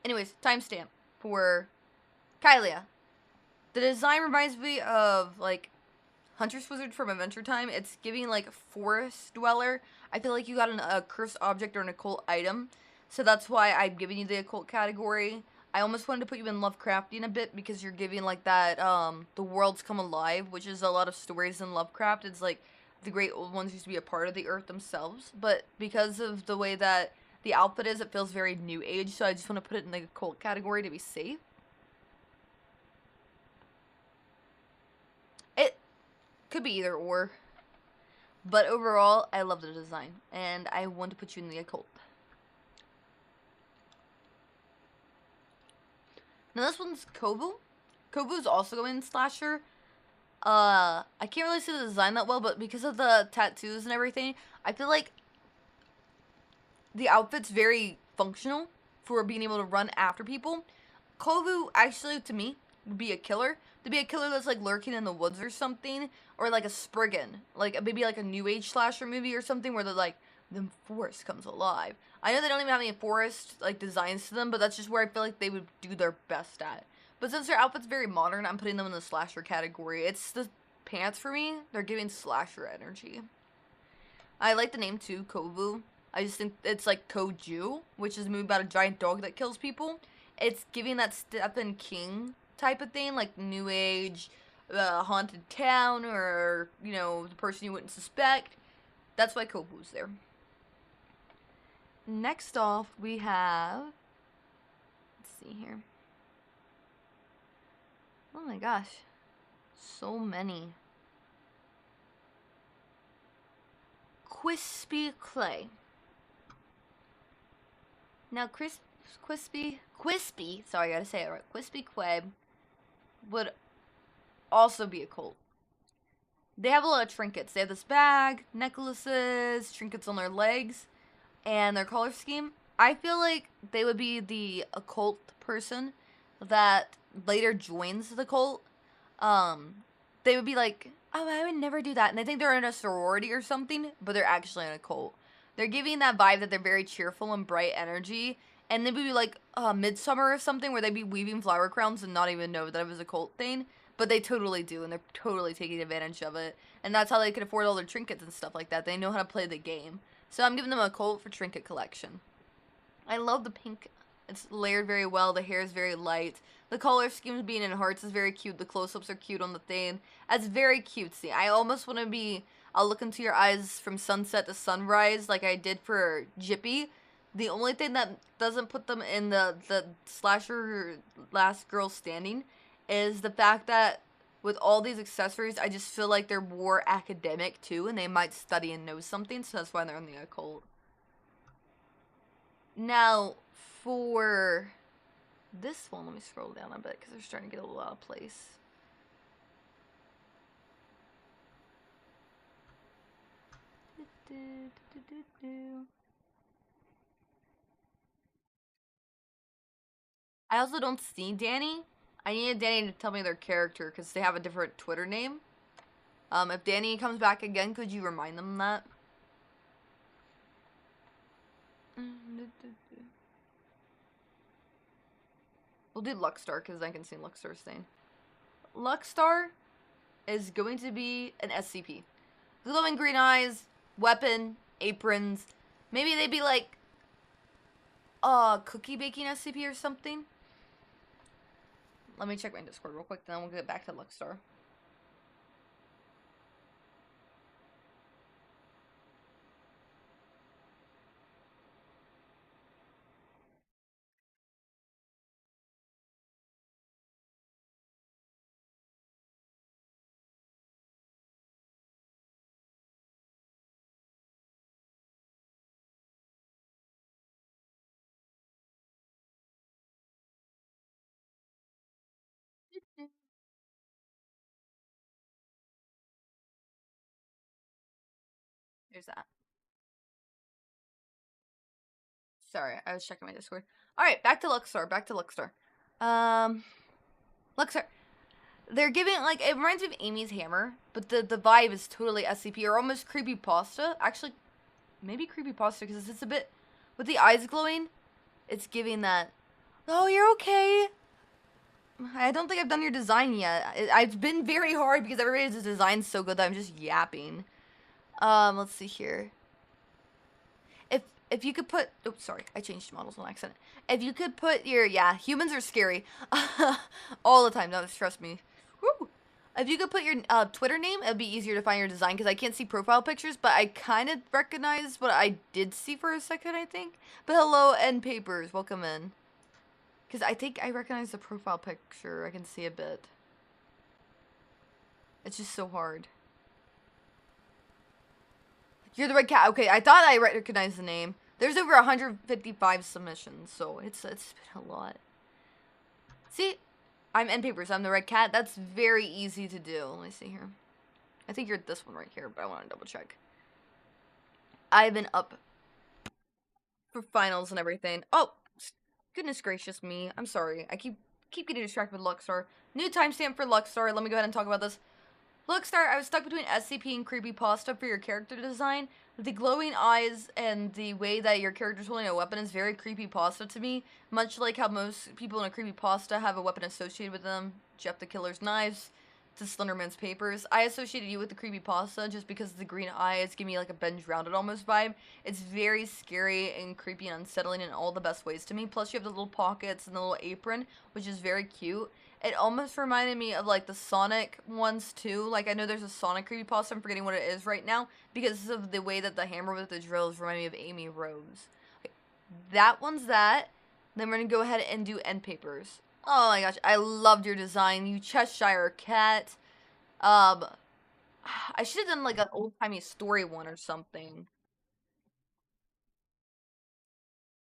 Anyways, timestamp for Kylia. The design reminds me of, like, Hunter's Wizard from Adventure Time. It's giving, like, Forest Dweller. I feel like you got a cursed object or an occult item. So that's why I'm giving you the occult category. I almost wanted to put you in Lovecraftian a bit because you're giving, like, that, the worlds come alive, which is a lot of stories in Lovecraft. It's, like, the great old ones used to be a part of the earth themselves. But because of the way that the outfit is, it feels very new age. So I just want to put it in the occult category to be safe. It could be either or. But overall, I love the design. And I want to put you in the occult. Now this one's Kovu. Kovu's also going in slasher. I can't really see the design that well, but because of the tattoos and everything, I feel like the outfit's very functional for being able to run after people. Kovu, actually, to me, would be a killer. To be a killer that's, like, lurking in the woods or something. Or, like, a Spriggan. Like, maybe, like, a New Age slasher movie or something where they're, like, the forest comes alive. I know they don't even have any forest, like, designs to them, but that's just where I feel like they would do their best at. But since their outfit's very modern, I'm putting them in the slasher category. It's the pants for me. They're giving slasher energy. I like the name, too, Kovu. I just think it's like Koju, which is a movie about a giant dog that kills people. It's giving that Stephen King type of thing, like New Age, haunted town, or, you know, the person you wouldn't suspect. That's why Kovu's there. Next off, we have, let's see here. Oh my gosh, so many. Crispy Clay. Now, Quispy, sorry, I gotta say it right. Quispy Queb would also be a cult. They have a lot of trinkets. They have this bag, necklaces, trinkets on their legs, and their color scheme. I feel like they would be the occult person that later joins the cult. They would be like, oh, I would never do that. And they think they're in a sorority or something, but they're actually in a cult. They're giving that vibe that they're very cheerful and bright energy. And they would be like Midsummer or something where they'd be weaving flower crowns and not even know that it was a cult thing. But they totally do, and they're totally taking advantage of it. And that's how they can afford all their trinkets and stuff like that. They know how to play the game. So I'm giving them a cult for trinket collection. I love the pink. It's layered very well. The hair is very light. The color scheme being in hearts is very cute. The close-ups are cute on the thing. It's very cutesy. I almost want to be, I'll look into your eyes from sunset to sunrise like I did for Jippy. The only thing that doesn't put them in the slasher last girl standing is the fact that with all these accessories, I just feel like they're more academic too, and they might study and know something, so that's why they're in the occult. Now, for this one, let me scroll down a bit because they're starting to get a little out of place. I also don't see Danny. I needed Danny to tell me their character because they have a different Twitter name. If Danny comes back again, could you remind them that? We'll do Luckstar because I can see Luckstar's thing. Luckstar is going to be an SCP. Glowing green eyes, weapon, aprons. Maybe they'd be like cookie baking SCP or something. Let me check my Discord real quick, then we'll get back to Luckstar. There's that. Sorry, I was checking my Discord. Alright, back to Luckstar, Luckstar. They're giving, like, it reminds me of Amy's Hammer, but the vibe is totally SCP, or almost creepypasta. Actually, maybe creepypasta, because it's a bit, with the eyes glowing, it's giving that, oh, you're okay. I don't think I've done your design yet. I've been very hard because everybody's design's so good that I'm just yapping. Let's see here. If you could put, oh, sorry, I changed models on accident. If you could put your, yeah, humans are scary. All the time, no, trust me. Woo! If you could put your Twitter name, it'd be easier to find your design because I can't see profile pictures, but I kind of recognize what I did see for a second, I think. But hello, N Papers, welcome in. Because I think I recognize the profile picture. I can see a bit. It's just so hard. You're the red cat. Okay, I thought I recognized the name. There's over 155 submissions, so it's been a lot. See? I'm N Papers. I'm the red cat. That's very easy to do. Let me see here. I think you're this one right here, but I want to double check. I've been up for finals and everything. Oh, goodness gracious me. I'm sorry. I keep getting distracted with Luckstar. New timestamp for Luckstar. Let me go ahead and talk about this. Luckstar, I was stuck between SCP and creepypasta for your character design. The glowing eyes and the way that your character's holding a weapon is very creepypasta to me. Much like how most people in a creepypasta have a weapon associated with them. Jeff the Killer's knives, to Slenderman's papers. I associated you with the creepypasta just because the green eyes give me like a Benj Rounded almost vibe. It's very scary and creepy and unsettling in all the best ways to me. Plus you have the little pockets and the little apron, which is very cute. It almost reminded me of, like, the Sonic ones, too. Like, I know there's a Sonic creepypasta. I'm forgetting what it is right now. Because of the way that the hammer with the drills remind me of Amy Rose. Okay, that one's that. Then we're going to go ahead and do End Papers. Oh, my gosh. I loved your design. You Cheshire Cat. I should have done, like, an old-timey story one or something.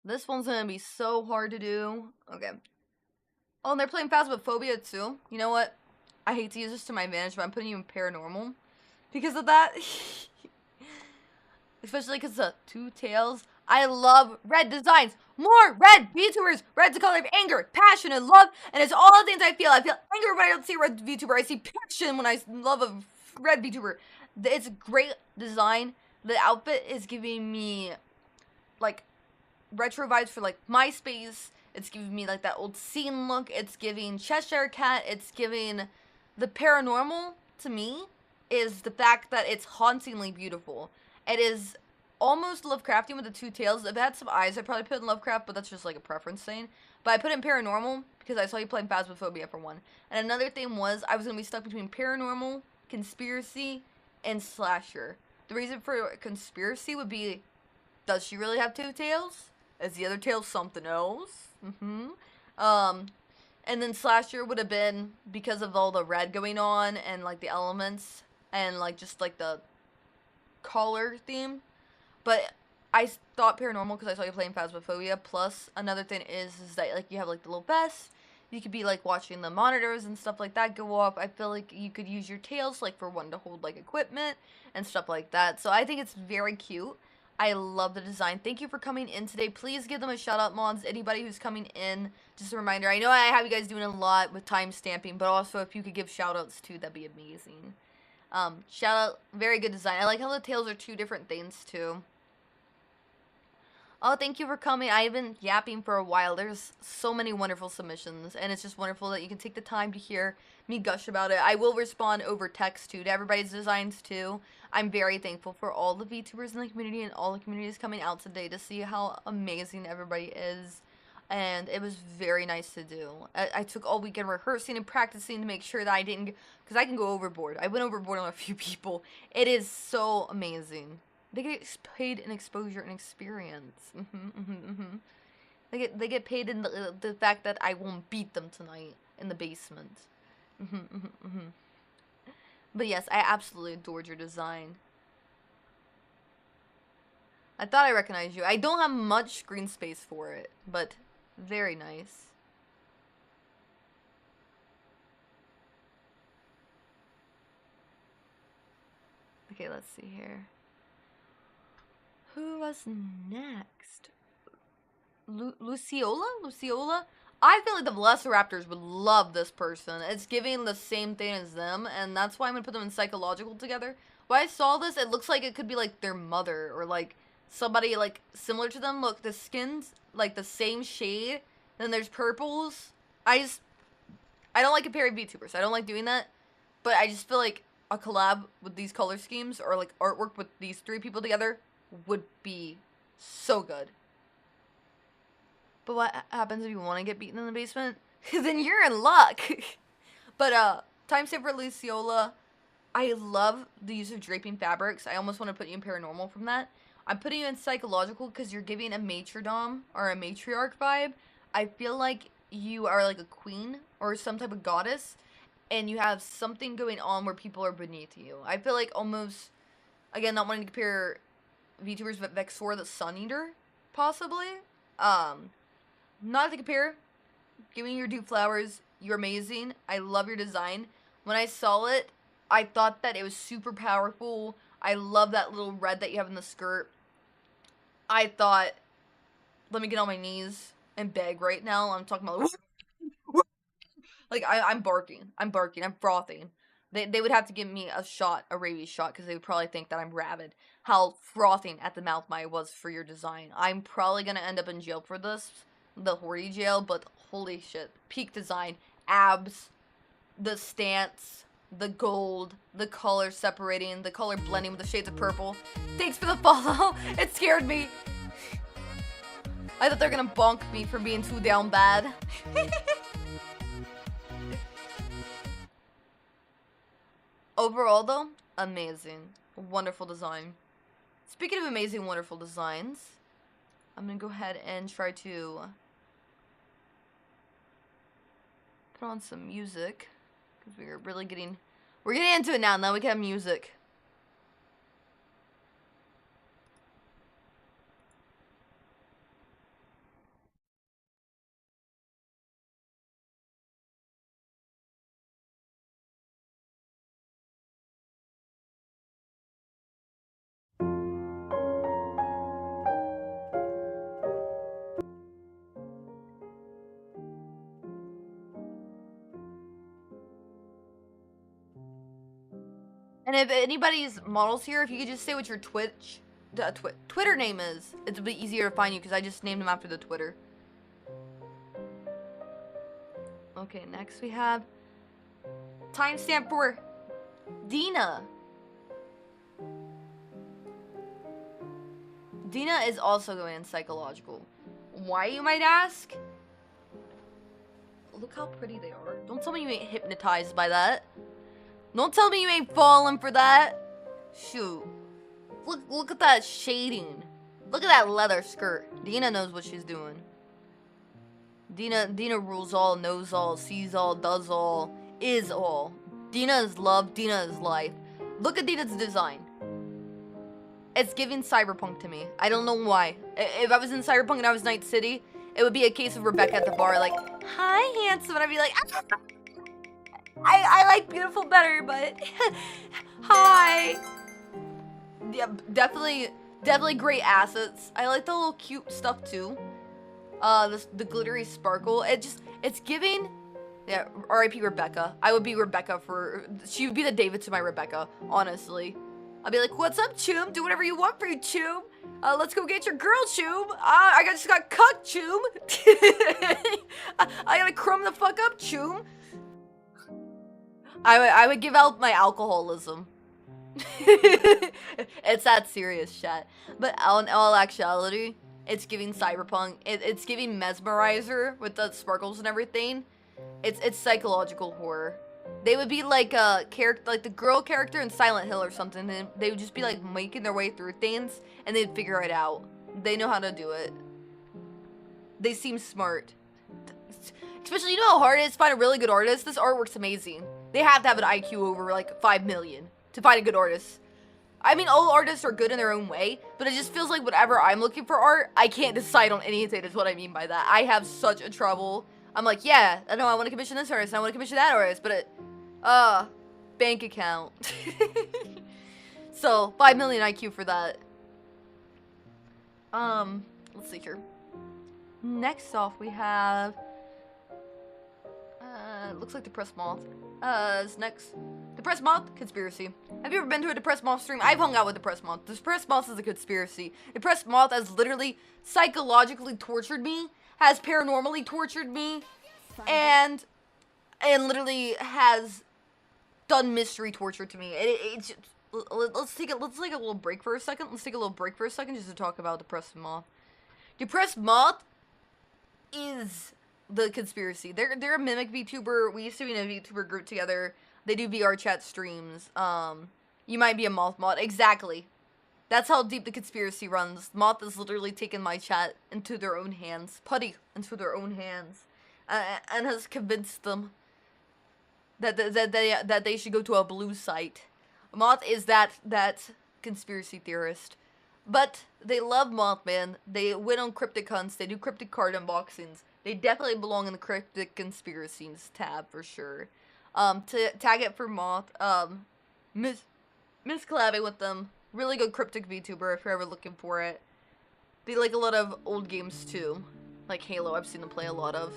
This one's gonna be so hard to do. Okay. Oh, and they're playing Phasmophobia too. You know what? I hate to use this to my advantage, but I'm putting you in Paranormal because of that. Especially because the Two Tails. I love red designs. More red VTubers. Red's the color of anger, passion, and love. And it's all the things I feel. I feel anger when I don't see a red VTuber. I see passion when I love a red VTuber. It's a great design. The outfit is giving me, like, retro vibes for, like, MySpace. It's giving me, like, that old scene look. It's giving Cheshire Cat. It's giving the paranormal, to me, is the fact that it's hauntingly beautiful. It is almost Lovecraftian with the two tails. If it had some eyes, I'd probably put in Lovecraft, but that's just like a preference thing. But I put in Paranormal because I saw you playing Phasmophobia for one. And another thing was I was going to be stuck between Paranormal, Conspiracy, and Slasher. The reason for Conspiracy would be, does she really have two tails? Is the other tail something else? And then Slasher would have been because of all the red going on and, like, the elements and, like, just, like, the color theme. But I thought Paranormal because I saw you playing Phasmophobia. Plus, another thing is that, like, you have, like, the little vest. You could be, like, watching the monitors and stuff like that go up. I feel like you could use your tails, like, for one to hold, like, equipment and stuff like that. So I think it's very cute. I love the design. Thank you for coming in today. Please give them a shout out, mods. Anybody who's coming in, just a reminder. I know I have you guys doing a lot with time stamping, but also if you could give shout outs too, that'd be amazing. Shout out, very good design. I like how the tails are two different things too. Oh, thank you for coming. I've been yapping for a while. There's so many wonderful submissions, and it's just wonderful that you can take the time to hear me gush about it. I will respond over text, too, to everybody's designs, too. I'm very thankful for all the VTubers in the community and all the communities coming out today to see how amazing everybody is, and it was very nice to do. I took all weekend rehearsing and practicing to make sure that I didn't, because I can go overboard. I went overboard on a few people. It is so amazing. They get paid in exposure and experience. They get paid in the fact that I won't beat them tonight in the basement. But yes, I absolutely adored your design. I thought I recognized you. I don't have much screen space for it, but very nice. Okay, let's see here. Who was next? Luciola? Luciola? I feel like the Velociraptors would love this person. It's giving the same thing as them, and that's why I'm gonna put them in psychological together. When I saw this, it looks like it could be like their mother, or like somebody like similar to them. Look, the skin's like the same shade, then there's purples. I don't like comparing VTubers. I don't like doing that, but I just feel like a collab with these color schemes, or like artwork with these three people together, would be so good. But what happens if you want to get beaten in the basement? Then you're in luck. But timestamp for Luciola. I love the use of draping fabrics. I almost want to put you in Paranormal from that. I'm putting you in Psychological because you're giving a matrodom or a matriarch vibe. I feel like you are like a queen or some type of goddess, and you have something going on where people are beneath you. I feel like almost, again, not wanting to compare VTubers, but Vexor the Sun Eater, possibly. Not to compare. Giving your due flowers. You're amazing. I love your design. When I saw it, I thought that it was super powerful. I love that little red that you have in the skirt. I thought, let me get on my knees and beg right now. I'm talking about like I'm barking. I'm frothing. They would have to give me a shot, a rabies shot, because they would probably think that I'm rabid. How frothing at the mouth my was for your design. I'm probably going to end up in jail for this. The Horty jail, but holy shit. Peak design. Abs. The stance. The gold. The color separating. The color blending with the shades of purple. Thanks for the follow. It scared me. I thought they were going to bonk me for being too down bad. Overall, though, amazing. Wonderful design. Speaking of amazing, wonderful designs, I'm going to go ahead and try to put on some music, because we're really getting into it now. Now we can have music. And if anybody's models here, if you could just say what your Twitter name is, it's a bit easier to find you because I just named them after the Twitter. Okay, next we have timestamp for Dina. Dina is also going in psychological. Why, you might ask? Look how pretty they are. Don't tell me you ain't hypnotized by that. Don't tell me you ain't falling for that. Shoot. Look at that shading. Look at that leather skirt. Dina knows what she's doing. Dina rules all, knows all, sees all, does all, is all. Dina is love, Dina is life. Look at Dina's design. It's giving cyberpunk to me. I don't know why. If I was in cyberpunk and I was Night City, it would be a case of Rebecca at the bar like, hi, handsome, and I'd be like, I like beautiful better, but hi. Yeah, definitely great assets. I like the little cute stuff too. The glittery sparkle. It's giving. Yeah, R.I.P. Rebecca. I would be Rebecca she would be the David to my Rebecca, honestly. I'd be like, what's up, Choom? Do whatever you want for you, Choom. Let's go get your girl, Choom. I just got cucked, Choom. I gotta crumb the fuck up, Choom. I would give out my alcoholism. It's that serious shit. But in all actuality, it's giving cyberpunk. It's giving mesmerizer with the sparkles and everything. It's psychological horror. They would be like a character, like the girl character in Silent Hill or something. And they would just be like making their way through things, and they'd figure it out. They know how to do it. They seem smart. Especially, you know how hard it is to find a really good artist? This artwork's amazing. They have to have an IQ over like 5 million to find a good artist. I mean, all artists are good in their own way, but it just feels like whenever I'm looking for art, I can't decide on anything is what I mean by that. I have such a trouble. I'm like, yeah, I know I want to commission this artist, I want to commission that artist, but bank account. So, 5 million IQ for that. Let's see here. Next off, we have, looks like Depressed Moth. Is next. Depressed Moth, conspiracy. Have you ever been to a Depressed Moth stream? I've hung out with Depressed Moth. Depressed Moth is a conspiracy. Depressed Moth has literally psychologically tortured me, has paranormally tortured me, and literally has done mystery torture to me. Let's take a little break for a second. Let's take a little break for a second just to talk about Depressed Moth. Depressed Moth is the conspiracy. They're a mimic VTuber. We used to be in a VTuber group together. They do VR chat streams. You might be a Moth mod. Exactly. That's how deep the conspiracy runs. Moth has literally taken my chat into their own hands. Putty into their own hands. And has convinced them that they should go to a blue site. Moth is that conspiracy theorist. But they love Mothman. They win on cryptic hunts. They do cryptic card unboxings. They definitely belong in the cryptic conspiracies tab for sure. To tag it for Moth, miss collabing with them. Really good cryptic VTuber if you're ever looking for it. They like a lot of old games too. Like Halo, I've seen them play a lot of.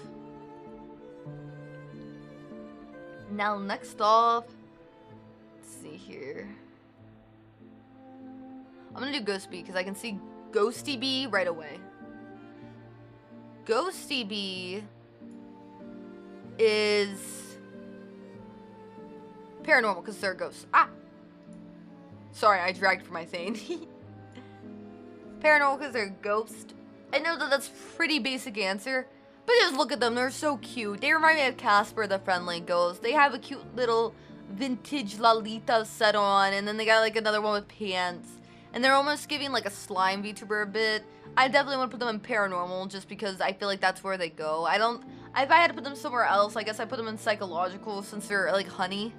Now next off, let's see here. I'm gonna do Ghost Bee because I can see Ghosty Bee right away. Ghosty Bee is paranormal because they're ghosts. Ah! Sorry, I dragged for my thing. Paranormal because they're a ghost. I know that that's a pretty basic answer, but just look at them. They're so cute. They remind me of Casper the Friendly Ghost. They have a cute little vintage Lolita set on, and then they got like another one with pants. And they're almost giving like a slime VTuber a bit. I definitely want to put them in paranormal just because I feel like that's where they go. If I had to put them somewhere else, I guess I put them in psychological since they're like honey.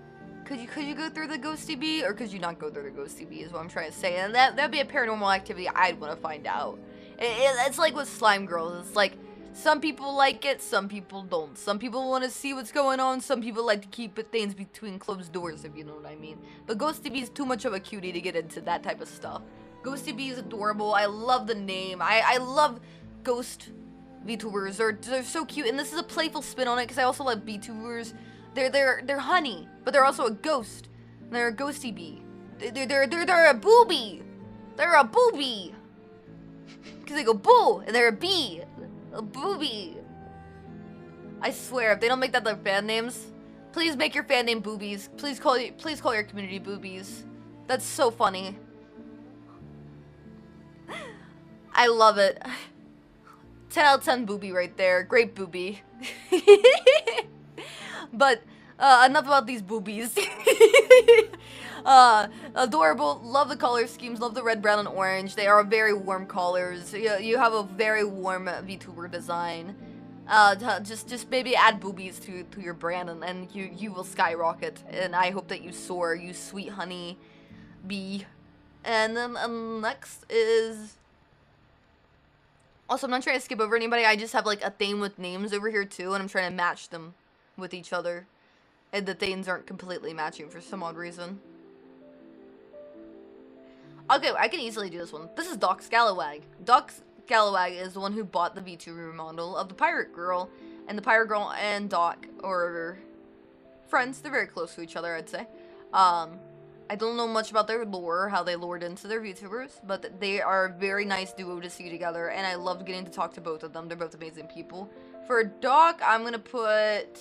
Could you go through the Ghosty Bee, or could you not go through the Ghosty Bee is what I'm trying to say. And that'd be a paranormal activity I'd want to find out. It's like with slime girls. It's like some people like it, some people don't. Some people want to see what's going on. Some people like to keep things between closed doors, if you know what I mean. But Ghosty Bee is too much of a cutie to get into that type of stuff. Ghosty Bee is adorable. I love the name. I love ghost VTubers. They're so cute, and this is a playful spin on it because I also love VTubers. They're honey, but they're also a ghost. They're a ghosty bee. They're a booby. They're a booby. Because they go boo, and they're a bee. A booby. I swear, if they don't make that their fan names, please make your fan name boobies. Please call your community boobies. That's so funny. I love it. 10 out of 10 booby right there. Great booby. But enough about these boobies. Adorable. Love the color schemes. Love the red, brown, and orange. They are very warm colors. You have a very warm VTuber design. Just maybe add boobies to your brand, and you will skyrocket. And I hope that you soar, you sweet honey bee. And then next is. Also, I'm not trying to skip over anybody. I just have like a theme with names over here too, and I'm trying to match them with each other. And the themes aren't completely matching for some odd reason. Okay, I can easily do this one. This is Doc Scalawag. Doc Scalawag is the one who bought the VTuber model of the Pirate Girl. And the Pirate Girl and Doc are friends. They're very close to each other, I'd say. I don't know much about their lore, how they lured into their VTubers, but they are a very nice duo to see together, and I loved getting to talk to both of them. They're both amazing people. For Doc, I'm gonna put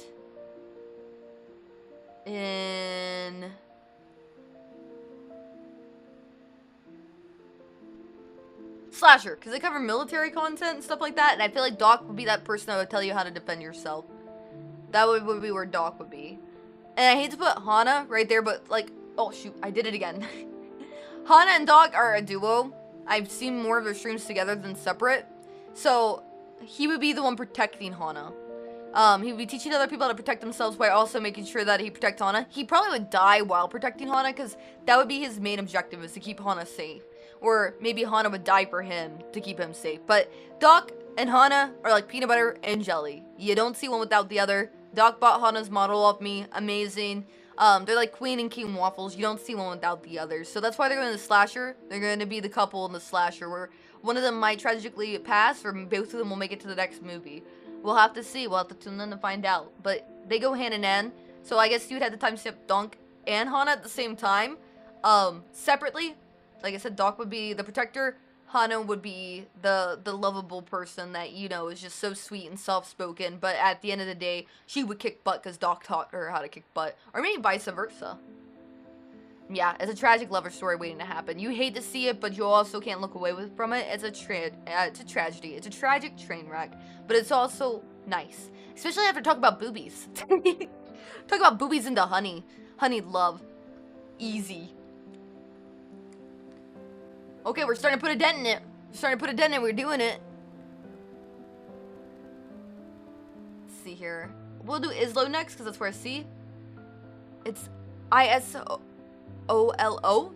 in Slasher, because they cover military content and stuff like that, and I feel like Doc would be that person that would tell you how to defend yourself. That would be where Doc would be. And I hate to put Hana right there, but like, oh shoot, I did it again. Hana and Doc are a duo. I've seen more of their streams together than separate. So, he would be the one protecting Hana. He would be teaching other people how to protect themselves while also making sure that he protects Hana. He probably would die while protecting Hana, because that would be his main objective, is to keep Hana safe. Or maybe Hana would die for him to keep him safe. But Doc and Hana are like peanut butter and jelly. You don't see one without the other. Doc bought Hana's model off me. Amazing. They're like queen and king waffles. You don't see one without the other. So that's why they're going to Slasher. They're going to be the couple in the Slasher, where one of them might tragically pass, or both of them will make it to the next movie. We'll have to see. We'll have to tune in to find out. But they go hand in hand. So I guess you would have to timestamp Doc and Hana at the same time. Separately. Like I said, Doc would be the protector. Hana would be the lovable person that, you know, is just so sweet and soft-spoken, but at the end of the day, she would kick butt because Doc taught her how to kick butt. Or maybe vice versa. Yeah, it's a tragic lover story waiting to happen. You hate to see it, but you also can't look away from it. It's a tragedy. It's a tragic train wreck, but it's also nice. Especially after talking about boobies. Talk about boobies into honey. Honey love. Easy. Okay, we're starting to put a dent in it. We're doing it. Let's see here. We'll do Islo next, because that's where I see. It's ISOLO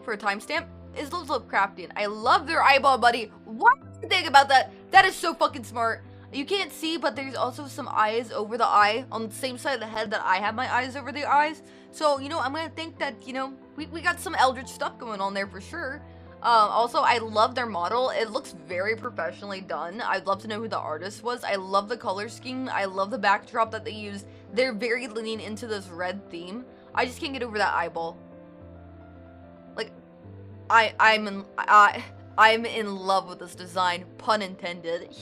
for a timestamp. Islo's Lovecraftian. I love their eyeball, buddy. What do you think about that? That is so fucking smart. You can't see, but there's also some eyes over the eye on the same side of the head that I have my eyes over the eyes. So, you know, I'm gonna think that, you know, we got some Eldritch stuff going on there for sure. Also, I love their model. It looks very professionally done. I'd love to know who the artist was. I love the color scheme. I love the backdrop that they used. They're very leaning into this red theme. I just can't get over that eyeball. Like, I'm in love with this design, pun intended.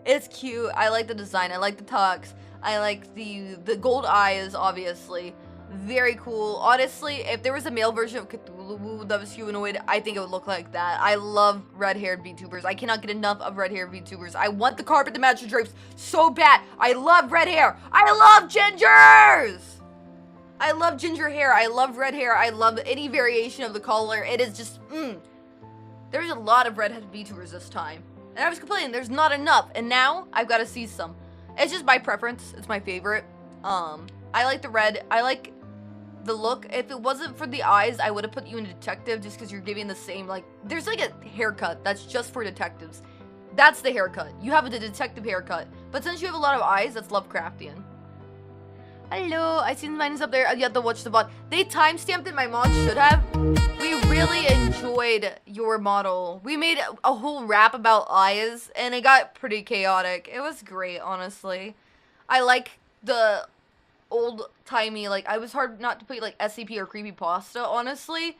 It's cute. I like the design. I like the tux. I like the gold eyes, obviously. Very cool. Honestly, if there was a male version of Cuthluwu that was humanoid, I think it would look like that. I love red-haired VTubers. I cannot get enough of red-haired VTubers. I want the carpet to match the drapes so bad. I love red hair. I love gingers! I love ginger hair. I love red hair. I love any variation of the color. It is just, There's a lot of redhead VTubers this time. And I was complaining, there's not enough. And now, I've got to see some. It's just my preference. It's my favorite. I like the red. I like the look. If it wasn't for the eyes, I would have put you in a detective just because you're giving the same, like, there's like a haircut that's just for detectives. That's the haircut. You have the detective haircut. But since you have a lot of eyes, that's Lovecraftian. Hello, I see the mine is up there. You have to watch the VOD. They timestamped it, my mod should have. We really enjoyed your model. We made a whole rap about eyes, and it got pretty chaotic. It was great, honestly. I like the old-timey, like, I was hard not to put, like, SCP or creepypasta, honestly.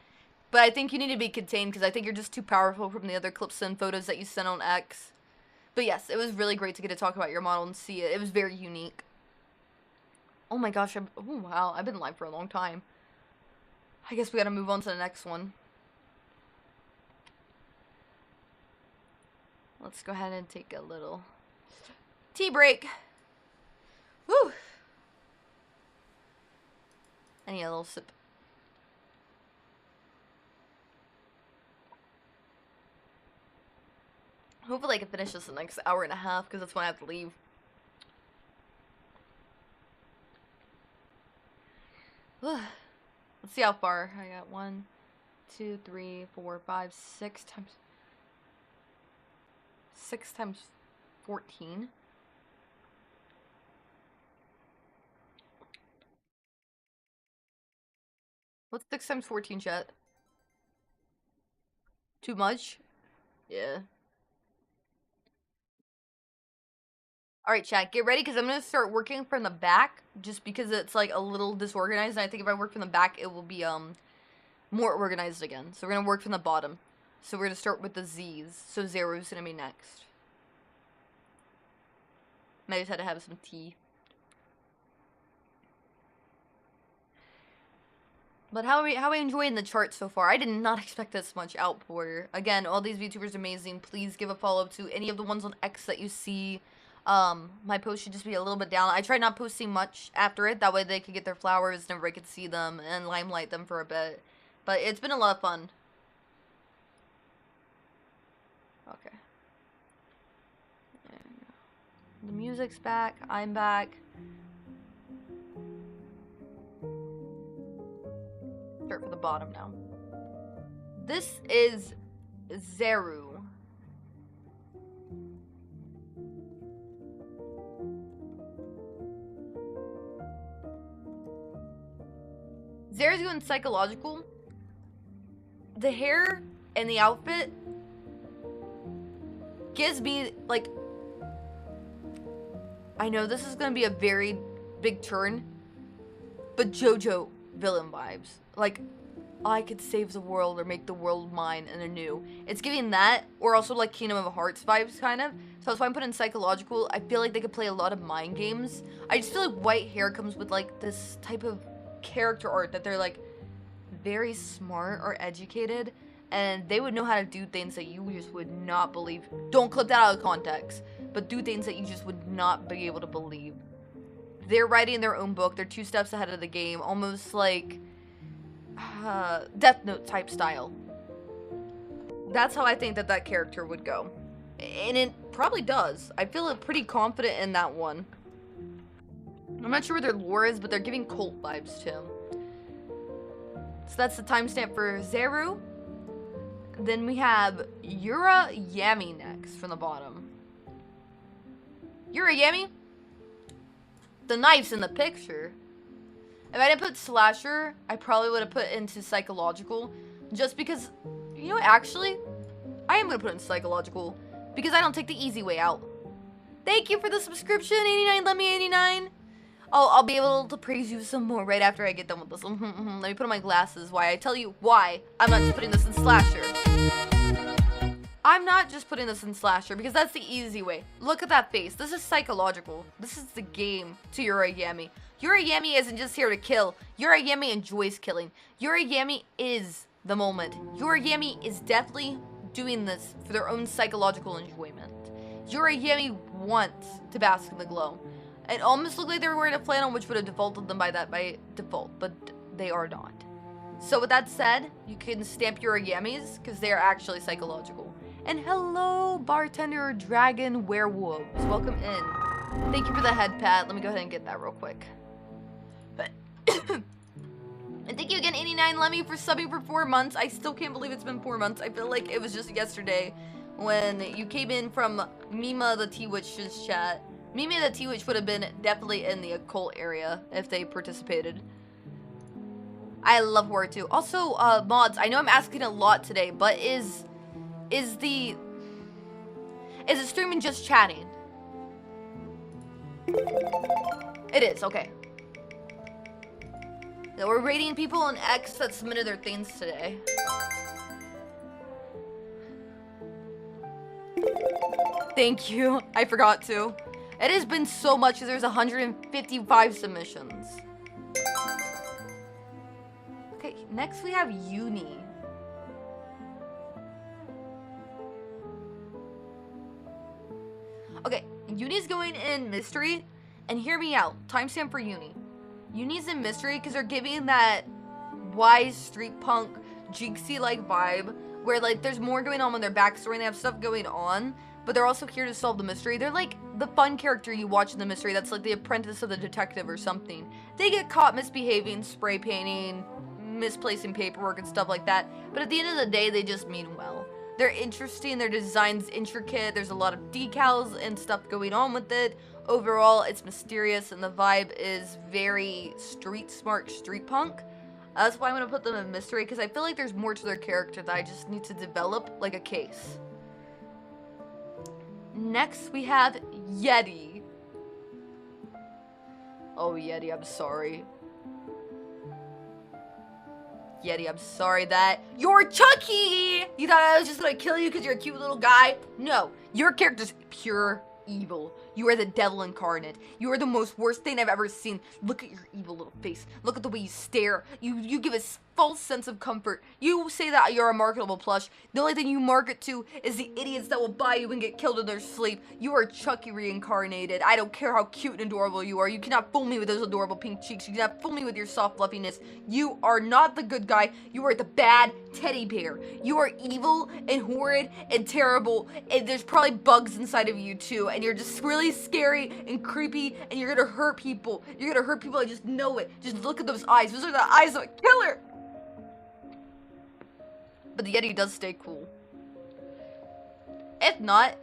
But I think you need to be contained, because I think you're just too powerful from the other clips and photos that you sent on X. But yes, it was really great to get to talk about your model and see it. It was very unique. Oh my gosh, oh wow, I've been live for a long time. I guess we gotta move on to the next one. Let's go ahead and take a little tea break. Woo! I need a little sip. Hopefully I can finish this in the next hour and a half, because that's when I have to leave. Let's see how far. I got 1, 2, 3, 4, 5, 6 times 6 times 14. What's 6 times 14, chat? Too much? Yeah. Alright, chat, get ready, because I'm going to start working from the back, just because it's, like, a little disorganized, and I think if I work from the back, it will be, more organized again. So we're going to work from the bottom. So we're going to start with the Z's. So Zero's going to be next. I just had to have some tea. But how are we enjoying the chart so far? I did not expect this much outpour. Again, all these VTubers are amazing. Please give a follow to any of the ones on X that you see. My post should just be a little bit down. I tried not posting much after it. That way they could get their flowers and everybody could see them and limelight them for a bit. But it's been a lot of fun. Okay. There we go. The music's back. I'm back. Start for the bottom now. This is Zeru. Zeru's going psychological. The hair and the outfit gives me, like, I know this is gonna be a very big turn, but JoJo villain vibes. Like, I could save the world or make the world mine and anew. It's giving that, or also like Kingdom of Hearts vibes, kind of. So that's why I'm putting psychological. I feel like they could play a lot of mind games. I just feel like white hair comes with like this type of character art that they're like very smart or educated, and they would know how to do things that you just would not believe. Don't clip that out of context, but do things that you just would not be able to believe. They're writing their own book. They're 2 steps ahead of the game, almost like Death Note type style. That's how I think that that character would go, and it probably does. I feel pretty confident in that one. I'm not sure where their lore is, but they're giving cult vibes to him. So that's the timestamp for Zeru. Then we have Yura Yami next from the bottom. Yura Yami? The knife's in the picture. If I didn't put slasher, I probably would have put into psychological. Just because, you know, actually, I am going to put in psychological. Because I don't take the easy way out. Thank you for the subscription, 89. Let me 89. I'll be able to praise you some more right after I get done with this. Let me put on my glasses. Why? I tell you why I'm not just putting this in slasher. I'm not just putting this in slasher because that's the easy way. Look at that face. This is psychological. This is the game to Yura Yami. Yura Yami isn't just here to kill. Yura Yami enjoys killing. Yura Yami is the moment. Yura Yami is definitely doing this for their own psychological enjoyment. Yura Yami wants to bask in the glow. It almost looked like they were wearing a flannel, which would have defaulted them by that by default, but they are not. So with that said, you can stamp your Yamis, because they are actually psychological. And hello, bartender dragon werewolves. Welcome in. Thank you for the head pat. Let me go ahead and get that real quick. And thank you again, 89 Lemmy, for subbing for 4 months. I still can't believe it's been 4 months. I feel like it was just yesterday when you came in from Mima the T-Witch's chat. Mimi the T-Witch would have been definitely in the occult area if they participated. I love horror too. Also, mods, I know I'm asking a lot today, but is it streaming just chatting? It is, okay. We're rating people on X that submitted their things today. Thank you. I forgot to. It has been so much because there's 155 submissions. Okay, next we have Uni. Okay, Uni's going in mystery, and hear me out. Timestamp for Uni. Uni's in mystery because they're giving that wise street punk, Jinxie-like vibe, where like there's more going on with their backstory and they have stuff going on, but they're also here to solve the mystery. They're like the fun character you watch in the mystery that's like the apprentice of the detective or something. They get caught misbehaving, spray painting, misplacing paperwork and stuff like that, but at the end of the day, they just mean well. They're interesting, their design's intricate, there's a lot of decals and stuff going on with it. Overall, it's mysterious and the vibe is very street smart, street punk. That's why I'm gonna put them in mystery, because I feel like there's more to their character that I just need to develop, like a case. Next, we have Yeti. Oh, Yeti, I'm sorry. Yeti, I'm sorry that you're Chucky! You thought I was just gonna kill you because you're a cute little guy? No, your character's pure evil. You are the devil incarnate. You are the most worst thing I've ever seen. Look at your evil little face. Look at the way you stare. You give a false sense of comfort. You say that you're a marketable plush. The only thing you market to is the idiots that will buy you and get killed in their sleep. You are Chucky reincarnated. I don't care how cute and adorable you are. You cannot fool me with those adorable pink cheeks. You cannot fool me with your soft fluffiness. You are not the good guy. You are the bad teddy bear. You are evil and horrid and terrible, and there's probably bugs inside of you too, and you're just really scary and creepy, and you're gonna hurt people. You're gonna hurt people, I just know it. Just look at those eyes. Those are the eyes of a killer. But the Yeti does stay cool. If not,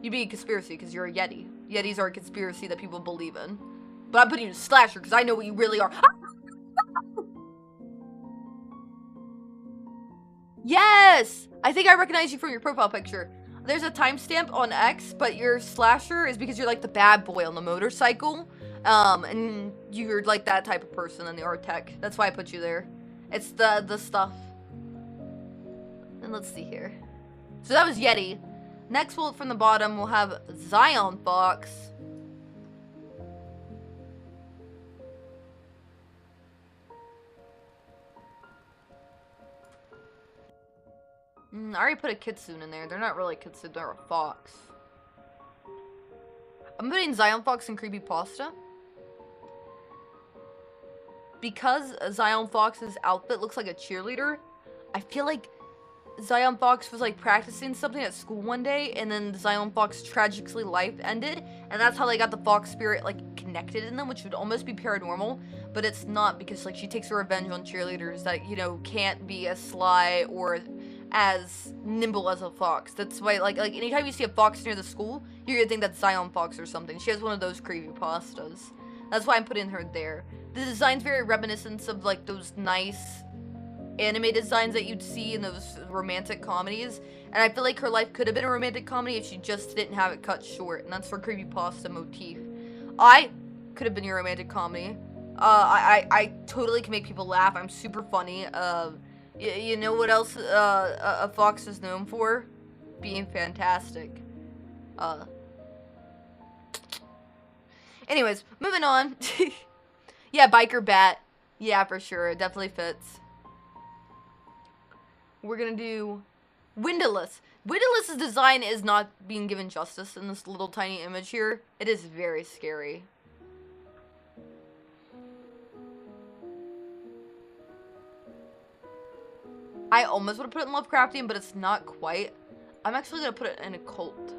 you'd be a conspiracy because you're a Yeti. Yetis are a conspiracy that people believe in. But I'm putting you in slasher because I know what you really are. Yes! I think I recognize you from your profile picture. There's a timestamp on X, but your slasher is because you're like the bad boy on the motorcycle. And you're like that type of person in the art tech. That's why I put you there. It's the stuff. And let's see here. So that was Yeti. Next, from the bottom, we'll have Zion Fox. I already put a kitsune in there. They're not really a kitsune, they're a fox. I'm putting Zion Fox in Creepypasta. Because Zion Fox's outfit looks like a cheerleader, I feel like Zion Fox was like practicing something at school one day, and then Zion Fox tragically life ended, and that's how they got the fox spirit like connected in them, which would almost be paranormal, but it's not, because like she takes her revenge on cheerleaders that, you know, can't be as sly or as nimble as a fox. That's why like anytime you see a fox near the school, you're gonna think that's Zion Fox or something. She has one of those creepypastas. That's why I'm putting her there. The design's very reminiscent of like those nice anime designs that you'd see in those romantic comedies, and I feel like her life could have been a romantic comedy if she just didn't have it cut short, and that's for creepypasta motif. I could have been your romantic comedy. I totally can make people laugh. I'm super funny. You know what else a fox is known for? Being fantastic. Anyways, moving on. Yeah, biker bat. Yeah, for sure. It definitely fits. We're gonna do Windowless. Windowless's design is not being given justice in this little tiny image here. It is very scary. I almost would have put it in Lovecraftian, but it's not quite. I'm actually gonna put it in occult.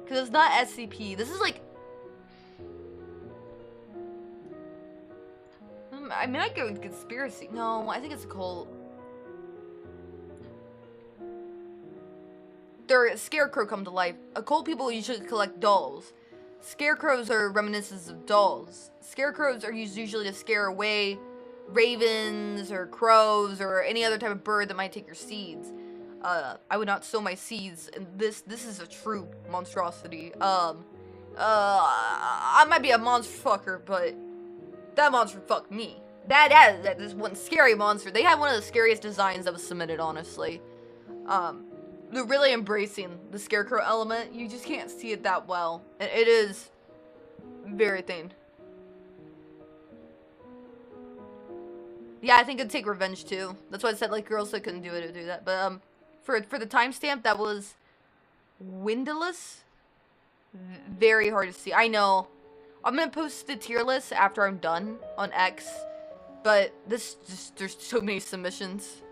Because it's not SCP. This is like... I might go with conspiracy. No, I think it's occult. Their scarecrow come to life. Occult people usually collect dolls. Scarecrows are reminiscences of dolls. Scarecrows are used usually to scare away ravens or crows or any other type of bird that might take your seeds. I would not sow my seeds, and this is a true monstrosity. I might be a monster fucker, but that monster fucked me. That is one scary monster. They had one of the scariest designs that was submitted, honestly. They're really embracing the scarecrow element. You just can't see it that well. It is very thin. Yeah, I think it'd take revenge too. That's why I said like girls that couldn't do it would do that. But for the timestamp, that was windowless. Very hard to see. I know. I'm gonna post the tier list after I'm done on X, but this just there's so many submissions.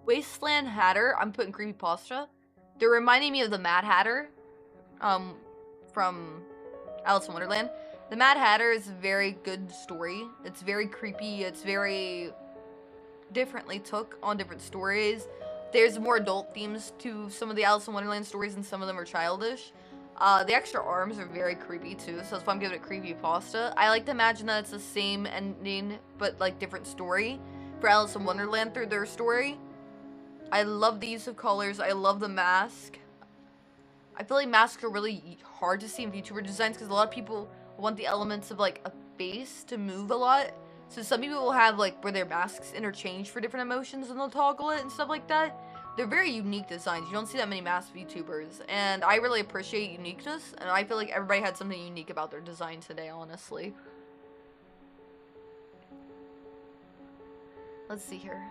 Wasteland Hatter, I'm putting creepypasta. They're reminding me of the Mad Hatter, from Alice in Wonderland. The Mad Hatter is a very good story. It's very creepy. It's very differently took on different stories. There's more adult themes to some of the Alice in Wonderland stories, and some of them are childish. The extra arms are very creepy too, so that's why I'm giving it creepypasta. I like to imagine that it's the same ending, but like different story for Alice in Wonderland through their story. I love the use of colors. I love the mask. I feel like masks are really hard to see in VTuber designs because a lot of people want the elements of like a face to move a lot. So some people will have like where their masks interchange for different emotions and they'll toggle it and stuff like that. They're very unique designs. You don't see that many mask VTubers, and I really appreciate uniqueness, and I feel like everybody had something unique about their design today, honestly. Let's see here.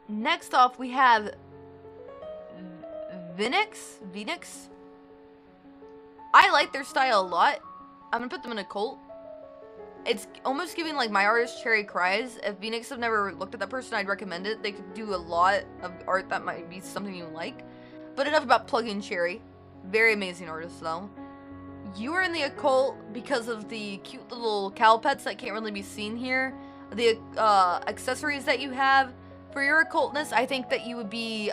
Next off, we have Phoenix. I like their style a lot. I'm gonna put them in a cult. It's almost giving like my artist Cherry Cries. If Phoenix have never looked at that person, I'd recommend it. They could do a lot of art that might be something you like. But enough about plugging Cherry. Very amazing artist though. You are in the occult because of the cute little cow pets that can't really be seen here. The accessories that you have. For your occultness, I think that you would be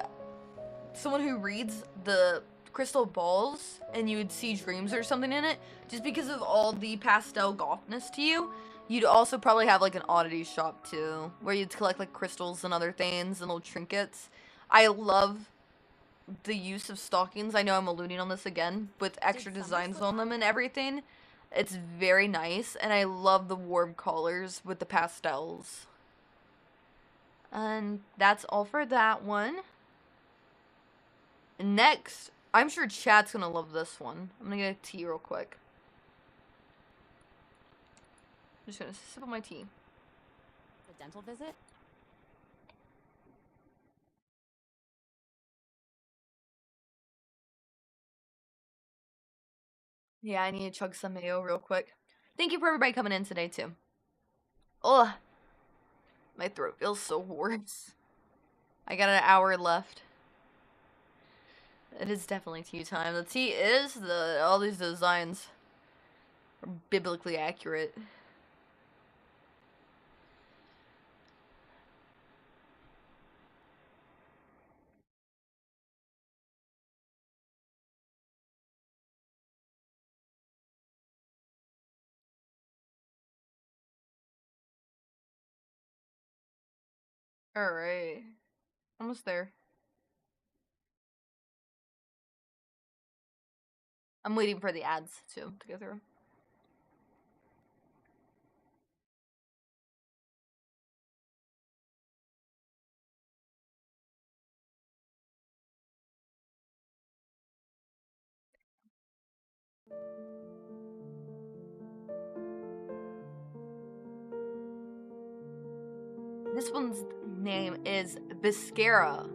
someone who reads the crystal balls and you would see dreams or something in it, just because of all the pastel gothness to you. You'd also probably have like an oddity shop too, where you'd collect like crystals and other things and little trinkets. I love the use of stockings. I know I'm alluding on this again, with extra designs on them and everything. It's very nice, and I love the warm colors with the pastels. And that's all for that one. Next, I'm sure chat's gonna love this one. I'm gonna get a tea real quick. I'm just gonna sip on my tea. A dental visit? Yeah, I need to chug some mayo real quick. Thank you for everybody coming in today, too. Ugh. My throat feels so hoarse. I got an hour left. It is definitely tea time. The tea is all these designs are biblically accurate. Alright. Almost there. I'm waiting for the ads, too, to go through. This one's name is Viscera.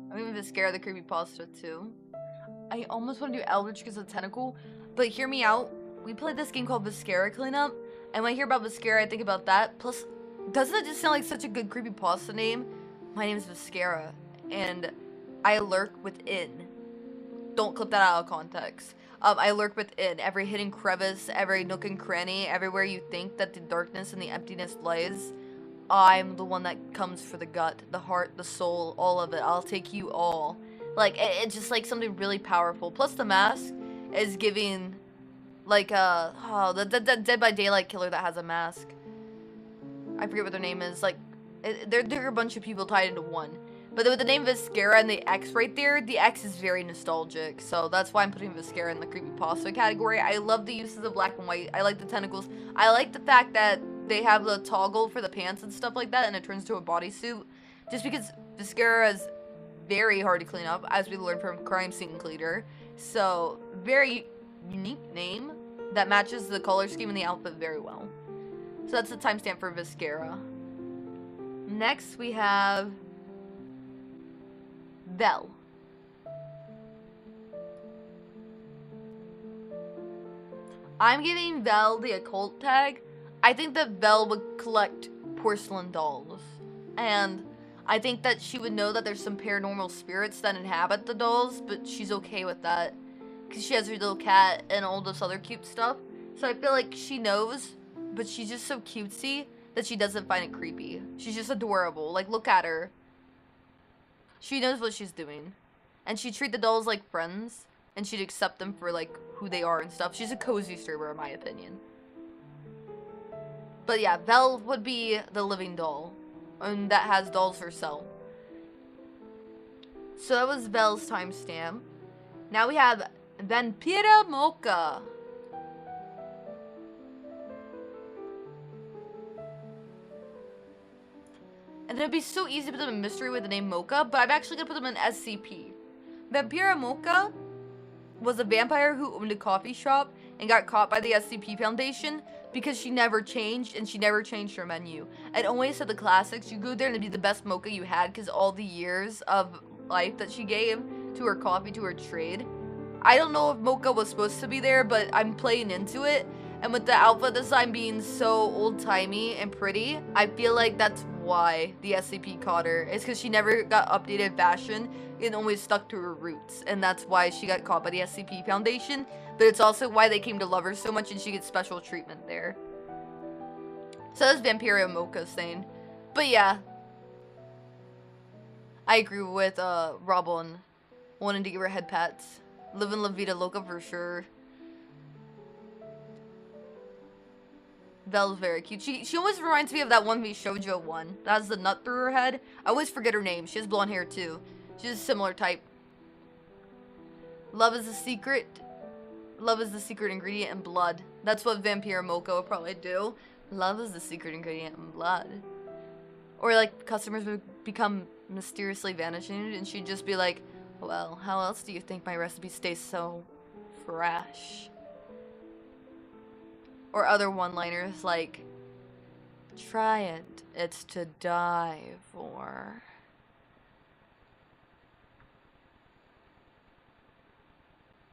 I'm even Viscera the creepypasta too. I almost want to do Eldritch because of the tentacle, but hear me out. We played this game called Viscera Cleanup, and when I hear about Viscera, I think about that. Plus, doesn't it just sound like such a good creepypasta name? My name is Viscera, and I lurk within. Don't clip that out of context. I lurk within every hidden crevice, every nook and cranny, everywhere you think that the darkness and the emptiness lies. I'm the one that comes for the gut, the heart, the soul, all of it. I'll take you all. Like, it's just like something really powerful. Plus the mask is giving, like, the Dead by Daylight killer that has a mask. I forget what their name is. Like, they're a bunch of people tied into one. But with the name Viscera and the X right there, the X is very nostalgic. So that's why I'm putting Viscera in the creepypasta category. I love the uses of black and white. I like the tentacles. I like the fact that they have the toggle for the pants and stuff like that, and it turns to a bodysuit. Just because Viscera is very hard to clean up, as we learned from Crime Scene Cleaner. So, very unique name that matches the color scheme and the outfit very well. So that's the timestamp for Viscera. Next we have Vel. I'm giving Vel the occult tag. I think that Vel would collect porcelain dolls. And I think that she would know that there's some paranormal spirits that inhabit the dolls, but she's okay with that. Because she has her little cat and all this other cute stuff. So I feel like she knows, but she's just so cutesy that she doesn't find it creepy. She's just adorable. Like, look at her. She knows what she's doing. And she'd treat the dolls like friends. And she'd accept them for, like, who they are and stuff. She's a cozy server, in my opinion. But yeah, Vel would be the living doll. And that has dolls herself. So that was Vel's timestamp. Now we have Vampira Mocha. And it'd be so easy to put them in mystery with the name Mocha, but I'm actually gonna put them in SCP. Vampira Mocha was a vampire who owned a coffee shop and got caught by the SCP Foundation because she never changed, and she never changed her menu. It always said the classics. You go there and it'd be the best mocha you had because all the years of life that she gave to her coffee, to her trade. I don't know if mocha was supposed to be there, but I'm playing into it. And with the outfit design being so old-timey and pretty, I feel like that's why the SCP caught her. It's because she never got updated fashion and always stuck to her roots. And that's why she got caught by the SCP Foundation. But it's also why they came to love her so much and she gets special treatment there. So that's Vampira Mocha's thing. But yeah. I agree with Robin wanting to give her head pats. Living La Vida Loca for sure. Vel's very cute. She always reminds me of that 1v Shoujo one. That has the nut through her head. I always forget her name. She has blonde hair too. She's a similar type. Love is the secret. Love is the secret ingredient in blood. That's what Vampira Mocha will probably do. Love is the secret ingredient in blood. Or like customers would become mysteriously vanishing and she'd just be like, well, how else do you think my recipe stays so fresh? Or other one-liners like, try it, it's to die for.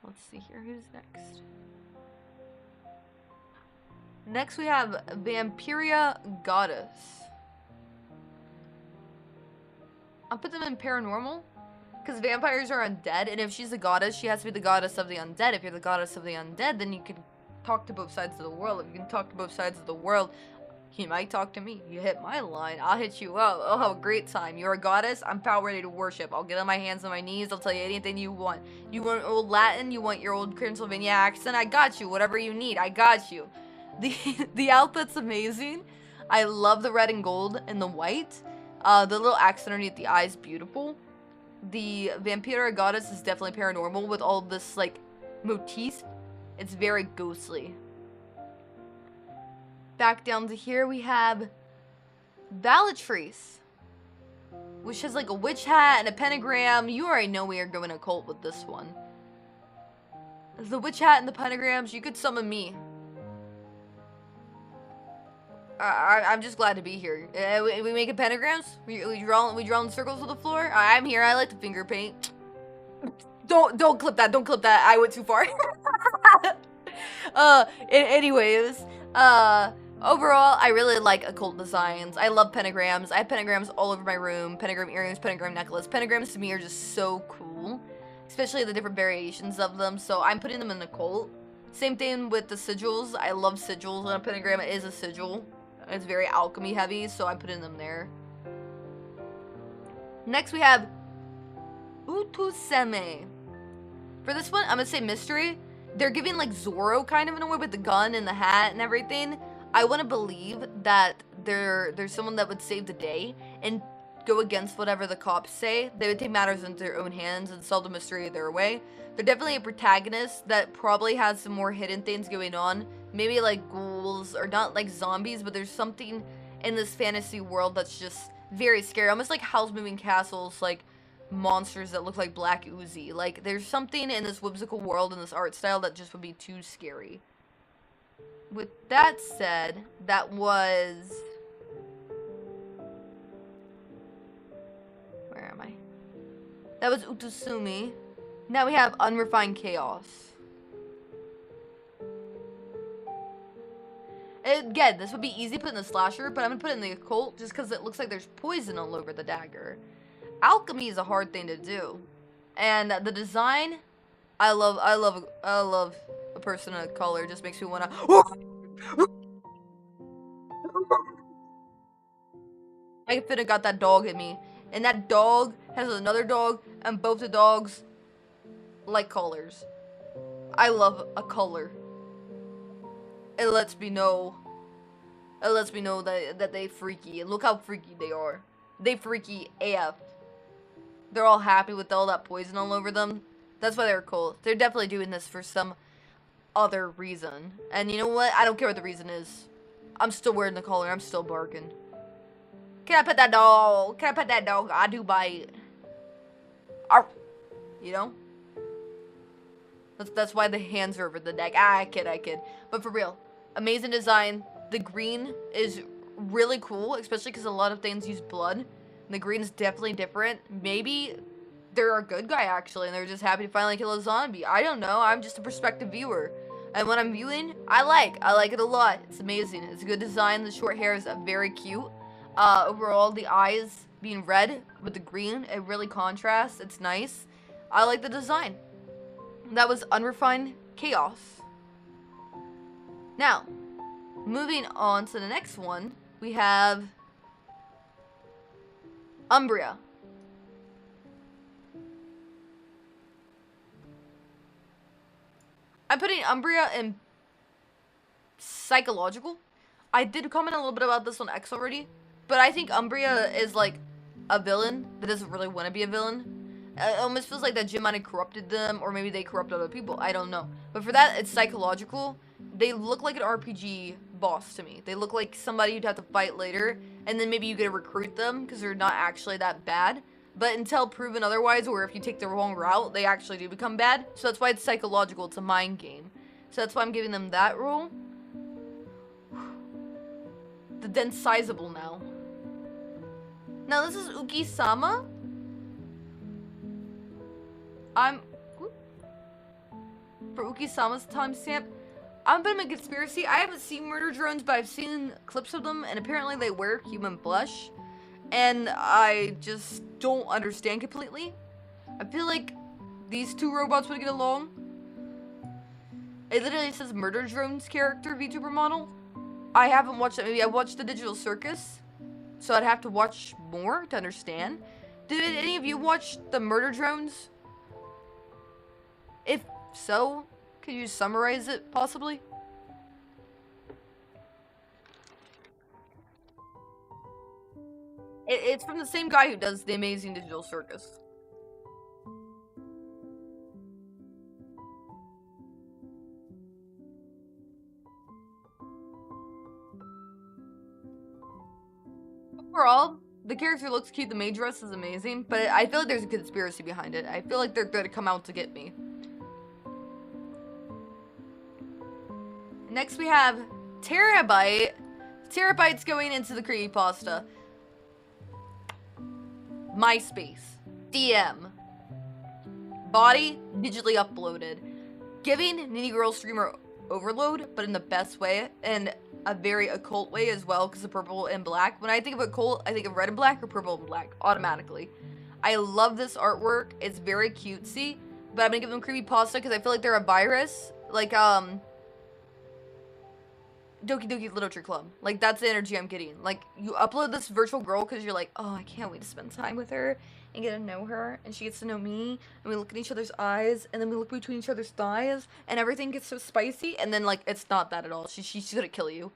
Let's see here, who's next? Next we have Vampiria Goddess. I'll put them in paranormal. Because vampires are undead, and if she's a goddess, she has to be the goddess of the undead. If you're the goddess of the undead, then you can talk to both sides of the world. If you can talk to both sides of the world, you might talk to me. You hit my line, I'll hit you up. I'll have a great time. You're a goddess, I'm power ready to worship. I'll get on my hands and my knees, I'll tell you anything you want. You want old Latin, you want your old Pennsylvania accent, I got you. Whatever you need, I got you. The outfit's amazing. I love the red and gold and the white. The little accent underneath the eye is beautiful. The Vampira Goddess is definitely paranormal with all this, like, motif. It's very ghostly. Back down to here, we have Valatrice, which has, like, a witch hat and a pentagram. You already know we are going occult with this one. The witch hat and the pentagrams, you could summon me. I'm just glad to be here. We making pentagrams? We drawing circles on the floor? I'm here. I like to finger paint. Don't clip that. Don't clip that. I went too far. Anyways, overall, I really like occult designs. I love pentagrams. I have pentagrams all over my room. Pentagram earrings, pentagram necklace. Pentagrams to me are just so cool, especially the different variations of them. So I'm putting them in occult. Same thing with the sigils. I love sigils, and a pentagram is a sigil. It's very alchemy heavy, so I put in them there. Next we have Utuseme. For this one, I'm gonna say mystery. They're giving like Zorro kind of in a way with the gun and the hat and everything. I want to believe that there's someone that would save the day and go against whatever the cops say. They would take matters into their own hands and solve the mystery their way. They're definitely a protagonist that probably has some more hidden things going on. Maybe like ghouls, or not like zombies, but there's something in this fantasy world that's just very scary. Almost like Howl's Moving Castles, like monsters that look like Black Uzi. Like, there's something in this whimsical world and this art style that just would be too scary. With that said, that was... Where am I? That was Utusumi. Now we have Unrefined Chaos. Again, this would be easy to put in the slasher, but I'm gonna put it in the occult just because it looks like there's poison all over the dagger. Alchemy is a hard thing to do, and the design, I love a person of color. Just makes me wanna. I finna got that dog in me, and that dog has another dog, and both the dogs like colors. I love a color. It lets me know. It lets me know that they freaky, and look how freaky they are. They freaky AF. They're all happy with all that poison all over them. That's why they're cool. They're definitely doing this for some other reason. And you know what? I don't care what the reason is. I'm still wearing the collar. I'm still barking. Can I pet that dog? Can I pet that dog? I do bite. Arf. You know? That's why the hands are over the neck. I kid. But for real, amazing design. The green is really cool, especially because a lot of things use blood. The green is definitely different. Maybe they're a good guy, actually, and they're just happy to finally kill a zombie. I don't know. I'm just a prospective viewer. And when I'm viewing, I like it a lot. It's amazing. It's a good design. The short hair is very cute. Overall, the eyes being red with the green, it really contrasts. It's nice. I like the design. That was Unrefined Chaos. Now, moving on to the next one, we have Umbria. I'm putting Umbria in psychological. I did comment a little bit about this on X already, but I think Umbria is like a villain that doesn't really want to be a villain. It almost feels like that Jim might have corrupted them, or maybe they corrupt other people. I don't know. But for that, it's psychological. They look like an RPG boss to me. They look like somebody you'd have to fight later, and then maybe you get to recruit them because they're not actually that bad. But until proven otherwise, or if you take the wrong route, they actually do become bad. So that's why it's psychological. It's a mind game. So that's why I'm giving them that role. The dense sizable now. Now this is Uki-sama. For Uki-sama's timestamp, I'm putting a conspiracy. I haven't seen murder drones, but I've seen clips of them, and apparently they wear human flesh. And I just don't understand completely. I feel like these two robots would get along. It literally says murder drones character VTuber model. I haven't watched that movie. I watched The Digital Circus, so I'd have to watch more to understand. Did any of you watch the murder drones? If so, could you summarize it, possibly? It's from the same guy who does The Amazing Digital Circus. Overall, the character looks cute, the maid dress is amazing, but I feel like there's a conspiracy behind it. I feel like they're gonna come out to get me. Next we have Terabyte. Terabyte's going into the creepypasta. MySpace. DM. Body digitally uploaded. Giving Nitty Girl streamer overload, but in the best way, and a very occult way as well, because of purple and black. When I think of occult, I think of red and black or purple and black, automatically. I love this artwork. It's very cutesy, but I'm gonna give them creepypasta because I feel like they're a virus. Like, Doki Doki Literature Club. Like, that's the energy I'm getting. Like, you upload this virtual girl because you're like, oh, I can't wait to spend time with her and get to know her, and she gets to know me, and we look in each other's eyes, and then we look between each other's thighs, and everything gets so spicy, and then, like, it's not that at all. She's gonna kill you.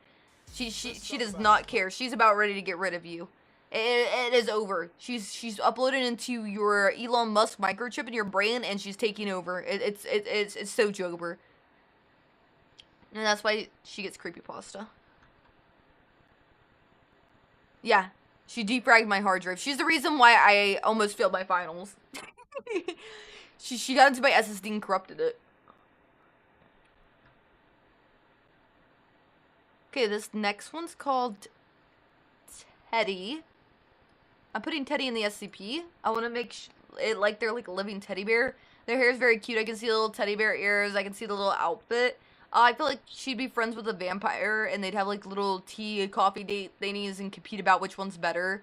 She does not care. She's about ready to get rid of you. It is over. She's uploaded into your Elon Musk microchip in your brain, and she's taking over. It's so jober. And that's why she gets creepypasta. Yeah. She defragged my hard drive. She's the reason why I almost failed my finals. She got into my SSD and corrupted it. Okay, this next one's called Teddy. I'm putting Teddy in the SCP. I want to make it like they're like a living teddy bear. Their hair is very cute. I can see the little teddy bear ears. I can see the little outfit. I feel like she'd be friends with a vampire, and they'd have like little tea, coffee date thingies, and compete about which one's better,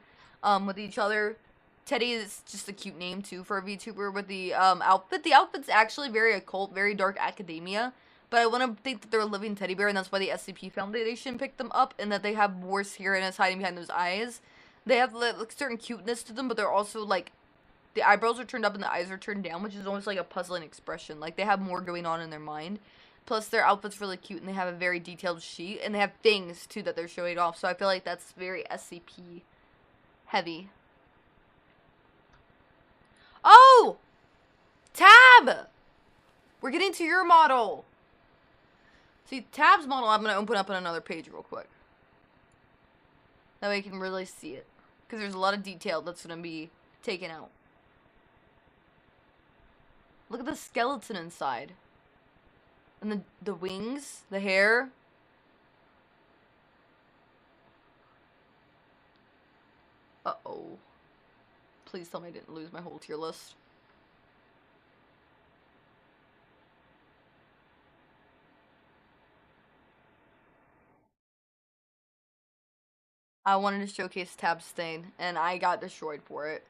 with each other. Teddy is just a cute name too for a VTuber with the outfit. The outfit's actually very occult, very dark academia. But I want to think that they're a living teddy bear, and that's why the SCP Foundation picked them up, and that they have more scariness hiding behind those eyes. They have like certain cuteness to them, but they're also like, the eyebrows are turned up and the eyes are turned down, which is almost like a puzzling expression. Like, they have more going on in their mind. Plus, their outfit's really cute, and they have a very detailed sheet, and they have things, too, that they're showing off. So I feel like that's very SCP heavy. Oh! Tab! We're getting to your model. See, Tab's model I'm going to open up on another page real quick. That way you can really see it. Because there's a lot of detail that's going to be taken out. Look at the skeleton inside. And the wings, the hair. Uh-oh. Please tell me I didn't lose my whole tier list. I wanted to showcase Tab Stain, and I got destroyed for it.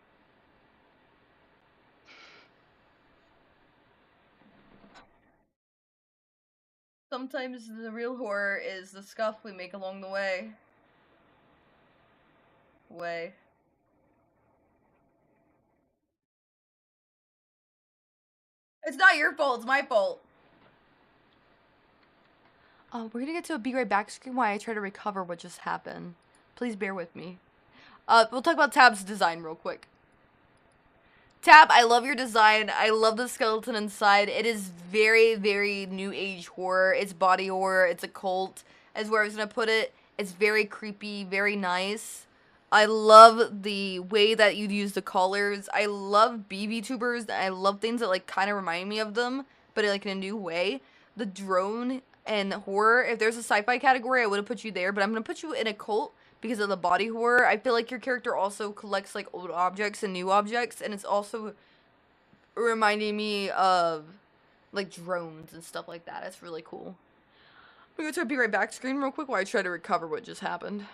Sometimes the real horror is the scuff we make along the way. It's not your fault, it's my fault. We're gonna get to a be right back screen while I try to recover what just happened. Please bear with me. We'll talk about Tab's design real quick. Tab, I love your design. I love the skeleton inside. It is very, very new age horror. It's body horror. It's occult, is where I was gonna put it. It's very creepy, very nice. I love the way that you use the colors. I love BB-tubers. I love things that like kind of remind me of them, but like in a new way. The drone and horror. If there's a sci-fi category, I would have put you there, but I'm gonna put you in occult because of the body horror. I feel like your character also collects like old objects and new objects, and it's also reminding me of like drones and stuff like that. It's really cool. I'm gonna go to a be right back screen real quick while I try to recover what just happened.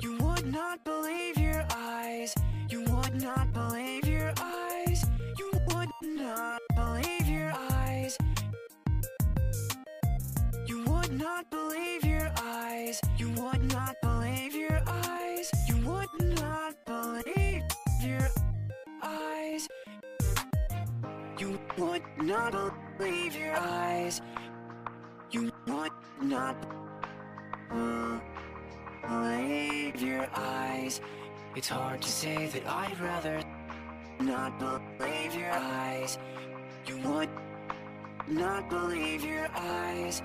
You would not believe your eyes. You would not believe your eyes. You would not believe your eyes. You would not believe your eyes. You would not believe your eyes. You would not believe your eyes. You would not believe your eyes. You would not believe your eyes. It's hard to say that I'd rather not believe your eyes. You would not believe your eyes.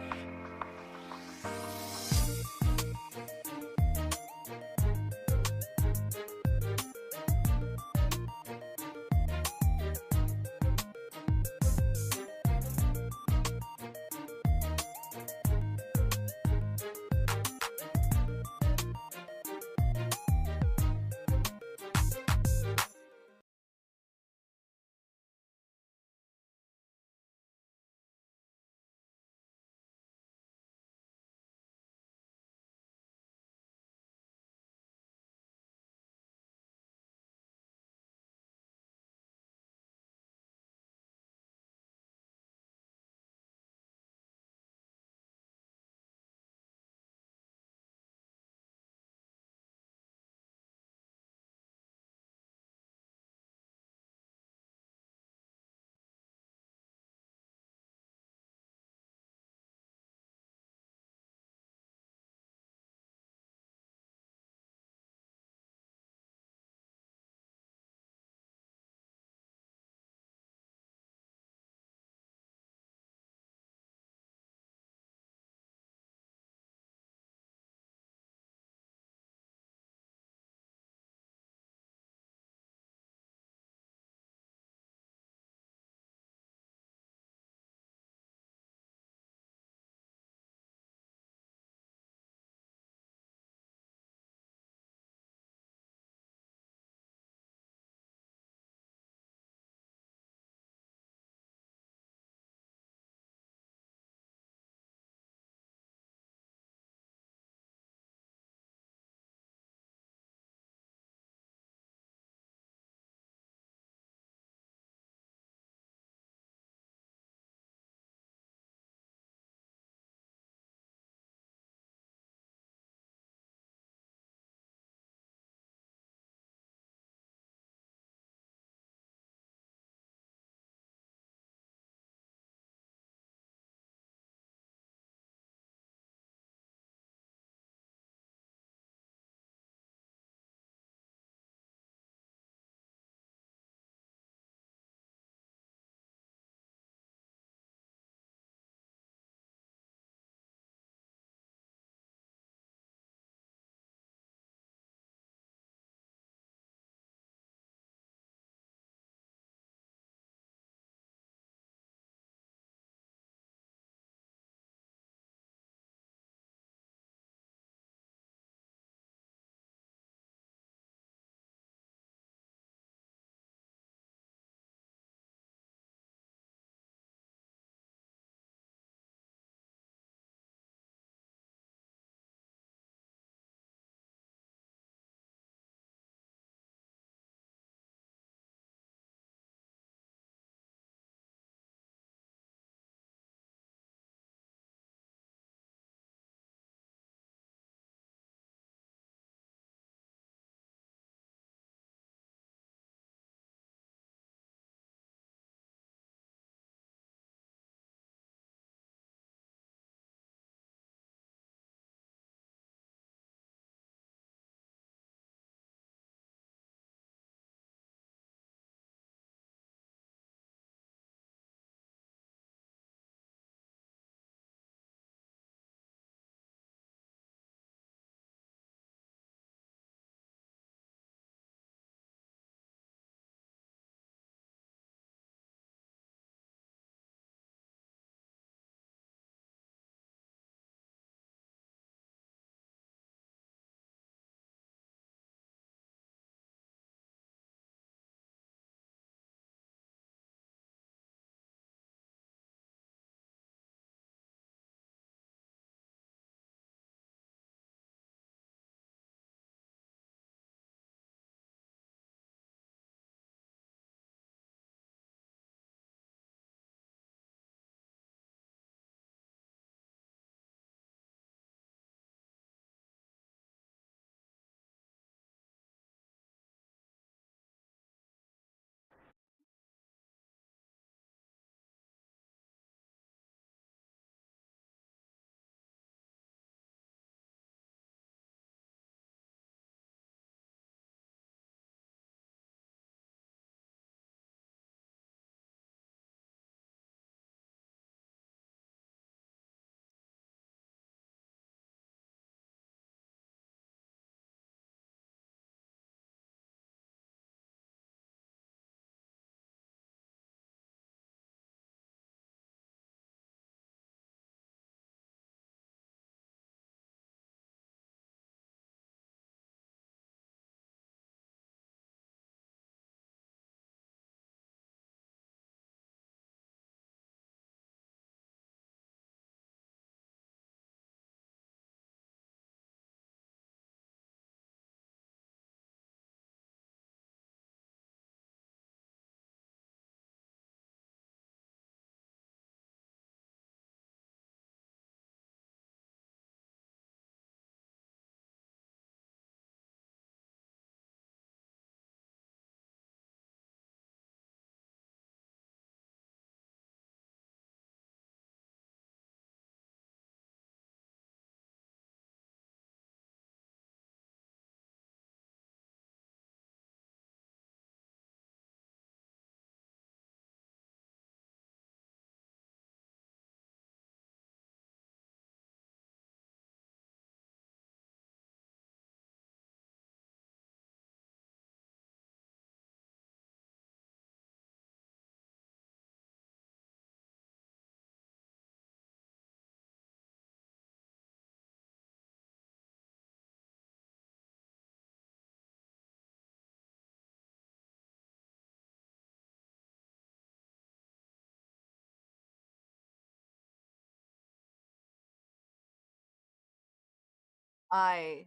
I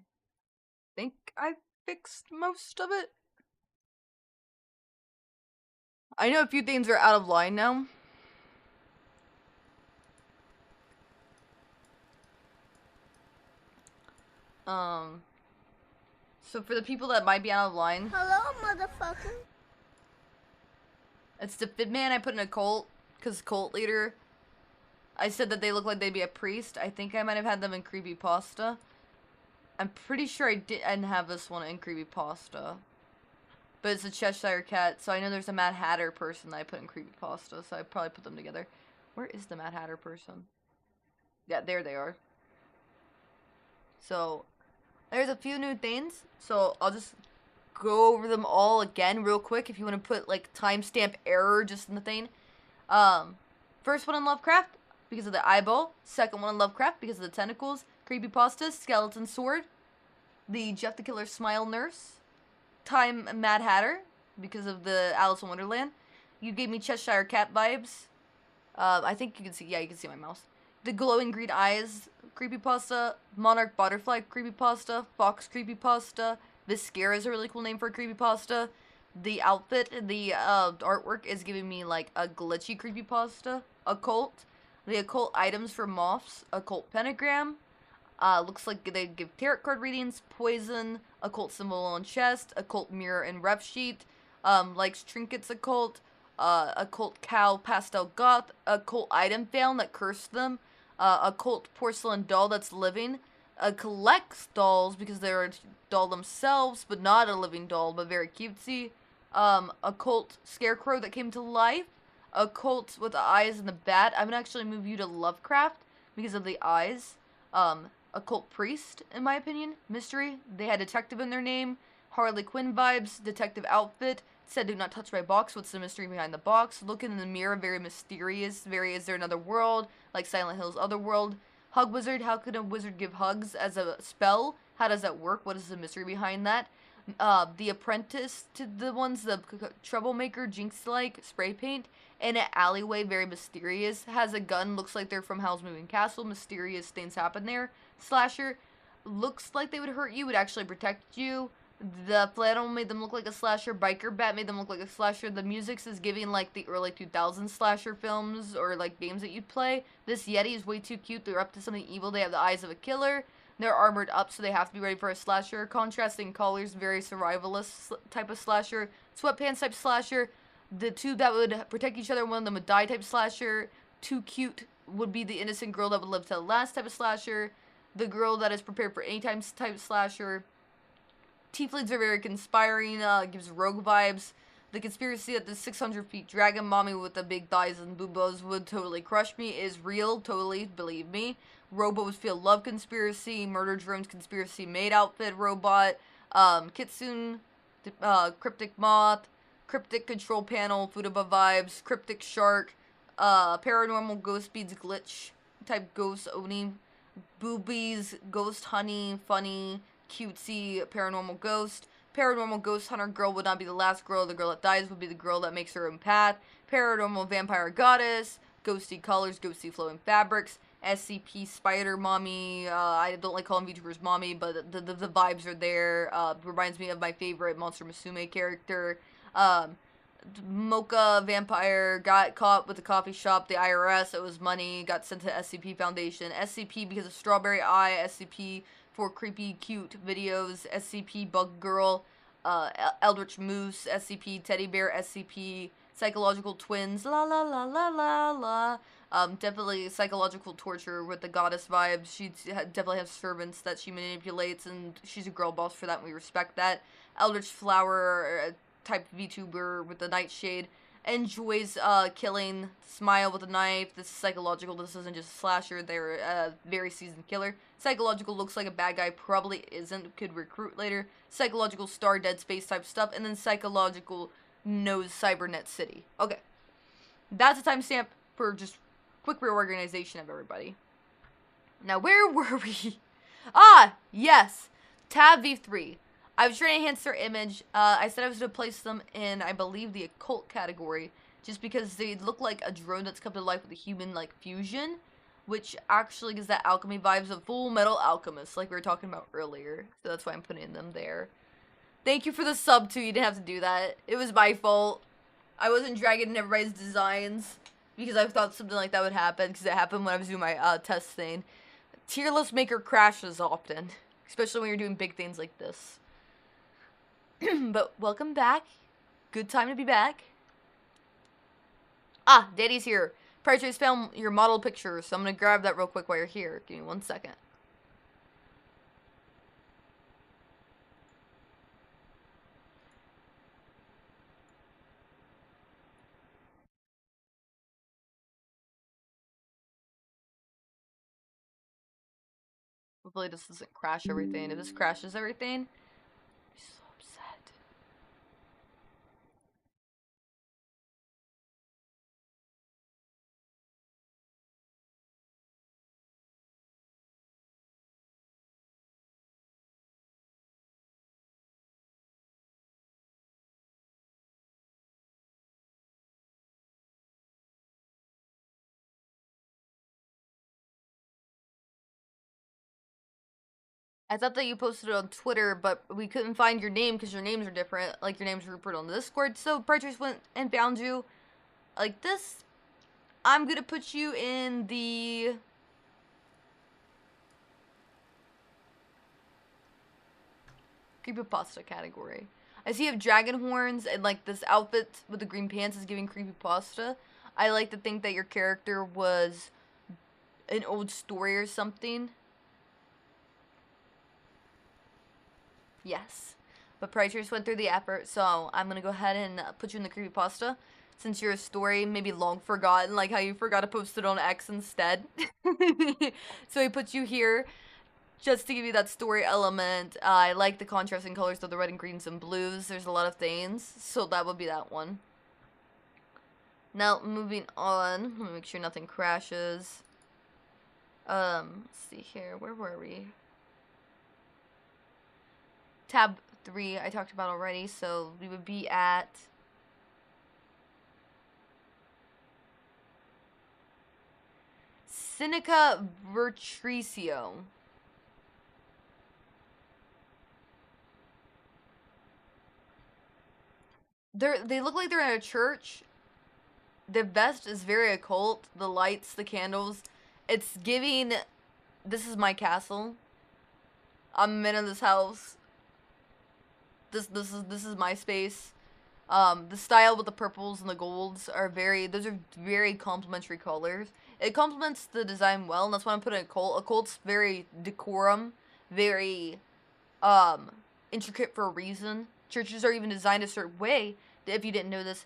think I fixed most of it. I know a few things are out of line now. So for the people that might be out of line, Hello, motherfucker. it's the fit man I put in a cult, because cult leader, I said that they look like they'd be a priest. I think I might have had them in Creepypasta. I'm pretty sure I didn't have this one in Creepypasta. But it's a Cheshire Cat, so I know there's a Mad Hatter person that I put in Creepypasta, so I probably put them together. Where is the Mad Hatter person? Yeah, there they are. So, there's a few new things, so I'll just go over them all again real quick if you want to put, like, timestamp error just in the thing. First one in Lovecraft, because of the eyeball. Second one in Lovecraft, because of the tentacles. Creepypasta, skeleton sword. The Jeff the Killer smile nurse. Time Mad Hatter, because of the Alice in Wonderland. You gave me Cheshire Cat vibes. I think you can see, yeah, you can see my mouse. The glowing green eyes, creepypasta. Monarch butterfly, creepypasta. Fox, creepypasta. Viscera is a really cool name for a creepypasta. The outfit, the artwork is giving me like a glitchy creepypasta. Occult. The occult items for moths. Occult pentagram. Looks like they give tarot card readings. Poison. Occult symbol on chest. Occult mirror and rep sheet. Likes trinkets occult. Occult cow pastel goth. Occult item found that cursed them. Occult porcelain doll that's living. Collects dolls because they're a doll themselves, but not a living doll, but very cutesy. Occult scarecrow that came to life. Occult with the eyes and the bat. I'm gonna actually move you to Lovecraft because of the eyes. Occult priest, in my opinion. Mystery. They had detective in their name. Harley Quinn vibes. Detective outfit. Said, do not touch my box. What's the mystery behind the box? Look in the mirror. Very mysterious. Very, is there another world? Like Silent Hill's Otherworld. Hug wizard. How could a wizard give hugs as a spell? How does that work? What is the mystery behind that? The apprentice to the ones, the troublemaker, jinx-like, spray paint. In an alleyway, very mysterious. Has a gun. Looks like they're from Howl's Moving Castle. Mysterious things happen there. Slasher. Looks like they would hurt you. Would actually protect you. The flannel made them look like a slasher. Biker bat made them look like a slasher. The music's is giving like the early 2000s slasher films or like games that you'd play. This Yeti is way too cute. They're up to something evil. They have the eyes of a killer. They're armored up, so they have to be ready for a slasher. Contrasting colors, very survivalist type of slasher. Sweatpants type slasher. The two that would protect each other, one of them would die type slasher. Too cute would be the innocent girl that would live to the last type of slasher. The girl that is prepared for any time type slasher. Tieflings are very conspiring, gives rogue vibes. The conspiracy that the 600 feet dragon mommy with the big thighs and boobas would totally crush me is real, totally, believe me. Robos feel love conspiracy, murder drones conspiracy maid outfit robot, kitsune, cryptic moth, cryptic control panel, Futaba vibes, cryptic shark, paranormal ghost beads glitch type ghost oni, boobies, ghost honey, funny, cutesy, paranormal ghost. Paranormal ghost hunter girl would not be the last girl. The girl that dies would be the girl that makes her own path. Paranormal vampire goddess. Ghosty colors, ghosty flowing fabrics. SCP spider mommy. I don't like calling VTubers mommy, but the vibes are there. Reminds me of my favorite Monster Musume character. Mocha vampire got caught with the coffee shop, the IRS, it was money, got sent to SCP Foundation. SCP because of Strawberry Eye, SCP for creepy cute videos, SCP Bug Girl, Eldritch Moose, SCP Teddy Bear, SCP Psychological Twins, la la la la la la. Definitely psychological torture with the goddess vibes. She definitely has servants that she manipulates, and she's a girl boss for that, and we respect that. Eldritch Flower type VTuber with the nightshade. Enjoys killing. Smile with a knife. This is psychological. This isn't just a slasher. They're a very seasoned killer. Psychological looks like a bad guy. Probably isn't. Could recruit later. Psychological star Dead Space type stuff. And then psychological knows Cybernet City. Okay. That's a timestamp for just quick reorganization of everybody. Now, where were we? Ah, yes. Tab V3. I was trying to enhance their image. I said I was going to place them in, I believe, the occult category, just because they look like a drone that's come to life with a human-like fusion. which actually gives that alchemy vibes of Full Metal Alchemist, like we were talking about earlier. So that's why I'm putting them there. Thank you for the sub, too. You didn't have to do that. It was my fault. I wasn't dragging in everybody's designs because I thought something like that would happen, because it happened when I was doing my test thing. Tier list maker crashes often, especially when you're doing big things like this. But welcome back. Good time to be back. Ah, Daddy's here. Pricetrace found your model picture, so I'm gonna grab that real quick while you're here. Give me 1 second. Hopefully this doesn't crash everything. If this crashes everything, I'll be so upset. I thought that you posted it on Twitter, but we couldn't find your name because your names are different. Like, your name's Rupert on Discord. So, Pricetrace went and found you like this. I'm gonna put you in the... creepypasta category. I see you have dragon horns, and, like, this outfit with the green pants is giving creepypasta. I like to think that your character was an old story or something. Yes. But Pricetrace went through the effort, so I'm gonna go ahead and put you in the creepypasta. Since you're a story, maybe long forgotten, like how you forgot to post it on X instead. So he puts you here just to give you that story element. I like the contrasting colors of the red and greens and blues. There's a lot of things, so that would be that one. Now, moving on. Let me make sure nothing crashes. Let's see here. Where were we? Tab 3 I talked about already, so we would be at Seneca Vertricio. They look like they're in a church. The vest is very occult. The lights, the candles. It's giving, this is my castle. I'm in this house. This is my space. The style with the purples and the golds are those are very complementary colors. It complements the design well, and that's why I'm putting occult. Occult's very decorum, very, intricate for a reason. Churches are even designed a certain way, if you didn't know this,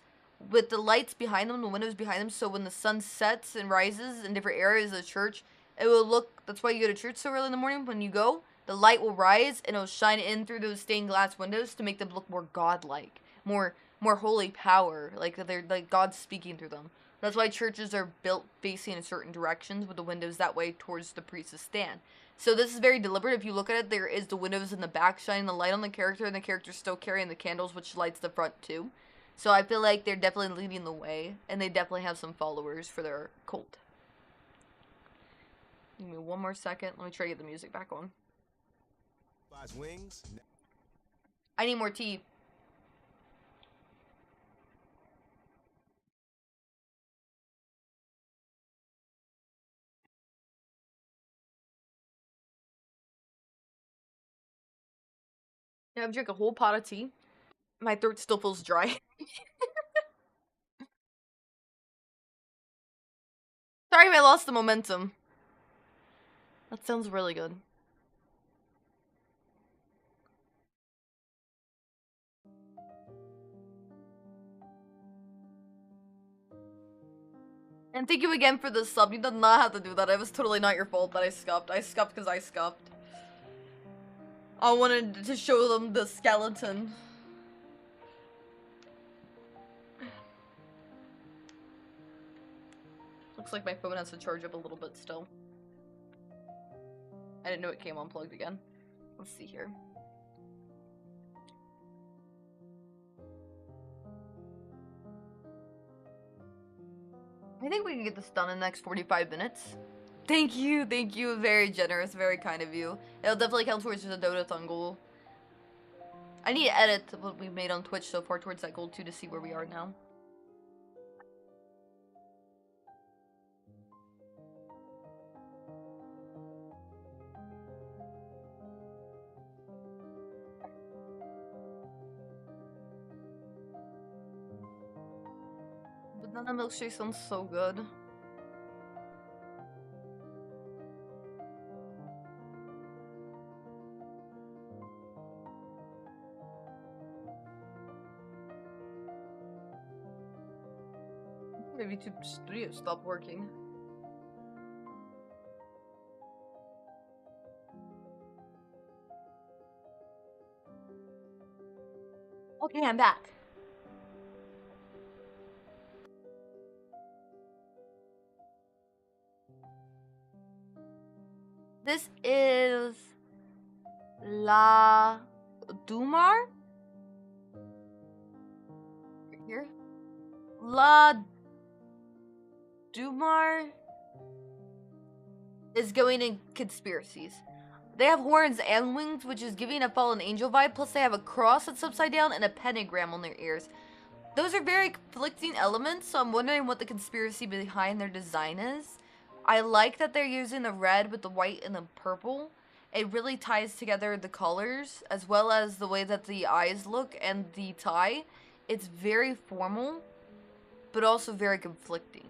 with the lights behind them, the windows behind them, so when the sun sets and rises in different areas of the church, it will look, that's why you go to church so early in the morning. When you go, the light will rise, and it'll shine in through those stained glass windows to make them look more godlike, more holy power, like they're like God speaking through them. That's why churches are built facing in certain directions with the windows that way towards the priest's stand. So this is very deliberate. If you look at it, there is the windows in the back shining the light on the character, and the character's still carrying the candles, which lights the front too. So I feel like they're definitely leading the way, and they definitely have some followers for their cult. Give me 1 more second. Let me try to get the music back on. Wings. I need more tea. Yeah, I've drank a whole pot of tea. My throat still feels dry. Sorry if I lost the momentum. That sounds really good. And thank you again for the sub. You did not have to do that. It was totally not your fault that I scuffed. I scuffed because I scuffed. I wanted to show them the skeleton. Looks like my phone has to charge up a little bit still. I didn't know it came unplugged again. Let's see here. I think we can get this done in the next 45 minutes. Thank you. Very generous, very kind of you. It'll definitely count towards the Dotathon goal. I need to edit what we've made on Twitch so far towards that goal too to see where we are now. Banana milkshake sounds so good. Maybe YouTube Studio stopped working. Okay, I'm back. This is La Dumar? Right here? La Dumar is going in conspiracies. They have horns and wings, which is giving a fallen angel vibe, plus they have a cross that's upside down and a pentagram on their ears. Those are very conflicting elements, so I'm wondering what the conspiracy behind their design is. I like that they're using the red with the white and the purple. It really ties together the colors, as well as the way that the eyes look and the tie. It's very formal, but also very conflicting.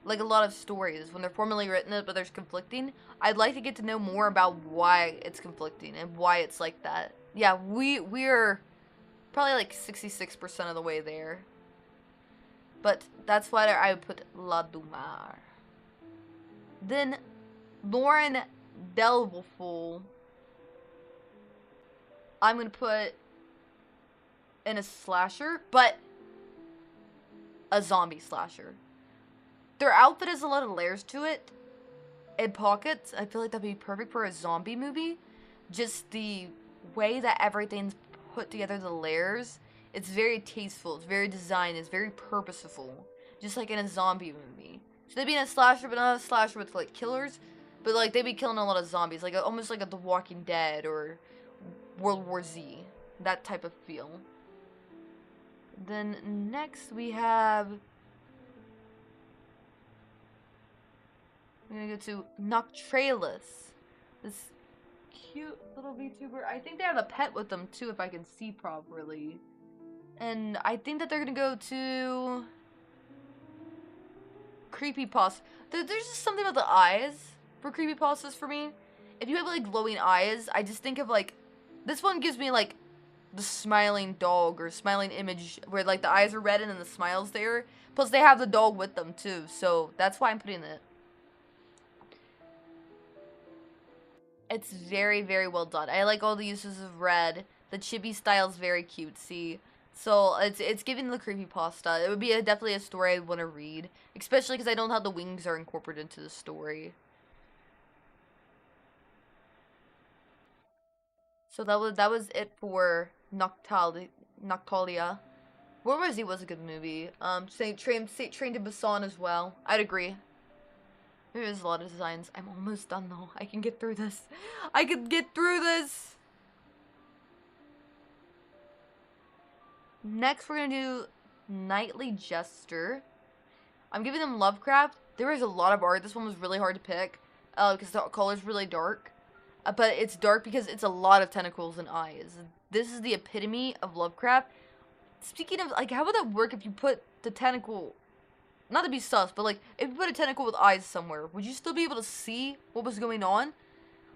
Like a lot of stories, when they're formally written, but there's conflicting. I'd like to get to know more about why it's conflicting and why it's like that. Yeah, we're probably like 66% of the way there. But that's why I would put La Dumar. Then Lauren Delveful, I'm gonna put in a slasher, but a zombie slasher. Their outfit has a lot of layers to it and pockets. I feel like that'd be perfect for a zombie movie. Just the way that everything's put together, the layers, it's very tasteful, it's very designed, it's very purposeful. Just like in a zombie movie. So they'd be in a slasher, but not a slasher with like killers, but like they'd be killing a lot of zombies, like almost like a The Walking Dead or World War Z, that type of feel. Then next we have, we're gonna go to Noctralis, this cute little VTuber. I think they have a pet with them too, if I can see properly. And I think that they're gonna go to Creepypasta. There's just something about the eyes for creepypastas for me. If you have like glowing eyes, I just think of like, this one gives me like the smiling dog or smiling image where like the eyes are red and then the smile's there. Plus they have the dog with them too, so that's why I'm putting it. It's very, very well done. I like all the uses of red. The chibi style is very cutesy. So it's giving the creepypasta. It would be definitely a story I'd want to read, especially because I don't know how the wings are incorporated into the story. So that was it for Noctalia. World War Z was a good movie. Train to Busan as well. I'd agree. There's a lot of designs. I'm almost done though. I can get through this. I can get through this. Next, we're gonna do Nightly Jester. I'm giving them Lovecraft. There is a lot of art. This one was really hard to pick because the color's really dark. But it's dark because it's a lot of tentacles and eyes. This is the epitome of Lovecraft. Speaking of, like, how would that work if you put the tentacle, not to be sus, but like, if you put a tentacle with eyes somewhere, would you still be able to see what was going on?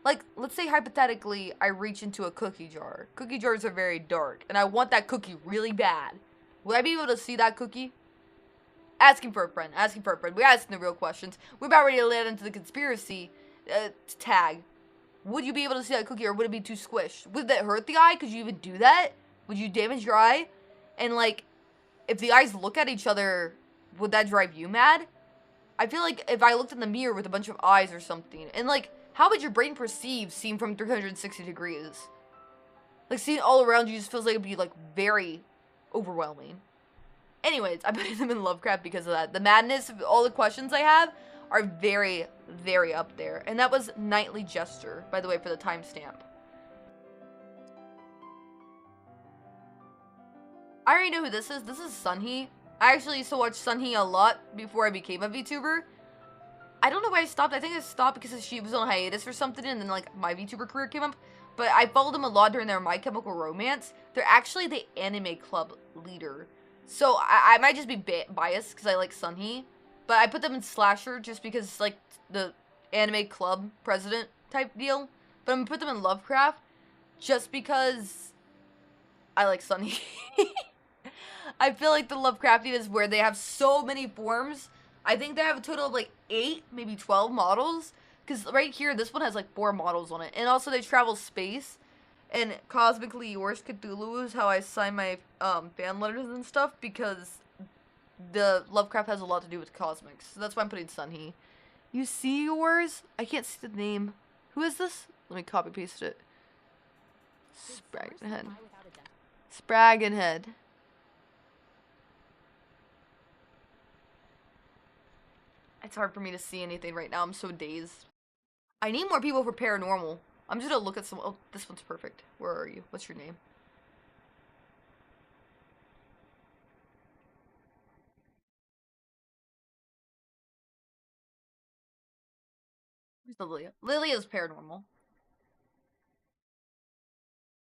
Like, let's say hypothetically, I reach into a cookie jar. Cookie jars are very dark, and I want that cookie really bad. Would I be able to see that cookie? Asking for a friend. We're asking the real questions. We're about ready to land into the conspiracy tag. Would you be able to see that cookie, or would it be too squished? Would that hurt the eye? Could you even do that? Would you damage your eye? And, like, if the eyes look at each other, would that drive you mad? I feel like if I looked in the mirror with a bunch of eyes or something, and, like, how would your brain perceive seeing from 360 degrees? Like, seeing all around you just feels like it'd be, like, very overwhelming. Anyways, I'm putting them in Lovecraft because of that. The madness of all the questions I have are very, very up there. And that was Nightly Jester, by the way, for the timestamp. I already know who this is. This is Sunhee. I actually used to watch Sunhee a lot before I became a VTuber. I don't know why I stopped. I think I stopped because she was on hiatus or something, and then, like, my VTuber career came up. But I followed them a lot during their My Chemical Romance. They're actually the anime club leader. So I might just be biased because I like Sunhee. But I put them in Slasher just because it's, like, the anime club president type deal. But I'm going to put them in Lovecraft just because I like Sunhee. I feel like the Lovecraftian is where they have so many forms. I think they have a total of like 8, maybe 12 models. Because right here, this one has like 4 models on it. And also they travel space. And Cosmically Yours Cuthluwu is how I sign my fan letters and stuff. Because the Lovecraft has a lot to do with cosmics. So that's why I'm putting Sunhee. You see yours? I can't see the name. Who is this? Let me copy paste it. Spraggenhead. Spraggenhead. It's hard for me to see anything right now. I'm so dazed. I need more people for paranormal. I'm just gonna look at some. Oh, this one's perfect. Where are you? What's your name? Where's Lilia? Lilia's paranormal.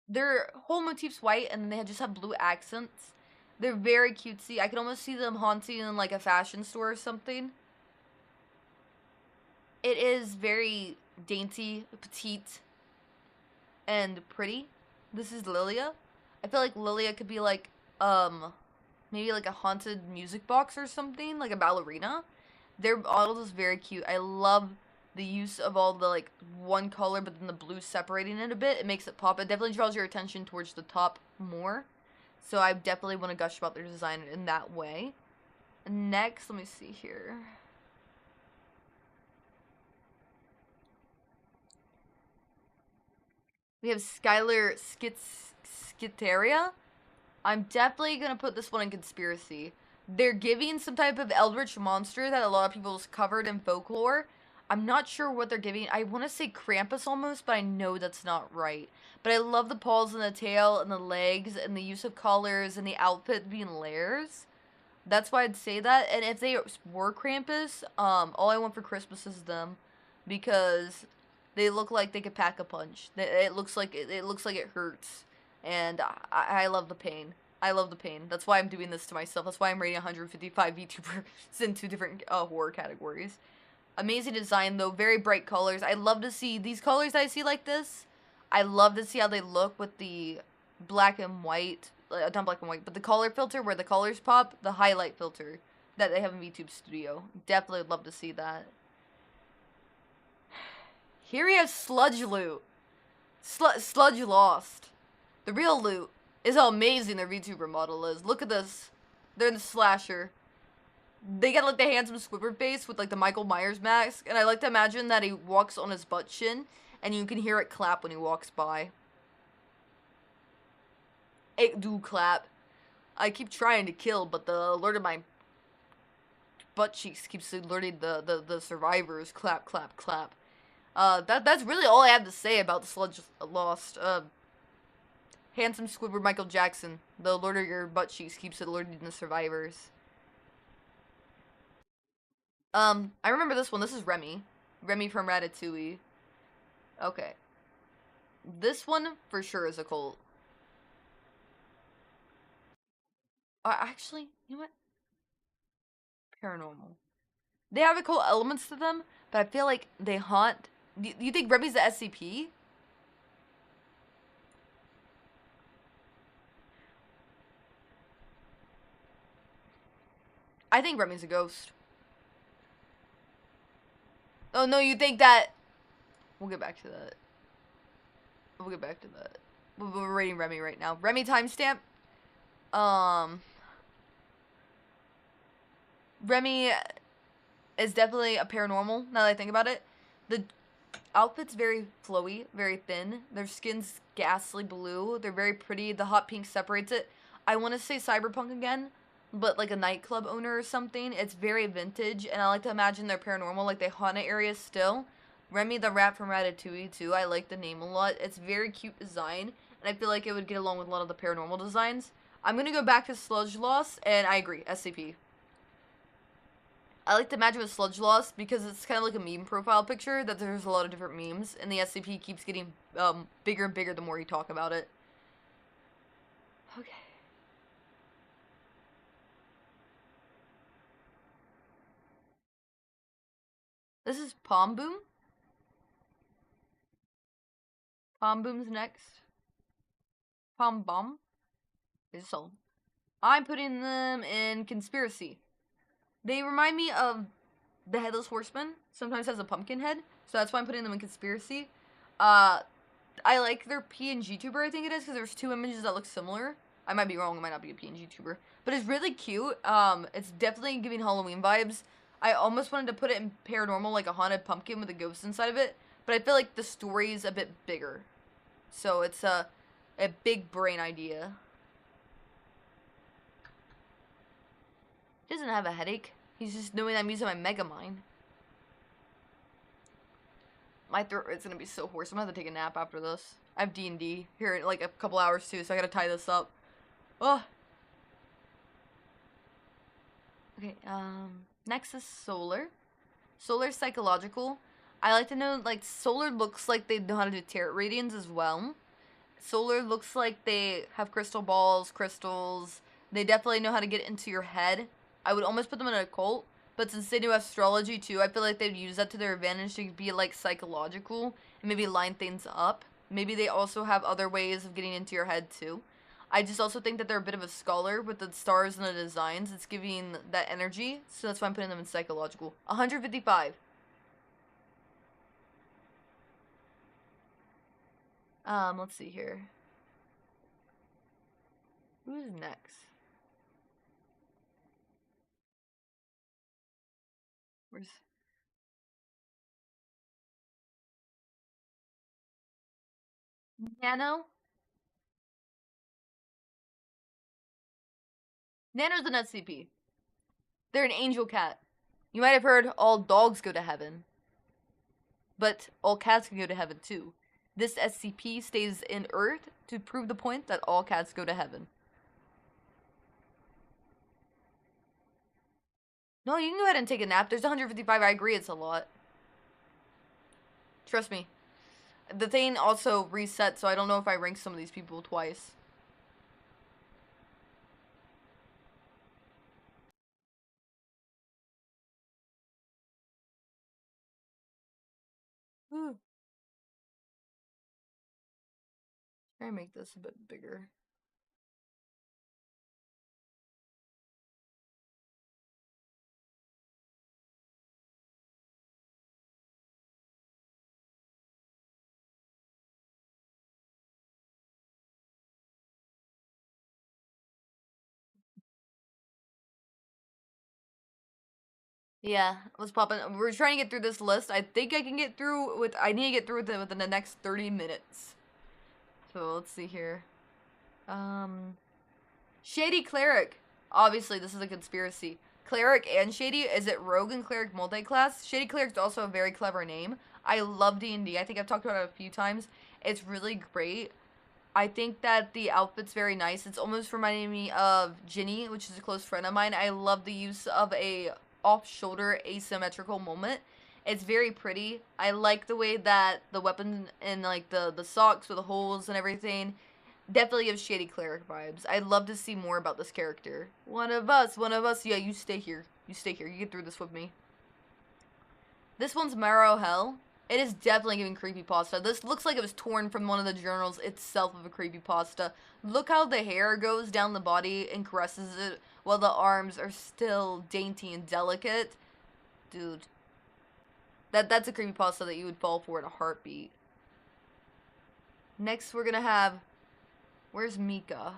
Their whole motif's white, and they just have blue accents. They're very cutesy. I can almost see them haunting in like a fashion store or something. It is very dainty, petite, and pretty. This is Lilia. I feel like Lilia could be like, maybe like a haunted music box or something, like a ballerina. Their model is very cute. I love the use of all the like one color, but then the blue separating it a bit. It makes it pop. It definitely draws your attention towards the top more. So I definitely want to gush about their design in that way. Next, let me see here. We have Skylar Skiteria. I'm definitely going to put this one in Conspiracy. They're giving some type of Eldritch monster that a lot of people's covered in folklore. I'm not sure what they're giving. I want to say Krampus almost, but I know that's not right. But I love the paws and the tail and the legs and the use of colors and the outfit being layers. That's why I'd say that. And if they were Krampus, all I want for Christmas is them. Because they look like they could pack a punch. It looks like it hurts. And I love the pain. I love the pain. That's why I'm doing this to myself. That's why I'm rating 155 VTubers in 2 different horror categories. Amazing design, though. Very bright colors. I love to see these colors that I see like this. I love to see how they look with the black and white. Not black and white, but the color filter where the colors pop. The highlight filter that they have in VTube Studio. Definitely would love to see that. Here we have Sludge Loot. Sludge Lost. The real loot is how amazing their VTuber model is. Look at this. They're in the Slasher. They got like the handsome Squidward face with like the Michael Myers mask. And I like to imagine that he walks on his butt chin. And you can hear it clap when he walks by. It do clap. I keep trying to kill, but the alert of my butt cheeks keeps alerting the survivors. Clap, clap, clap. That's really all I have to say about the Sludge Lost. Handsome Squidward Michael Jackson. The alert of your butt cheeks keeps alerting the survivors. I remember this one. This is Remy. Remy from Ratatouille. Okay. This one, for sure, is a cult. Actually, you know what? Paranormal. They have occult elements to them, but I feel like they haunt. Do you think Remy's the SCP? I think Remy's a ghost. Oh, no, you think that... We'll get back to that. We'll get back to that. We're rating Remy right now. Remy timestamp. Remy is definitely a paranormal, now that I think about it. The outfit's very flowy, very thin. Their skin's ghastly blue. They're very pretty. The hot pink separates it. I want to say cyberpunk again. but like a nightclub owner or something. It's very vintage, and I like to imagine they're paranormal, like they haunt areas still. Remy the rat from Ratatouille too. I like the name a lot. It's very cute design, and I feel like it would get along with a lot of the paranormal designs. I'm gonna go back to Sludge Loss, and I agree, SCP. I like to imagine with Sludge Loss because it's kind of like a meme profile picture that there's a lot of different memes, and the SCP keeps getting bigger and bigger the more you talk about it. Okay. This is Palm Boom. Palm Boom's next. Palm Bomb. So, I'm putting them in Conspiracy. They remind me of the Headless Horseman. Sometimes has a pumpkin head, so that's why I'm putting them in Conspiracy. I like their PNG tuber, I think it is, because there's two images that look similar. I might be wrong, it might not be a PNG tuber. But it's really cute. It's definitely giving Halloween vibes. I almost wanted to put it in paranormal, like a haunted pumpkin with a ghost inside of it. But I feel like the story's a bit bigger. So it's a big brain idea. He doesn't have a headache. He's just knowing I'm using my Megamind. My throat is gonna be so hoarse. I'm gonna have to take a nap after this. I have D&D here in like a couple hours too, so I gotta tie this up. Oh. Okay, next is Solar. Solar's psychological. I like to know, like, Solar looks like they know how to do tarot readings as well. Solar looks like they have crystal balls, crystals. They definitely know how to get into your head. I would almost put them in a cult, but since they do astrology too, I feel like they'd use that to their advantage to be, like, psychological and maybe line things up. Maybe they also have other ways of getting into your head too. I just also think that they're a bit of a scholar with the stars and the designs. It's giving that energy, so that's why I'm putting them in psychological. 155. Let's see here. Who's next? Where's... Nano? Nano's an SCP. They're an angel cat. You might have heard all dogs go to heaven. But all cats can go to heaven too. This SCP stays in Earth to prove the point that all cats go to heaven. No, you can go ahead and take a nap. There's 155. I agree, it's a lot. Trust me. The thing also reset, so I don't know if I rank some of these people twice. Ooh. Try and make this a bit bigger. Yeah, let's pop in. We're trying to get through this list. I think I can get through with. I need to get through with it within the next 30 minutes. So let's see here. Shady Cleric. Obviously, this is a conspiracy. Cleric and Shady. Is it Rogue and Cleric multi-class? Shady Cleric's also a very clever name. I love D&D. I think I've talked about it a few times. It's really great. I think that the outfit's very nice. It's almost reminding me of Ginny, which is a close friend of mine. I love the use of a off-shoulder asymmetrical moment. It's very pretty. I like the way that the weapon and like the socks with the holes and everything definitely gives Shady Cleric vibes. I'd love to see more about this character. One of us. Yeah, you stay here. You stay here. You get through this with me. This one's Marrow Hell. It is definitely giving creepypasta. This looks like it was torn from one of the journals itself of a creepypasta. Look how the hair goes down the body and caresses it while the arms are still dainty and delicate. Dude. That's a creepypasta that you would fall for in a heartbeat. Next, we're gonna have... Where's Mika?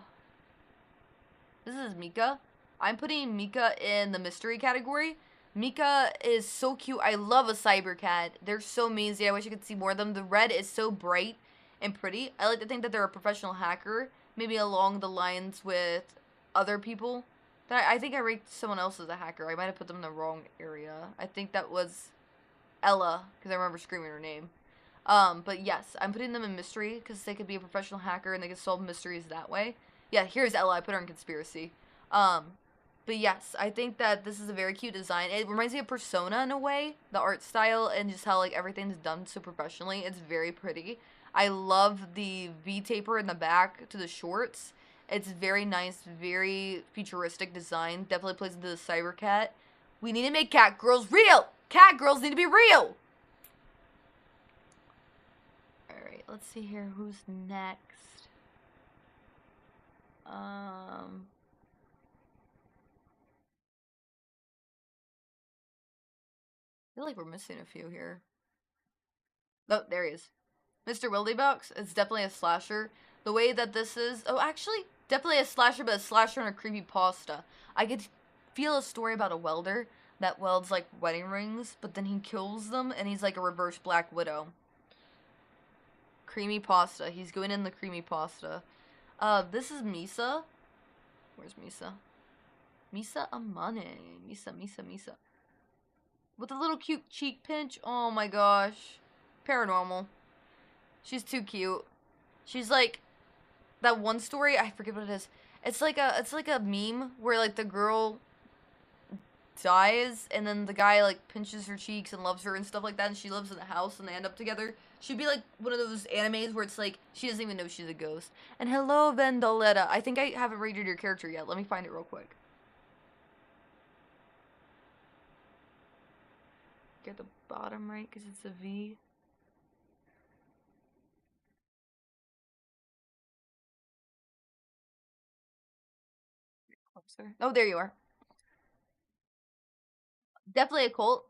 This is Mika. I'm putting Mika in the mystery category. Mika is so cute. I love a cyber cat. They're so amazing. I wish I could see more of them. The red is so bright and pretty. I like to think that they're a professional hacker. Maybe along the lines with other people. I think I ranked someone else as a hacker. I might have put them in the wrong area. I think that was Ella, because I remember screaming her name. But yes, I'm putting them in mystery, because they could be a professional hacker, and they could solve mysteries that way. Yeah, here's Ella. I put her in conspiracy. But yes, I think that this is a very cute design. It reminds me of Persona in a way, the art style, and just how, like, everything's done so professionally. It's very pretty. I love the V-taper in the back to the shorts. It's very nice, very futuristic design. Definitely plays into the cyber cat. We need to make cat girls real! Cat girls need to be real! Alright, let's see here. Who's next? I feel like we're missing a few here. Oh, there he is. Mr. Wildybox, it's definitely a slasher. The way that this is... Oh, actually, definitely a slasher, but a slasher and a creepypasta. I could feel a story about a welder that welds, like, wedding rings, but then he kills them, and he's like a reverse Black Widow. Creamypasta. He's going in the creamypasta. This is Misa. Where's Misa? Misa Amane. Misa. With a little cute cheek pinch. Oh my gosh. Paranormal. She's too cute. She's like that one story, I forget what it is. It's like a meme where like the girl dies and then the guy like pinches her cheeks and loves her and stuff like that, and she lives in a house and they end up together. She'd be like one of those animes where it's like she doesn't even know she's a ghost. And hello, Vendoletta. I think I haven't rated your character yet. Let me find it real quick. Get the bottom right because it's a V. Closer. Oh, there you are. Definitely a cult.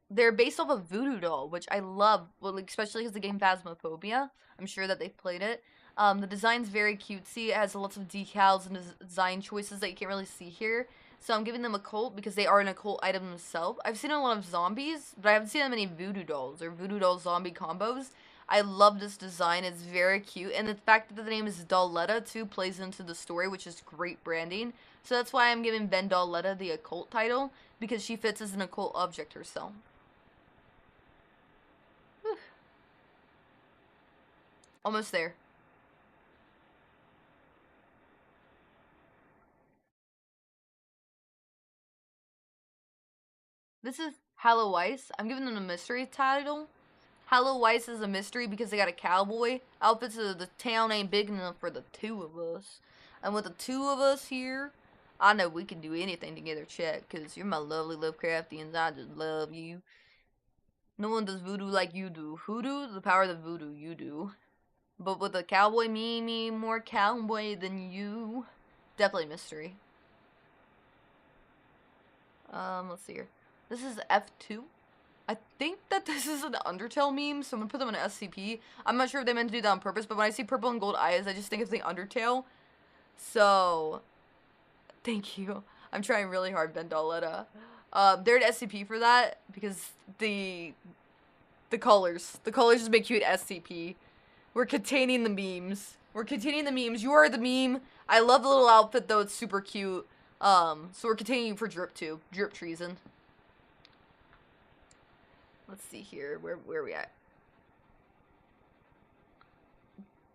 They're based off a voodoo doll, which I love, well, especially because the game Phasmophobia. I'm sure that they've played it. The design's very cutesy. It has lots of decals and design choices that you can't really see here. So I'm giving them a cult because they are an occult item themselves. I've seen a lot of zombies, but I haven't seen that many voodoo dolls or voodoo doll zombie combos. I love this design. It's very cute. And the fact that the name is Dolletta, too, plays into the story, which is great branding. So that's why I'm giving Vendoletta the occult title, because she fits as an occult object herself. Whew. Almost there. This is Hallow Weiss. I'm giving them a mystery title. Hallow Weiss is a mystery because they got a cowboy outfit, so the town ain't big enough for the two of us. And with the two of us here, I know we can do anything together, chat, because you're my lovely Lovecraftians. I just love you. No one does voodoo like you do. Hoodoo, the power of the voodoo, you do. But with a cowboy, me, more cowboy than you. Definitely mystery. Let's see here. This is F2. I think that this is an Undertale meme, so I'm gonna put them in an SCP. I'm not sure if they meant to do that on purpose, but when I see purple and gold eyes, I just think of the Undertale. So, thank you. I'm trying really hard, Vendoletta. They're an SCP for that, because the colors just make you an SCP. We're containing the memes. You are the meme. I love the little outfit, though. It's super cute. So we're continuing for drip too. Drip treason. Let's see here. Where are we at?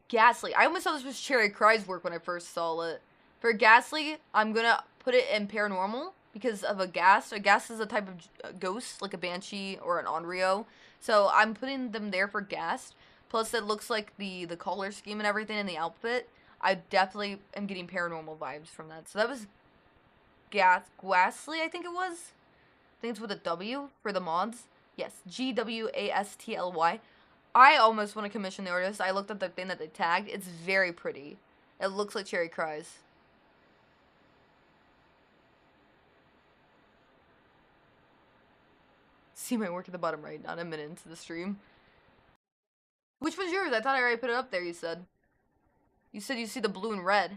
Ghastly. I almost thought this was Cherry Cry's work when I first saw it. For Ghastly, I'm gonna put it in paranormal because of a ghast. A ghast is a type of ghost, like a banshee or an onryo. So I'm putting them there for ghast. Plus, it looks like the color scheme and everything in the outfit. I definitely am getting paranormal vibes from that. So that was Ghastly, I think it was. I think it's with a W for the mods. Yes, Gwastly. I almost want to commission the artist. I looked at the thing that they tagged. It's very pretty. It looks like Cherry Cries. See my work at the bottom right, not a minute into the stream. Which was yours? I thought I already put it up there, you said. You said you see the blue and red.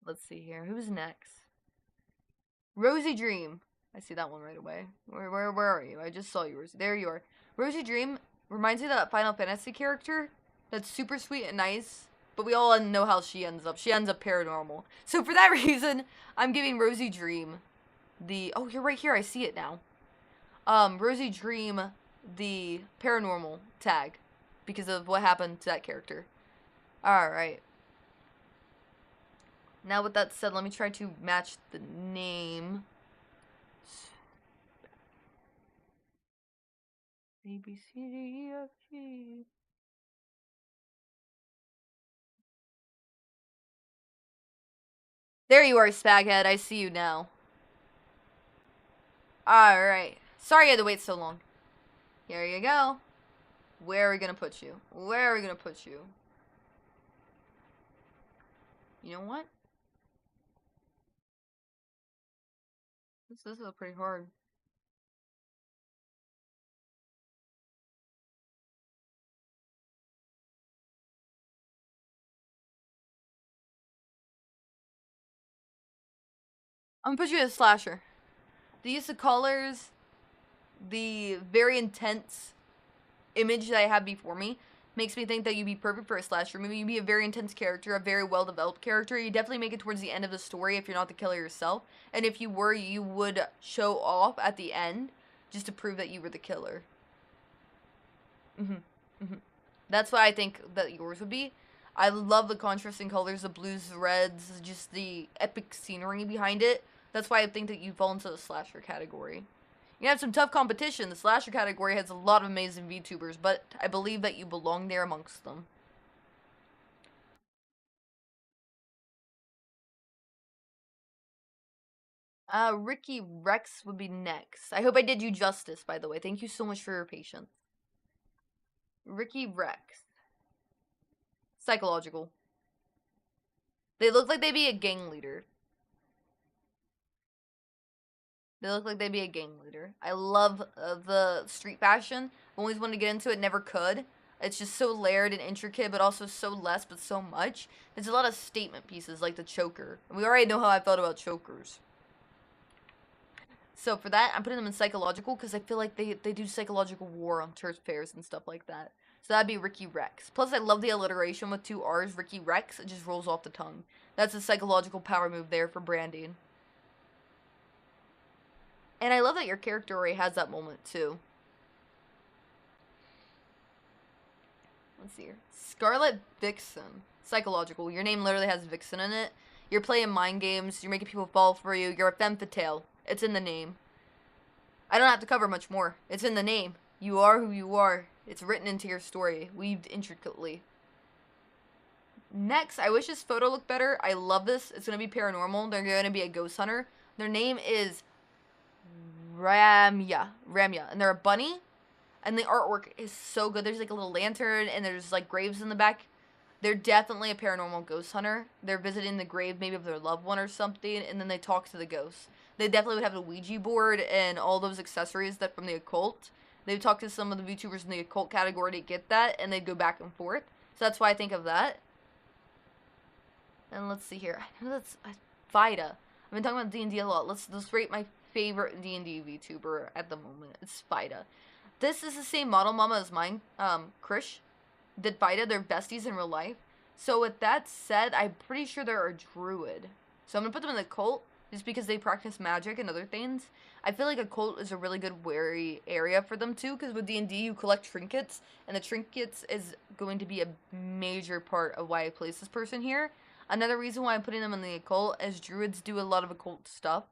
Let's see here. Who's next? Rosy Dream. I see that one right away. Where are you? I just saw you. There you are. Rosy Dream reminds me of that Final Fantasy character. that's super sweet and nice, but we all know how she ends up. She ends up paranormal. So for that reason, I'm giving Rosie Dream the... Oh, you're right here. I see it now. Rosie Dream the paranormal tag because of what happened to that character. Alright. Now with that said, let me try to match the name. A, B, C, D, E, F, G. There you are, Spaghead. I see you now. Alright. Sorry I had to wait so long. Here you go. Where are we gonna put you? Where are we gonna put you? You know what? This is pretty hard. I'm gonna put you as slasher. The use of colors, the very intense image that I have before me makes me think that you'd be perfect for a slasher movie. You'd be a very intense character, a very well-developed character. You definitely make it towards the end of the story if you're not the killer yourself. And if you were, you would show off at the end just to prove that you were the killer. That's what I think that yours would be. I love the contrasting colors, the blues, the reds, just the epic scenery behind it. That's why I think that you fall into the slasher category. You have some tough competition. The slasher category has a lot of amazing VTubers, but I believe that you belong there amongst them. Ricky Rex would be next. I hope I did you justice, by the way. Thank you so much for your patience. Ricky Rex. Psychological. They look like they'd be a gang leader. They look like they'd be a gang leader. I love the street fashion. Always wanted to get into it, never could. It's just so layered and intricate, but also so less, but so much. There's a lot of statement pieces, like the choker. And we already know how I felt about chokers. So for that, I'm putting them in psychological, because I feel like they do psychological war on church fairs and stuff like that. So that'd be Ricky Rex. Plus, I love the alliteration with 2 R's, Ricky Rex. It just rolls off the tongue. That's a psychological power move there for branding. And I love that your character already has that moment, too. Let's see here. Scarlet Vixen. Psychological. Your name literally has Vixen in it. You're playing mind games. You're making people fall for you. You're a femme fatale. It's in the name. I don't have to cover much more. It's in the name. You are who you are. It's written into your story. Weaved intricately. Next, I wish this photo looked better. I love this. It's going to be paranormal. They're going to be a ghost hunter. Their name is Ramya, and they're a bunny, and the artwork is so good. There's like a little lantern, and there's like graves in the back. They're definitely a paranormal ghost hunter. They're visiting the grave maybe of their loved one or something, and then they talk to the ghosts. They definitely would have a Ouija board and all those accessories that from the occult. They would talk to some of the VTubers in the occult category to get that, and they'd go back and forth. So that's why I think of that. And let's see here. I know that's Vida. I've been talking about D&D a lot. Let's rate my favorite D&D VTuber at the moment. It's Vida. This is the same model mama as mine. Krish did Vida. They're besties in real life. So with that said, I'm pretty sure they're a druid. So I'm gonna put them in the cult just because they practice magic and other things. I feel like a cult is a really good wary area for them too, because with D&D you collect trinkets, and the trinkets is going to be a major part of why I place this person here. Another reason why I'm putting them in the occult is druids do a lot of occult stuff.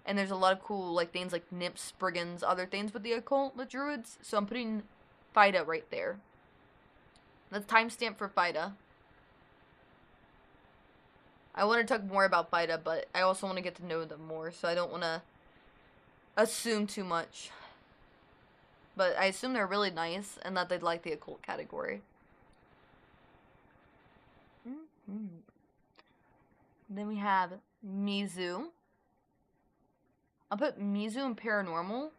And there's a lot of cool like things like nymphs, brigands, other things with the occult with druids. So I'm putting Vida right there. That's timestamp for Vida. I want to talk more about Vida, but I also want to get to know them more. So I don't want to assume too much. But I assume they're really nice and that they'd like the occult category. Then we have Mizu. I'll put Mizu in paranormal.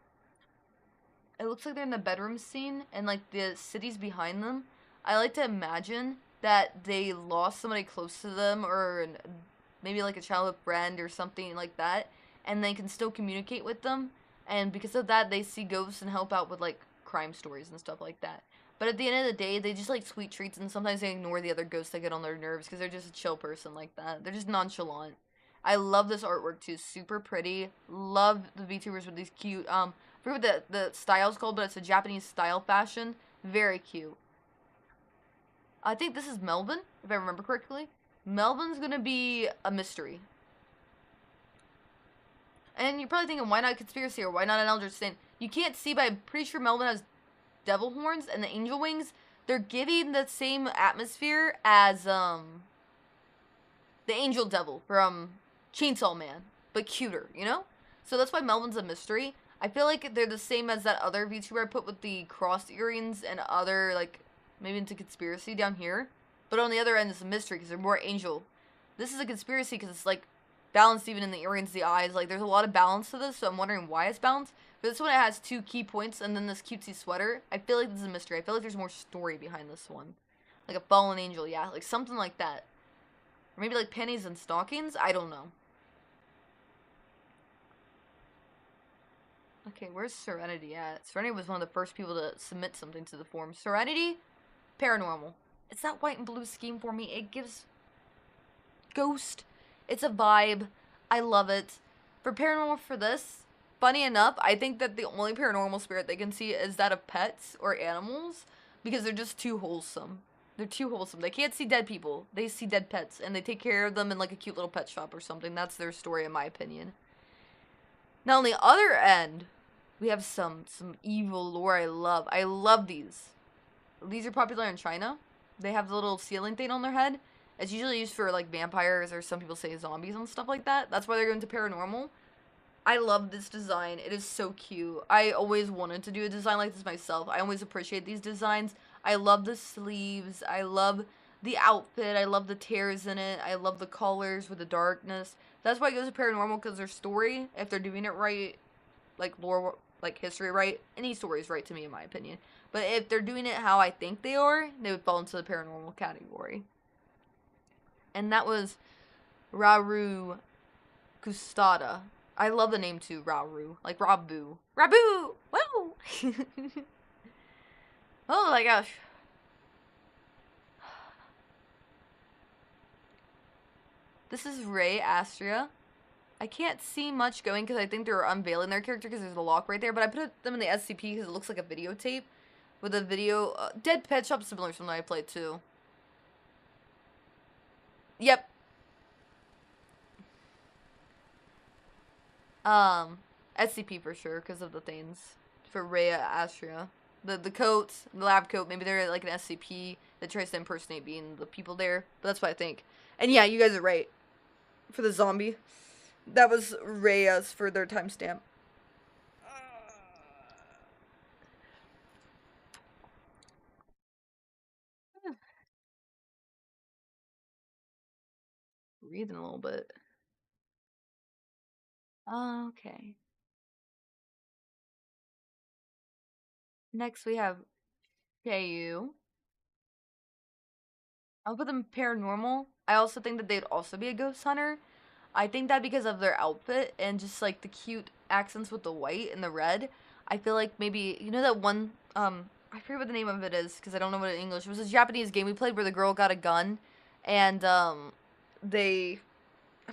It looks like they're in the bedroom scene and like the city's behind them. I like to imagine that they lost somebody close to them, or maybe like a childhood friend or something like that, and they can still communicate with them. And because of that, they see ghosts and help out with like crime stories and stuff like that. But at the end of the day, they just like sweet treats, and sometimes they ignore the other ghosts that get on their nerves because they're just a chill person like that. They're just nonchalant. I love this artwork too. Super pretty. Love the VTubers with these cute, I forget what the style's called, but it's a Japanese style fashion. Very cute. I think this is Melvin, if I remember correctly. Melvin's gonna be a mystery. And you're probably thinking, why not a conspiracy or why not an Eldritch Sin? You can't see, but I'm pretty sure Melvin has devil horns and the angel wings. They're giving the same atmosphere as the angel devil from Chainsaw Man, but cuter, you know? So that's why Melvin's a mystery. I feel like they're the same as that other VTuber I put with the crossed earrings and other, like, maybe into conspiracy down here. But on the other end, it's a mystery because they're more angel. This is a conspiracy because it's, like, balanced even in the earrings, the eyes. Like, there's a lot of balance to this, so I'm wondering why it's balanced. But this one, it has 2 key points and then this cutesy sweater. I feel like this is a mystery. I feel like there's more story behind this one. Like a fallen angel, yeah. Like, something like that. Or maybe, like, pennies and stockings? I don't know. Okay, where's Serenity at? Serenity was one of the first people to submit something to the forum. Serenity? Paranormal. It's that white and blue scheme for me. It gives ghost. It's a vibe. I love it. For paranormal for this, funny enough, I think that the only paranormal spirit they can see is that of pets or animals because they're just too wholesome. They're too wholesome. They can't see dead people. They see dead pets and they take care of them in like a cute little pet shop or something. That's their story in my opinion. Now on the other end, we have some evil lore I love. I love these. These are popular in China. They have the little ceiling thing on their head. It's usually used for like vampires or some people say zombies and stuff like that. That's why they're going to paranormal. I love this design. It is so cute. I always wanted to do a design like this myself. I always appreciate these designs. I love the sleeves. I love the outfit. I love the tears in it. I love the colors with the darkness. That's why it goes to paranormal because their story, if they're doing it right, like lore, like history right, any story is right to me in my opinion. But if they're doing it how I think they are, they would fall into the paranormal category. And that was Raru Gustada. I love the name too, Raru. Like Rabu. Rabu! Woo! Oh my gosh. This is Ray Astria. I can't see much going because I think they're unveiling their character because there's a lock right there. But I put them in the SCP because it looks like a videotape. With a video. Dead Pet Shop similar to something I played too. Yep. SCP for sure because of the things. For Rhea Astria. The coats, the lab coat, maybe they're like an SCP that tries to impersonate being the people there. But that's what I think. And yeah, you guys are right. For the zombie. That was Rhea's for their timestamp. Breathing a little bit. Okay. Next we have Shayu. I'll put them paranormal. I also think that they'd also be a ghost hunter. I think that because of their outfit and just like the cute accents with the white and the red. I feel like maybe, you know that one, I forget what the name of it is because I don't know what in English. It was a Japanese game we played where the girl got a gun and, I'm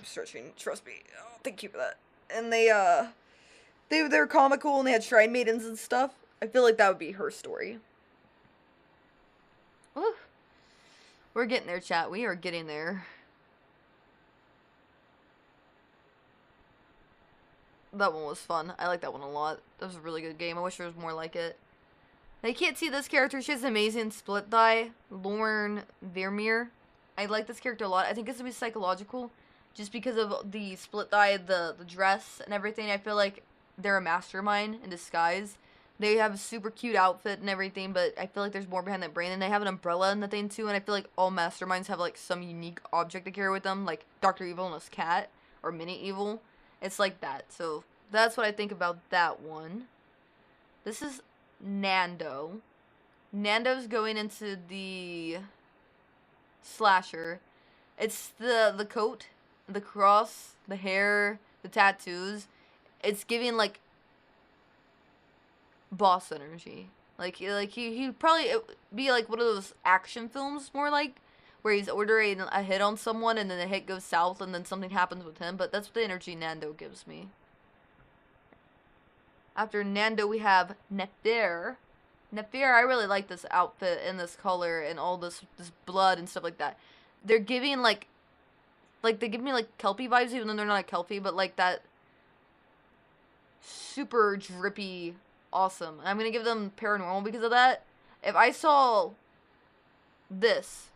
searching, trust me. Oh, thank you for that. And they're comical and they had shrine maidens and stuff. I feel like that would be her story. Ooh. We're getting there, chat. We are getting there. That one was fun. I like that one a lot. That was a really good game. I wish there was more like it. I can't see this character. She has an amazing split thigh. Lauren Vermeer. I like this character a lot. I think it's going to be psychological. Just because of the split thigh, the dress, and everything. I feel like they're a mastermind in disguise. They have a super cute outfit and everything, but I feel like there's more behind that brain. And they have an umbrella in the thing too, and I feel like all masterminds have like some unique object to carry with them, like Dr. Evil and his cat, or Mini Evil. It's like that. So that's what I think about that one. This is Nando. Nando's going into the slasher. It's the coat, the cross, the hair, the tattoos. It's giving like boss energy. He'd probably be like one of those action films more like, where he's ordering a hit on someone and then the hit goes south and then something happens with him. But that's the energy Nando gives me. After Nando, we have Nefer. Nefer, I really like this outfit and this color and all this blood and stuff like that. They're giving like they give me like Kelpie vibes, even though they're not a Kelpie, but like that super drippy, awesome. I'm gonna give them paranormal because of that. If I saw this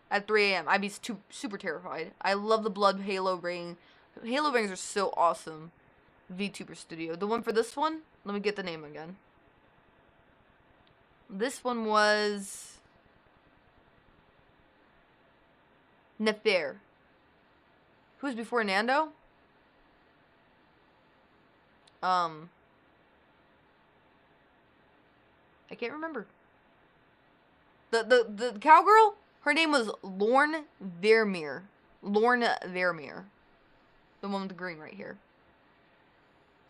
at 3 a.m., I'd be super terrified. I love the blood halo ring. Halo rings are so awesome. VTuber Studio. The one for this one, let me get the name again. This one was Nefer. Who's before Nando? I can't remember. The cowgirl, her name was Lorne Vermeer. Lorne Vermeer. The one with the green right here.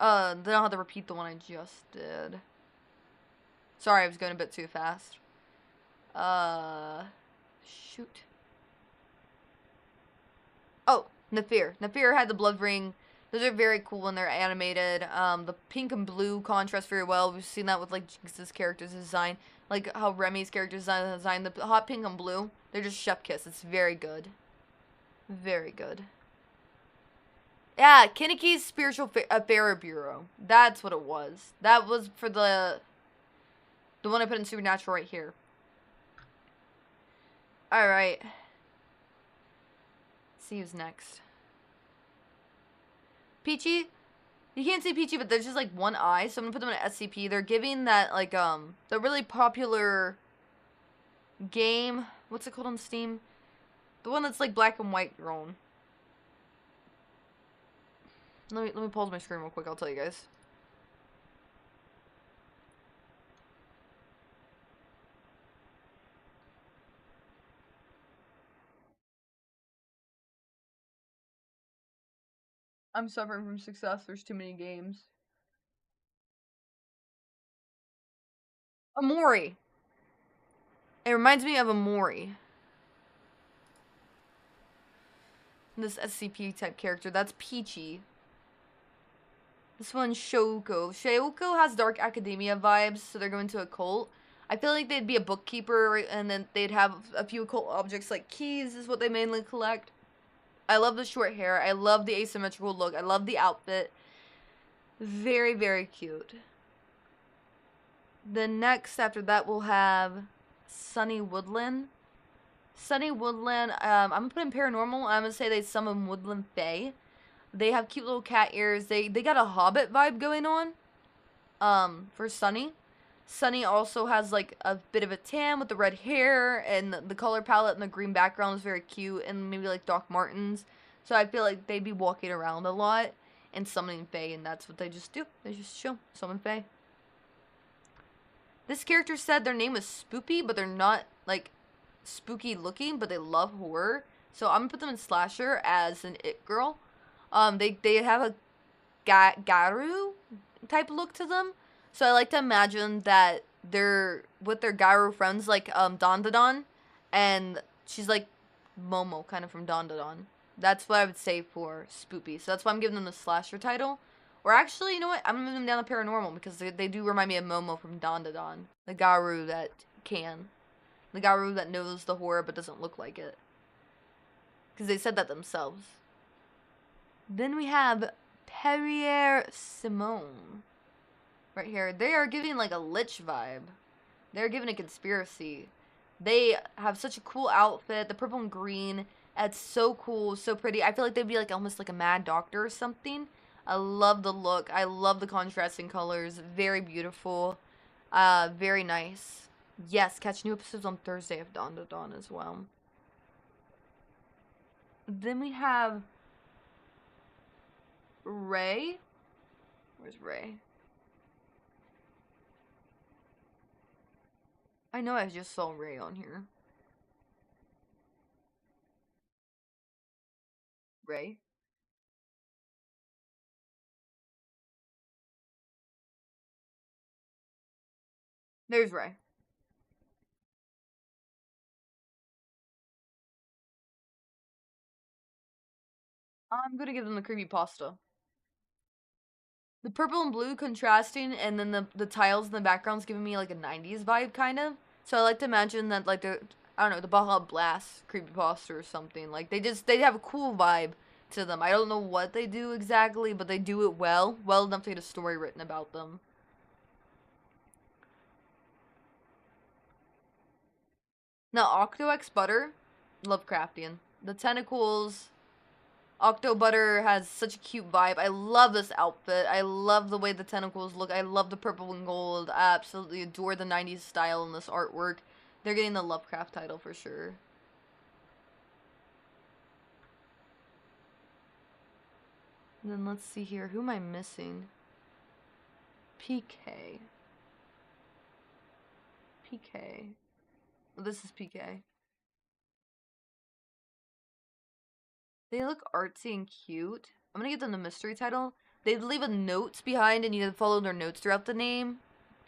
Then I'll have to repeat the one I just did. Sorry, I was going a bit too fast. Shoot. Oh, Nefer. Nefer had the blood ring. Those are very cool when they're animated. The pink and blue contrast very well. We've seen that with like Jinx's character's design. Like how Remy's character's design. The hot pink and blue, they're just chef kiss. It's very good. Very good. Yeah, Keniki's Spiritual Affair Bureau. That's what it was. That was for the one I put in Supernatural right here. Alright. See who's next. Peachy. You can't see Peachy, but there's just like one eye, so I'm gonna put them in SCP. They're giving that like the really popular game. What's it called on Steam? The one that's like black and white drawn. Let me pause my screen real quick, I'll tell you guys. I'm suffering from success, there's too many games. Amori. It reminds me of Amori. This SCP type character, that's Peachy. This one's Shouko. Shouko has dark academia vibes, so they're going to a cult. I feel like they'd be a bookkeeper, and then they'd have a few occult objects like keys is what they mainly collect. I love the short hair. I love the asymmetrical look. I love the outfit. Very, very cute. Then next, after that, we'll have Sunny Woodland. Sunny Woodland, I'm gonna put in paranormal. I'm gonna say they summon Woodland Fae. They have cute little cat ears. They got a Hobbit vibe going on. For Sunny. Sunny also has like a bit of a tan with the red hair, and the color palette and the green background is very cute, and maybe like Doc Martens. So I feel like they'd be walking around a lot and summoning Fae, and that's what they just do. They just chill, summon Fae. This character said their name is Spoopy, but they're not like spooky looking, but they love horror. So I'm gonna put them in slasher as an it girl. They have a Garu type look to them. So I like to imagine that they're with their Garu friends like Dondadon, and she's like Momo kind of from Dondadon. That's what I would say for Spoopy. So that's why I'm giving them the slasher title. Or actually, you know what? I'm moving them down to paranormal because they do remind me of Momo from Dondadon. The Garu that can. The Garu that knows the horror but doesn't look like it. Because they said that themselves. Then we have Perrier Simone. Right here. They are giving like a lich vibe. They're giving a conspiracy. They have such a cool outfit. The purple and green. It's so cool, so pretty. I feel like they'd be like almost like a mad doctor or something. I love the look. I love the contrasting colors. Very beautiful. Very nice. Yes, catch new episodes on Thursday of Dawn to Dawn as well. Then we have Ray. Where's Ray? I know I just saw Ray on here. Ray? There's Ray. I'm gonna give them the creepypasta. The purple and blue contrasting, and then the tiles in the background's giving me like a 90s vibe, kind of. So I like to imagine that, like, I don't know, the Baja Blast creepypasta or something. Like, they have a cool vibe to them. I don't know what they do exactly, but they do it well enough to get a story written about them. Now, Octo X Butter, Lovecraftian. The tentacles, Octo Butter has such a cute vibe. I love this outfit. I love the way the tentacles look. I love the purple and gold. I absolutely adore the 90s style in this artwork. They're getting the Lovecraft title for sure. And then let's see here. Who am I missing? PK. PK. Oh, this is PK. They look artsy and cute. I'm gonna give them the mystery title. They'd leave a notes behind, and you have to follow their notes throughout the name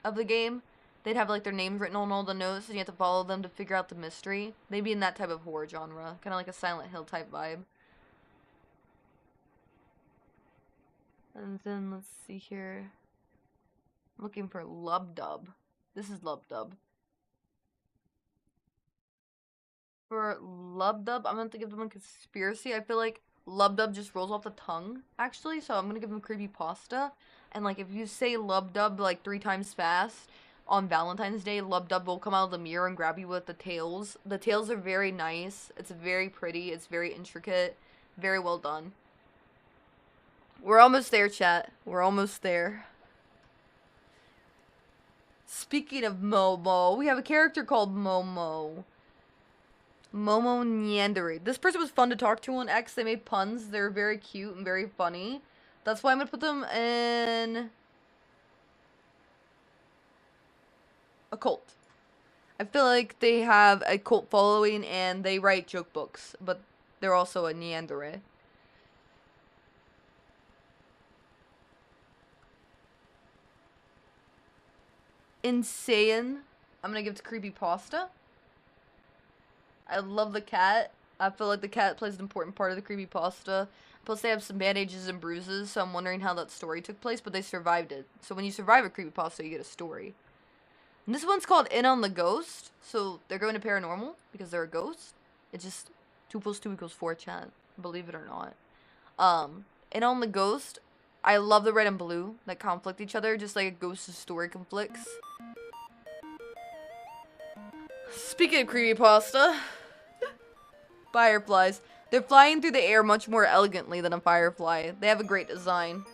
of the game. They'd have like their names written on all the notes, and you have to follow them to figure out the mystery. They'd be in that type of horror genre, kind of like a Silent Hill type vibe. And then let's see here. I'm looking for Lubdub. This is Lubdub. For Lubdub, I'm going to give them a conspiracy. I feel like Lubdub just rolls off the tongue, actually, so I'm going to give them creepypasta. And, like, if you say Lubdub, like, 3 times fast on Valentine's Day, Lubdub will come out of the mirror and grab you with the tails. The tails are very nice. It's very pretty. It's very intricate. Very well done. We're almost there, chat. We're almost there. Speaking of Momo, we have a character called Momo. Momo Neandere. This person was fun to talk to on X. They made puns. They were very cute and very funny. That's why I'm going to put them in a cult. I feel like they have a cult following and they write joke books, but they're also a Neandere. Insane. I'm going to give it to creepypasta. I love the cat. I feel like the cat plays an important part of the creepypasta. Plus, they have some bandages and bruises, so I'm wondering how that story took place, but they survived it. So when you survive a creepypasta, you get a story. And this one's called In on the Ghost, so they're going to paranormal because they're a ghost. It's just 2 + 2 = 4, chat. Believe it or not. In on the Ghost, I love the red and blue that conflict each other, just like a ghost's story conflicts. Speaking of creepypasta, fireflies. They're flying through the air much more elegantly than a firefly. They have a great design.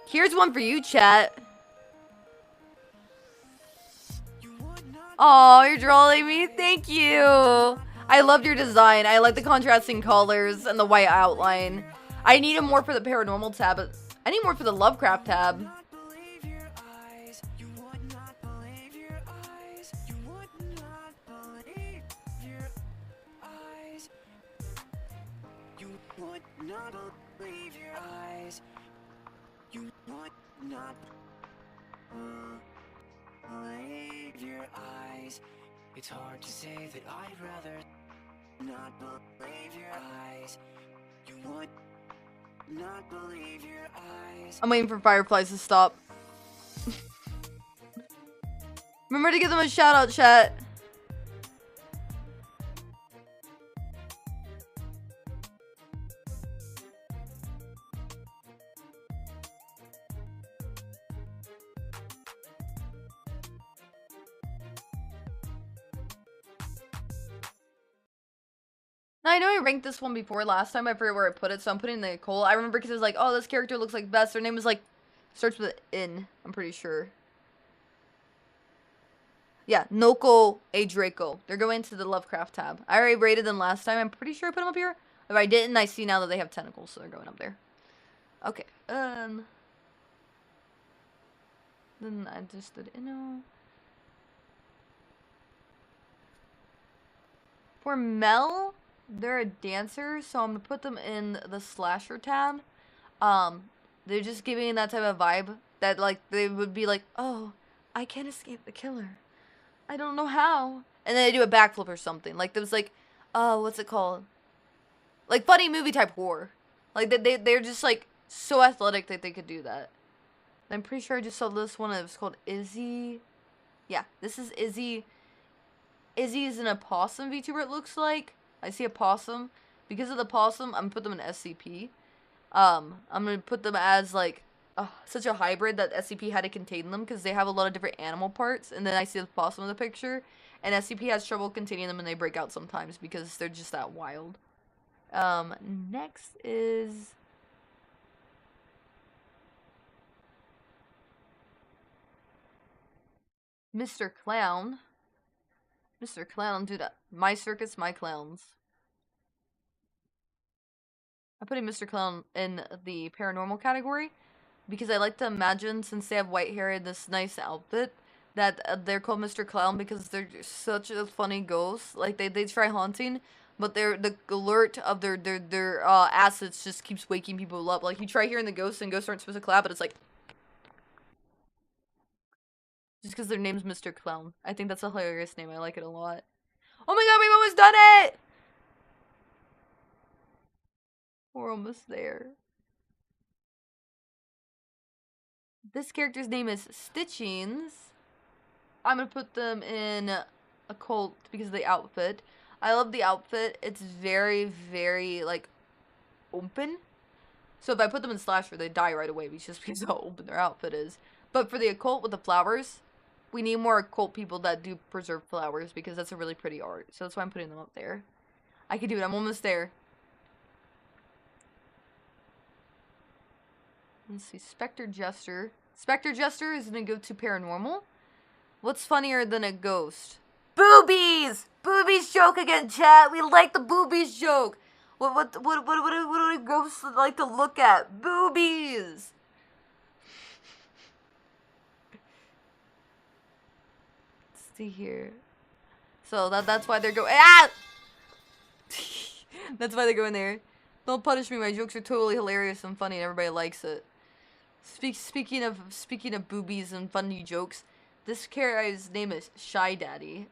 Here's one for you, chat. Oh, you're trolling me? Thank you. I loved your design. I like the contrasting colors and the white outline. I need more for the paranormal tab, but I need more for the Lovecraft tab. Not believe your eyes. You would not believe your eyes. It's hard to say that I'd rather not believe your eyes. You would not believe your eyes. I'm waiting for fireflies to stop. Remember to give them a shout out, chat. Now, I know I ranked this one before last time. I forget where I put it, so I'm putting Nicole. I remember because it was like, oh, this character looks like Bess. Her name was like, starts with N, I'm pretty sure. Yeah, Noko A. Draco. They're going to the Lovecraft tab. I already rated them last time. I'm pretty sure I put them up here. If I didn't, I see now that they have tentacles, so they're going up there. Okay, then I just did Inno. For Mel, they're a dancer, so I'm gonna put them in the slasher tab. They're just giving that type of vibe that, like, they would be like, oh, I can't escape the killer. I don't know how. And then they do a backflip or something. Like, there was, like, what's it called? Like, funny movie type horror. Like, they're just, like, so athletic that they could do that. I'm pretty sure I just saw this one. It was called Izzy. Yeah, this is Izzy. Izzy is an opossum VTuber, it looks like. I see a possum. Because of the possum, I'm gonna put them in SCP. I'm gonna put them as, like, such a hybrid that SCP had to contain them because they have a lot of different animal parts. And then I see the possum in the picture, and SCP has trouble containing them, and they break out sometimes because they're just that wild. Next is Mr. Clown. Mr. Clown, dude, my circus, my clowns. I'm putting Mr. Clown in the paranormal category because I like to imagine, since they have white hair and this nice outfit, that they're called Mr. Clown because they're just such a funny ghost. Like, they try haunting, but the alert of their acids just keeps waking people up. Like, you try hearing the ghosts, and ghosts aren't supposed to clap, but it's like, just because their name's Mr. Clown. I think that's a hilarious name. I like it a lot. Oh my god, we've almost done it! We're almost there. This character's name is Stitchings. I'm gonna put them in occult because of the outfit. I love the outfit. It's very, very, like, open. So if I put them in slasher, they die right away just because of how open their outfit is. But for the occult with the flowers, we need more occult people that do preserve flowers because that's a really pretty art. So that's why I'm putting them up there. I can do it. I'm almost there. Let's see. Spectre Jester. Spectre Jester is gonna go to paranormal. What's funnier than a ghost? Boobies! Boobies joke again, chat. We like the boobies joke. What do ghosts like to look at? Boobies! Let's see here. So that's why they're going. Ah! That's why they're going there. Don't punish me. My jokes are totally hilarious and funny, and everybody likes it. Speaking of boobies and funny jokes, this character's name is Shy Daddy.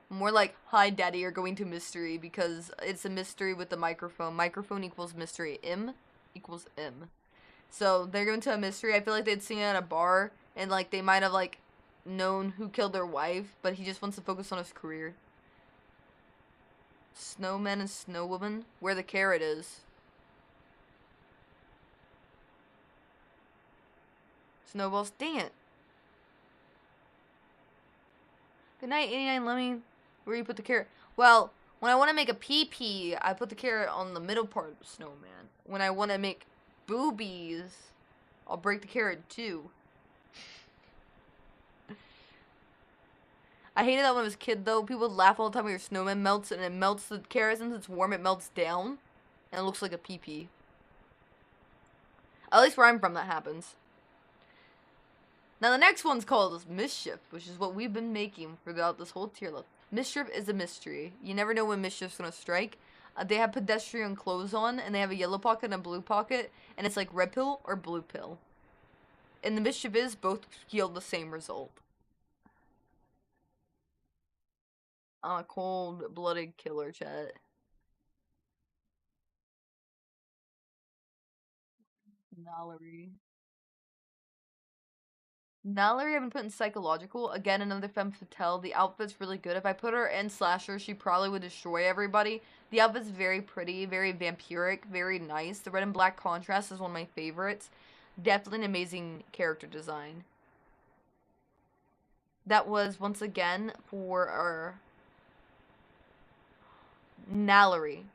More like Hi Daddy or going to mystery because it's a mystery with the microphone. Microphone equals mystery. M equals M. So they're going to a mystery. I feel like they'd seen it at a bar and, like, they might have, like, known who killed their wife, but he just wants to focus on his career. Snowman and Snowwoman, where the carrot is. Snowballs, dang it. Good night, 89 Lemmy. Where you put the carrot? Well, when I want to make a pee-pee, I put the carrot on the middle part of the snowman. When I want to make boobies, I'll break the carrot too. I hated that when I was a kid, though. People would laugh all the time when your snowman melts, and it melts the carrot. Since it's warm, it melts down, and it looks like a pee-pee. At least where I'm from, that happens. Now, the next one's called Mischief, which is what we've been making throughout this whole tier list. Mischief is a mystery. You never know when Mischief's gonna strike. They have pedestrian clothes on, and they have a yellow pocket and a blue pocket, and it's like red pill or blue pill. And the Mischief is both yield the same result. I'm a cold-blooded killer, chat. Nallery. Nallery, I've been putting psychological. Again, another femme fatale. The outfit's really good. If I put her in slasher, she probably would destroy everybody. The outfit's very pretty, very vampiric, very nice. The red and black contrast is one of my favorites. Definitely an amazing character design. That was, once again, for our Nallery.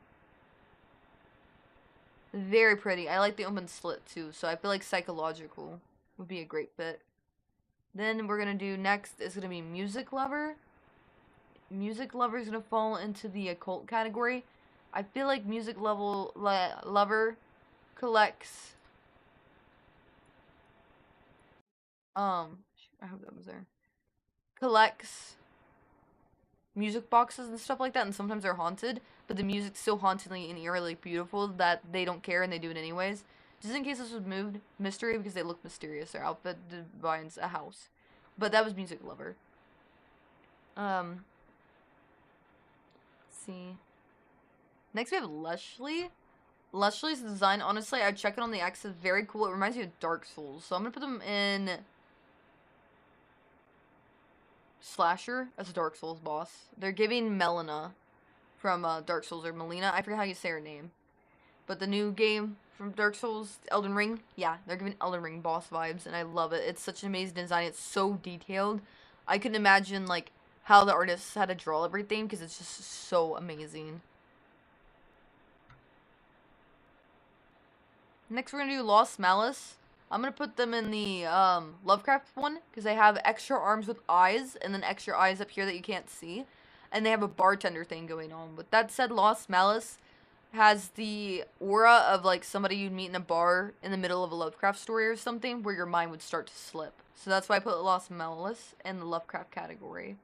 Very pretty. I like the open slit, too, so I feel like psychological would be a great fit. Then we're going to do next is going to be Music Lover. Music Lover is going to fall into the occult category. I feel like Music Lover collects... I hope that was there. Collects music boxes and stuff like that, and sometimes they're haunted, but the music's so hauntingly and eerily beautiful that they don't care and they do it anyways. Just in case this was moved, mystery because they look mysterious. Their outfit defines a house. But that was music lover. Let's see. Next we have Leslie. Leslie's design, honestly, I check it on the X, is very cool. It reminds me of Dark Souls. So I'm gonna put them in Slasher as a Dark Souls boss. They're giving Melina from Dark Souls, or Melina. I forget how you say her name. But the new game from Dark Souls, Elden Ring, yeah, they're giving Elden Ring boss vibes, and I love it. It's such an amazing design. It's so detailed. I couldn't imagine, like, how the artists had to draw everything, because it's just so amazing. Next, we're gonna do Lost Malice. I'm gonna put them in the Lovecraft one, because they have extra arms with eyes, and then extra eyes up here that you can't see. And they have a bartender thing going on. With that said, Lost Malice has the aura of, like, somebody you'd meet in a bar in the middle of a Lovecraft story or something, where your mind would start to slip. So that's why I put Lost Malice in the Lovecraft category.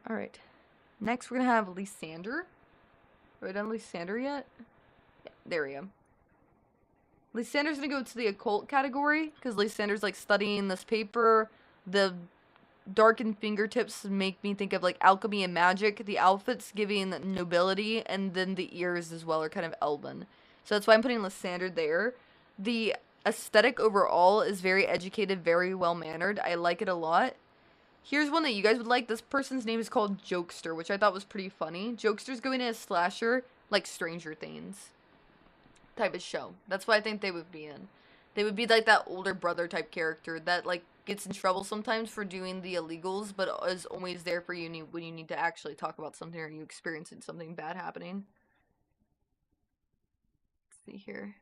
Alright. Next, we're gonna have Lysander. Have I done Lysander yet? Yeah, there we go. Lysander's gonna go to the occult category, because Lysander's, like, studying this paper. The darkened fingertips make me think of, like, alchemy and magic. The outfits giving nobility, and then the ears as well are kind of elven. So that's why I'm putting Lysander there. The aesthetic overall is very educated, very well-mannered. I like it a lot. Here's one that you guys would like. This person's name is called Jokester, which I thought was pretty funny. Jokester's going in a slasher, like Stranger Things type of show. That's what I think they would be in. They would be like that older brother type character that, like, gets in trouble sometimes for doing the illegals, but is always there for you when you need to actually talk about something or you experiencing something bad happening. Let's see here.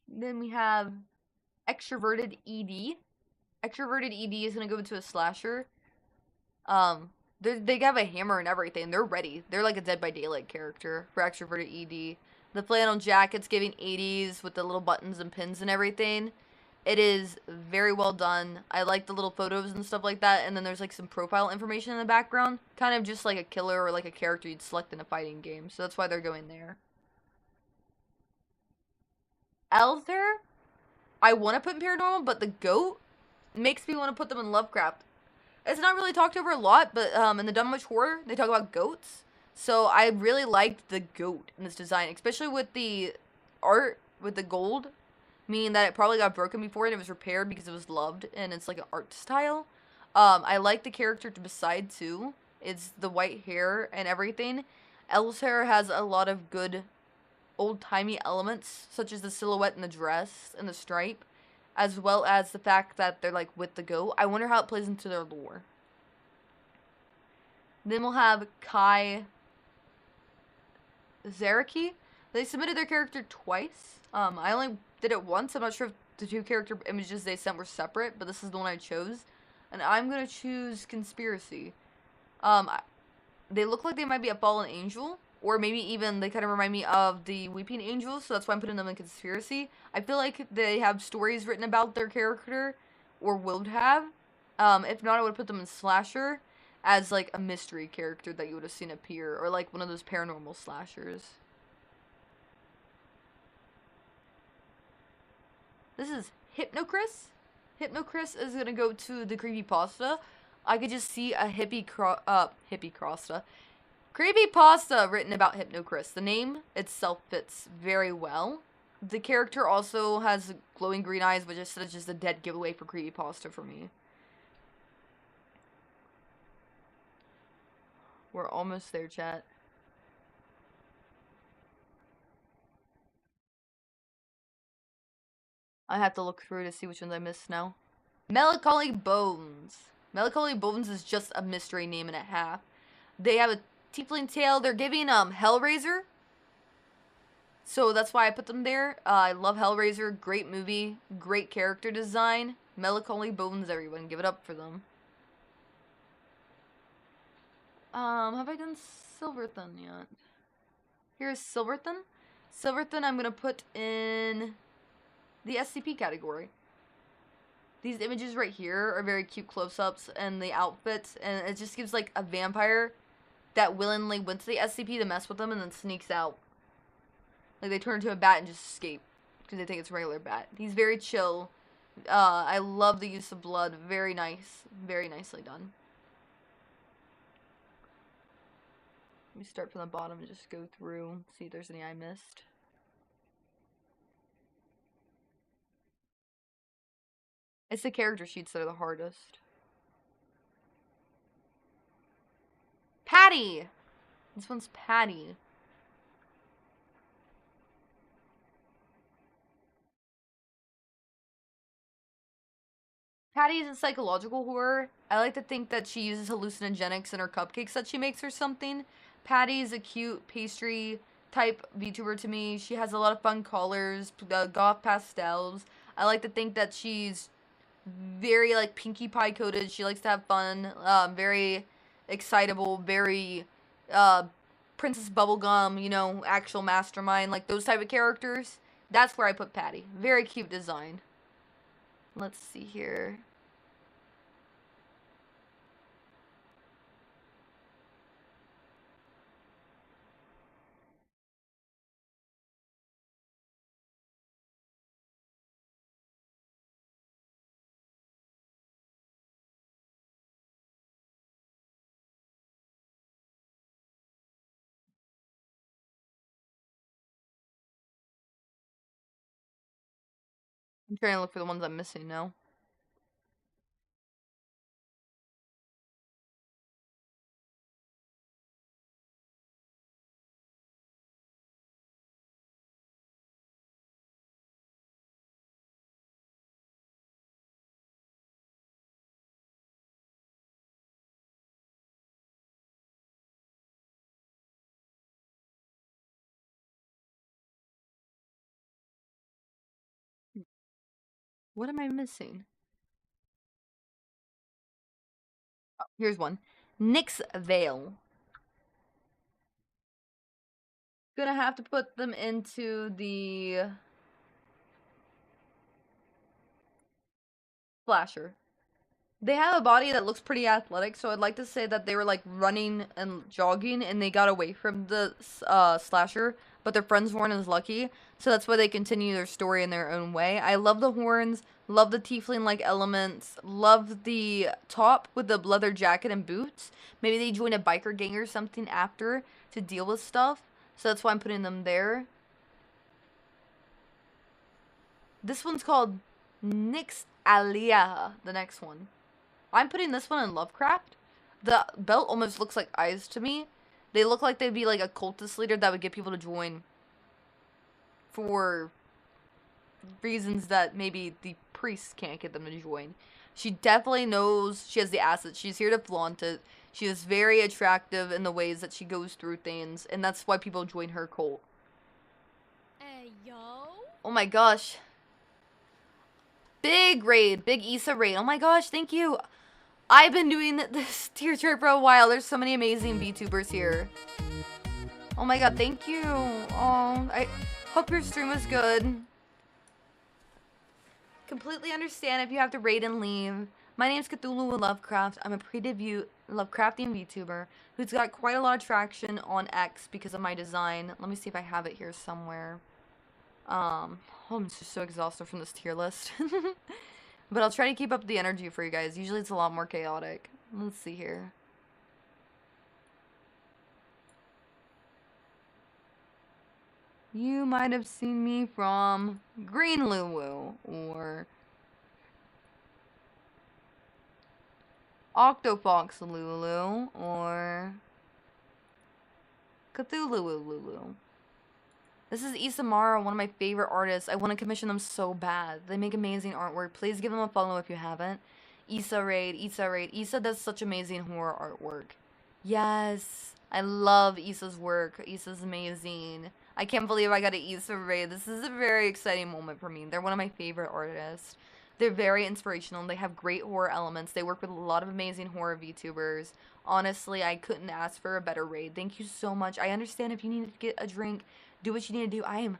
Then we have Extroverted ED. Extroverted ED is gonna go into a slasher. They have a hammer and everything. They're ready. They're like a Dead by Daylight character for Extroverted ED. The flannel jacket's giving 80s with the little buttons and pins and everything. It is very well done. I like the little photos and stuff like that. And then there's, like, some profile information in the background. Kind of just like a killer or like a character you'd select in a fighting game. So that's why they're going there. Elther, I want to put in Paranormal, but the goat makes me want to put them in Lovecraft. It's not really talked over a lot, but in the Dumb Witch Horror, they talk about goats. So I really liked the goat in this design, especially with the art with the gold, meaning that it probably got broken before and it was repaired because it was loved and it's like an art style. I like the character beside too. It's the white hair and everything. Elle's hair has a lot of good old-timey elements, such as the silhouette and the dress and the stripe, as well as the fact that they're, like, with the goat. I wonder how it plays into their lore. Then we'll have Kai Zaraki. They submitted their character twice. I only did it once. I'm not sure if the two character images they sent were separate, but this is the one I chose. And I'm gonna choose Conspiracy. They look like they might be a fallen angel, or maybe even they kind of remind me of the Weeping Angels, so that's why I'm putting them in Conspiracy. I feel like they have stories written about their character, or would have. If not, I would put them in Slasher as, like, a mystery character that you would have seen appear, or, like, one of those paranormal slashers. This is Hypnocris. Hypnocris is gonna go to the creepypasta. I could just see a creepypasta written about Hypnocris. The name itself fits very well. The character also has glowing green eyes, which is just a dead giveaway for creepypasta for me. We're almost there, chat. I have to look through to see which ones I missed now. Melancholy Bones. Melancholy Bones is just a mystery name and a half. They have a tiefling tail. They're giving Hellraiser. So that's why I put them there. I love Hellraiser. Great movie. Great character design. Melancholy Bones, everyone. Give it up for them. Have I done Silverthorn yet? Here's Silverthorn. Silverthorn I'm gonna put in the SCP category. These images right here are very cute close-ups and the outfits, and it just gives, like, a vampire that willingly went to the SCP to mess with them and then sneaks out. Like, they turn into a bat and just escape because they think it's a regular bat. He's very chill. I love the use of blood. Very nice. Very nicely done. Let me start from the bottom and just go through, see if there's any I missed. It's the character sheets that are the hardest. Patty! This one's Patty. Patty is a psychological horror. I like to think that she uses hallucinogenics in her cupcakes that she makes or something. Patty is a cute pastry type VTuber to me. She has a lot of fun colors, goth pastels. I like to think that she's very like Pinkie Pie coded. She likes to have fun, very excitable, very Princess Bubblegum, you know, actual mastermind, like those type of characters. That's where I put Patty. Very cute design. Let's see here. I'm trying to look for the ones I'm missing now. What am I missing? Oh, here's one. Nyx Vale. Gonna have to put them into the slasher. They have a body that looks pretty athletic, so I'd like to say that they were like running and jogging and they got away from the slasher, but their friends weren't as lucky, so that's why they continue their story in their own way. I love the horns, love the tiefling-like elements, love the top with the leather jacket and boots. Maybe they join a biker gang or something after to deal with stuff, so that's why I'm putting them there. This one's called Nyx Alia, the next one. I'm putting this one in Lovecraft. The belt almost looks like eyes to me. They look like they'd be like a cultist leader that would get people to join for reasons that maybe the priests can't get them to join. She definitely knows she has the assets. She's here to flaunt it. She is very attractive in the ways that she goes through things, and that's why people join her cult. Hey, yo. Oh my gosh. Big raid. Big Issa raid. Oh my gosh, thank you. I've been doing this tier chart for a while. There's so many amazing VTubers here. Oh my god, thank you. Oh, I hope your stream was good. Completely understand if you have to raid and leave. My name's Cuthluwu Lovecraft. I'm a Predebut Lovecraftian VTuber who's got quite a lot of traction on X because of my design. Let me see if I have it here somewhere. Oh, I'm just so exhausted from this tier list. But I'll try to keep up the energy for you guys. Usually it's a lot more chaotic. Let's see here. You might have seen me from Greenluwu or Octofox Lulu or Cuthluwu Lulu. This is Isamara, one of my favorite artists. I want to commission them so bad. They make amazing artwork. Please give them a follow if you haven't. Issa Raid, Issa Raid. Issa does such amazing horror artwork. Yes. I love Issa's work. Issa's amazing. I can't believe I got an Issa Raid. This is a very exciting moment for me. They're one of my favorite artists. They're very inspirational. They have great horror elements. They work with a lot of amazing horror VTubers. Honestly, I couldn't ask for a better raid. Thank you so much. I understand if you need to get a drink, do what you need to do. I am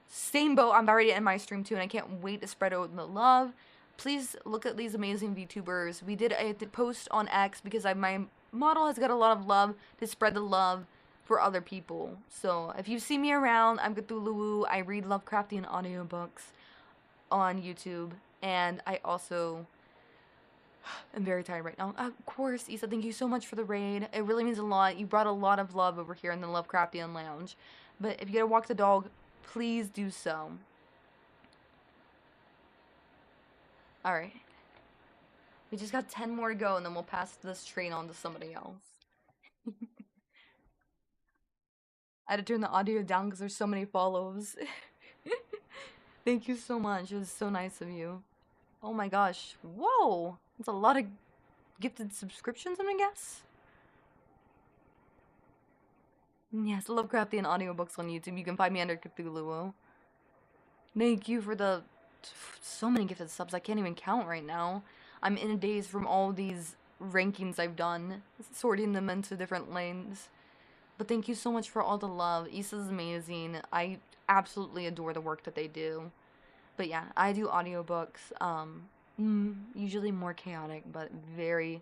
same boat. I'm about ready to end my stream too, and I can't wait to spread out the love. Please look at these amazing VTubers. We did a post on X because my model has got a lot of love to spread the love for other people. So if you see me around, I'm Cuthluwu. I read Lovecraftian audiobooks on YouTube, and I also am very tired right now. Of course, Issa, thank you so much for the raid. It really means a lot. You brought a lot of love over here in the Lovecraftian Lounge. But if you gotta walk the dog, please do so. Alright. We just got 10 more to go, and then we'll pass this train on to somebody else. I had to turn the audio down because there's so many follows. Thank you so much. It was so nice of you. Oh my gosh. Whoa! That's a lot of gifted subscriptions, I'm gonna guess. Yes, Lovecraftian audiobooks on YouTube. You can find me under Cuthluwu. Thank you for the so many gifted subs. I can't even count right now. I'm in a daze from all these rankings I've done, sorting them into different lanes. But thank you so much for all the love. Issa's amazing. I absolutely adore the work that they do. But yeah, I do audiobooks. Usually more chaotic, but very,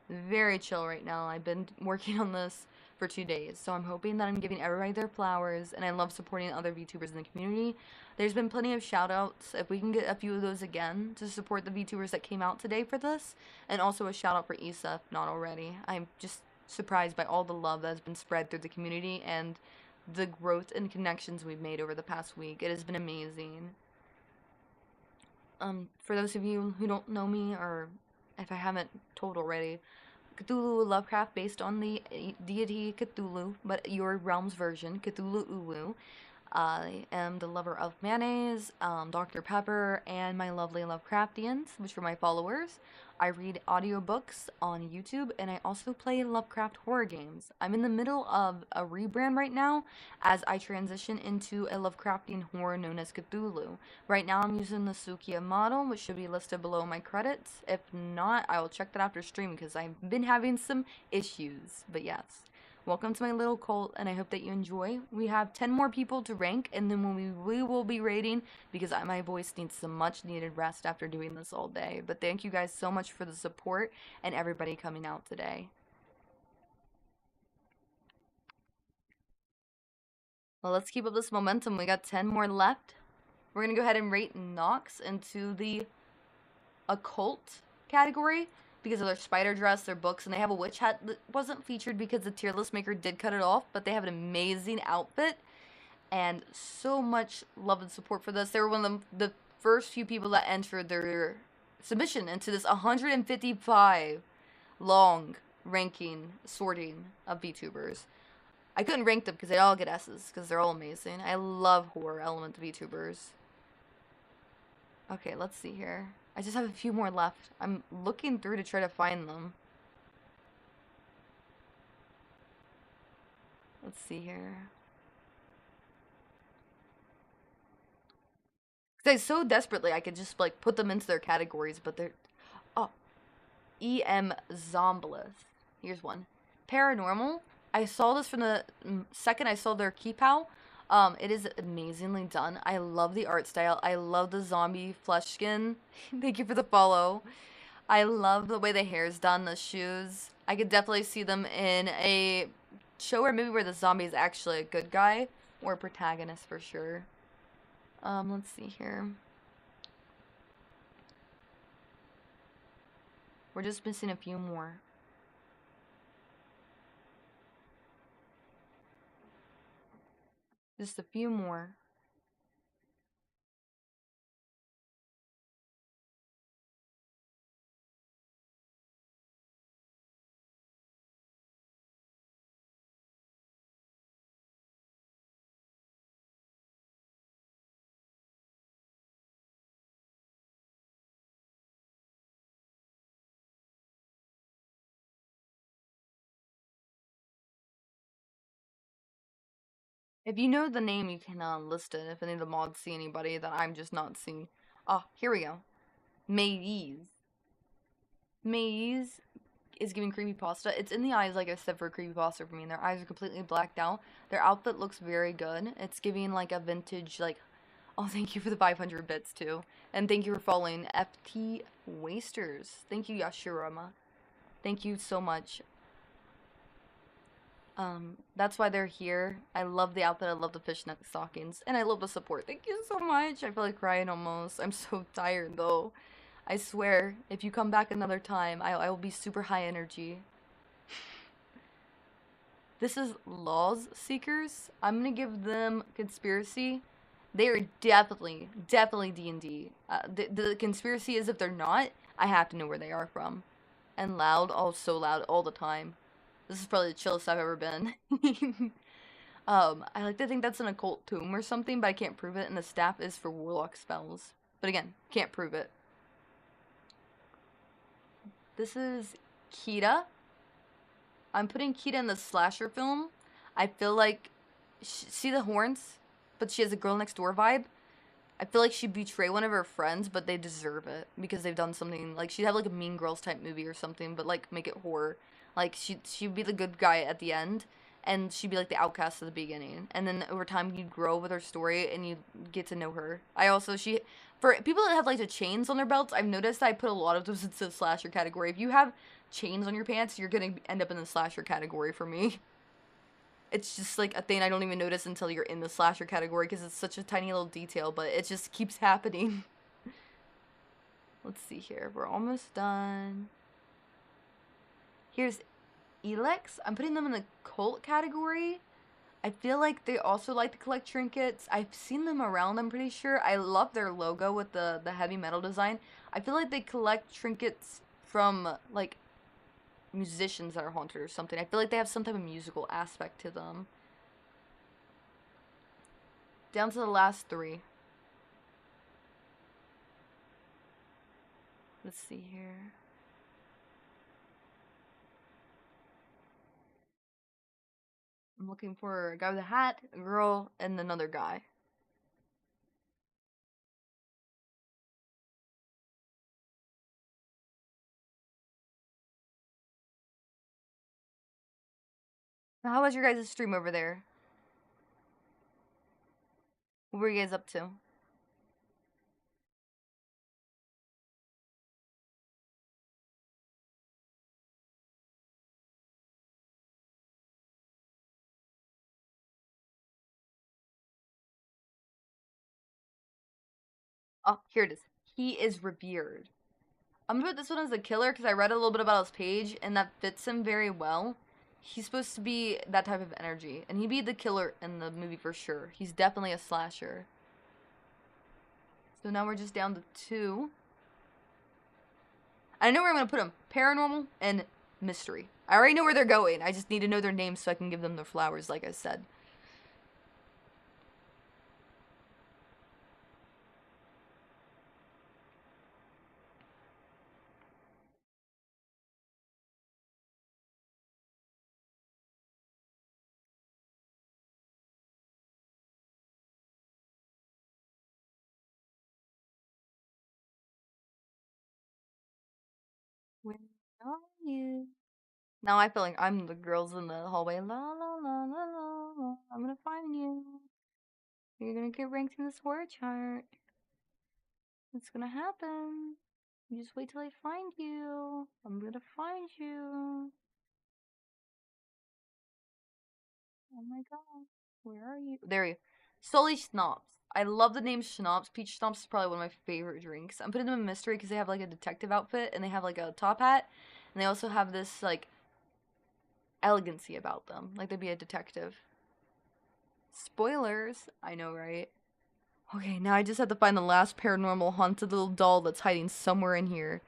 very chill right now. I've been working on this for 2 days, so I'm hoping that I'm giving everybody their flowers, and I love supporting other VTubers in the community. There's been plenty of shout-outs. If we can get a few of those again to support the VTubers that came out today for this, and also a shout-out for Issa, if not already. I'm just surprised by all the love that has been spread through the community and the growth and connections we've made over the past week. It has been amazing. For those of you who don't know me, or if I haven't told already, Cthulhu Lovecraft based on the deity Cuthluwu, but your realm's version, Cuthluwu. I am the lover of mayonnaise, Dr. Pepper, and my lovely Lovecraftians, which are my followers. I read audiobooks on YouTube, and I also play Lovecraft horror games. I'm in the middle of a rebrand right now as I transition into a Lovecraftian horror known as Cuthluwu. Right now I'm using the Sukia model, which should be listed below my credits. If not, I will check that after stream because I've been having some issues. But yes. Welcome to my little cult, and I hope that you enjoy. We have 10 more people to rank, and then we will be raiding because my voice needs some much needed rest after doing this all day. But thank you guys so much for the support and everybody coming out today. Well, let's keep up this momentum. We got 10 more left. We're going to go ahead and rate Nox into the occult category because of their spider dress, their books, and they have a witch hat that wasn't featured because the tier list maker did cut it off, but they have an amazing outfit and so much love and support for this. They were one of the first few people that entered their submission into this 155 long ranking sorting of VTubers. I couldn't rank them because they all get S's because they're all amazing. I love horror element VTubers. Okay, let's see here. I just have a few more left. I'm looking through to try to find them. Let's see here. Because so desperately I could just like put them into their categories, but they're... Oh. E.M. Zombleth. Here's one. Paranormal. I saw this from the second I saw their keypow. It is amazingly done. I love the art style. I love the zombie flesh skin. Thank you for the follow. I love the way the hair is done, the shoes. I could definitely see them in a show or movie where the zombie is actually a good guy or a protagonist for sure. Let's see here. We're just missing a few more. Just a few more. If you know the name, you can list it if any of the mods see anybody that I'm just not seeing. Oh, here we go. Maze. Maze is giving creepypasta. It's in the eyes, like I said, for creepypasta for me. Their eyes are completely blacked out. Their outfit looks very good. It's giving like a vintage, like... Oh, thank you for the 500 bits, too. And thank you for following FT Wasters. Thank you, Yashirama. Thank you so much. That's why they're here. I love the outfit, I love the fishnet stockings, and I love the support. Thank you so much. I feel like crying almost. I'm so tired though. I swear, if you come back another time, I will be super high energy. This is Laws Seekers. I'm gonna give them Conspiracy. They are definitely D&D. The conspiracy is if they're not, I have to know where they are from. And loud, oh so loud all the time. This is probably the chillest I've ever been. I like to think that's an occult tomb or something, but I can't prove it, and the staff is for warlock spells. But again, can't prove it. This is Kita. I'm putting Kita in the slasher film. I feel like, see the horns? But she has a girl next door vibe. I feel like she'd betray one of her friends, but they deserve it because they've done something. Like, she'd have like a Mean Girls type movie or something, but like make it horror. Like, she'd be the good guy at the end, and she'd be like the outcast at the beginning. And then over time, you'd grow with her story, and you get to know her. For people that have like the chains on their belts, I've noticed I put a lot of those into the slasher category. If you have chains on your pants, you're gonna end up in the slasher category for me. It's just like a thing I don't even notice until you're in the slasher category because it's such a tiny little detail, but it just keeps happening. Let's see here. We're almost done. Here's Elex. I'm putting them in the cult category. I feel like they also like to collect trinkets. I've seen them around, I'm pretty sure. I love their logo with the heavy metal design. I feel like they collect trinkets from, like, musicians that are haunted or something. I feel like they have some type of musical aspect to them. Down to the last 3. Let's see here. I'm looking for a guy with a hat, a girl, and another guy. How was your guys' stream over there? What were you guys up to? Oh, here it is. He is revered. I'm gonna put this one as a killer because I read a little bit about his page and that fits him very well. He's supposed to be that type of energy, and he'd be the killer in the movie for sure. He's definitely a slasher. So now we're just down to 2. I know where I'm gonna put them. Paranormal and mystery. I already know where they're going. I just need to know their names so I can give them their flowers, like I said. Where are you? Now I feel like I'm the girls in the hallway. La la la la la la. I'm gonna find you. You're gonna get ranked in this horror chart. It's gonna happen. You just wait till I find you. I'm gonna find you. Oh my god. Where are you? There you. Sully Schnapps. I love the name Schnapps. Peach Schnapps is probably one of my favorite drinks. I'm putting them in mystery because they have like a detective outfit and they have like a top hat. And they also have this like elegancy about them. Like they'd be a detective. Spoilers. I know, right? Okay, now I just have to find the last paranormal haunted little doll that's hiding somewhere in here.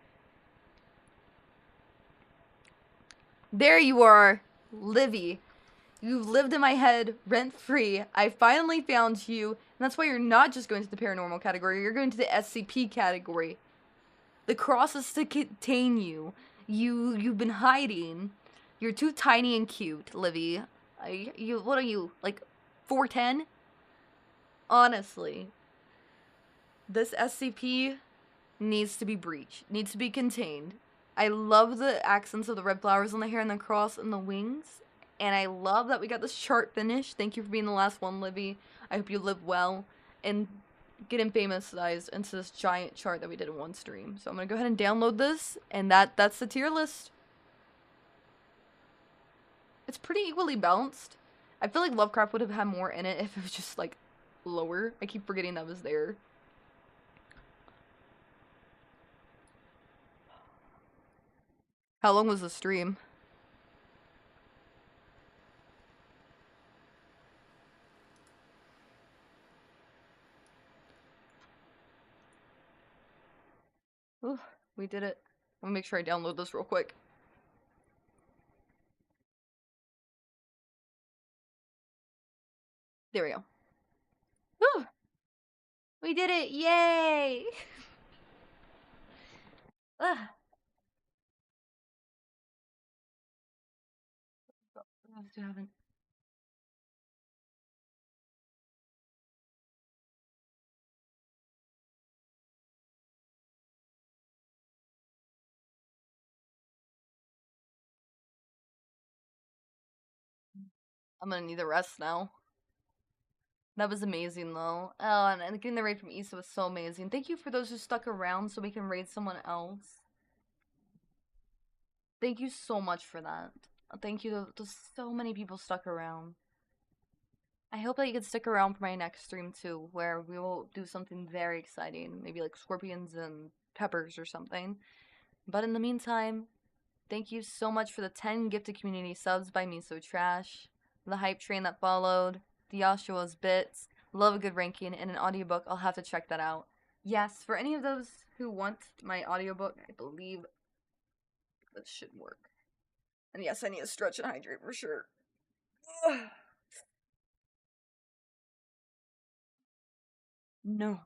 There you are, Livy. You've lived in my head rent-free. I finally found you, and that's why you're not just going to the paranormal category, you're going to the SCP category. The cross is to contain you. You've been hiding. You're too tiny and cute, Livy. What are you, like 4'10"? Honestly. This SCP needs to be breached, needs to be contained. I love the accents of the red flowers on the hair and the cross and the wings. And I love that we got this chart finished. Thank you for being the last one, Livy. I hope you live well and get infamousized into this giant chart that we did in one stream. So I'm gonna go ahead and download this, and that's the tier list. It's pretty equally balanced. I feel like Lovecraft would have had more in it if it was just like lower. I keep forgetting that was there. How long was the stream? Ooh, we did it. Let me make sure I download this real quick. There we go. Whew! We did it! Yay! Ugh. What else do I haven't? I'm gonna need the rest now. That was amazing though. Oh, and getting the raid from Issa was so amazing. Thank you for those who stuck around so we can raid someone else. Thank you so much for that. Thank you to so many people stuck around. I hope that you can stick around for my next stream too, where we will do something very exciting. Maybe like scorpions and peppers or something. But in the meantime, thank you so much for the 10 gifted community subs by Me So Trash, the hype train that followed, the Yoshua's bits, love a good ranking, and an audiobook. I'll have to check that out. Yes, for any of those who want my audiobook, I believe this should work. And yes, I need to stretch and hydrate for sure. No.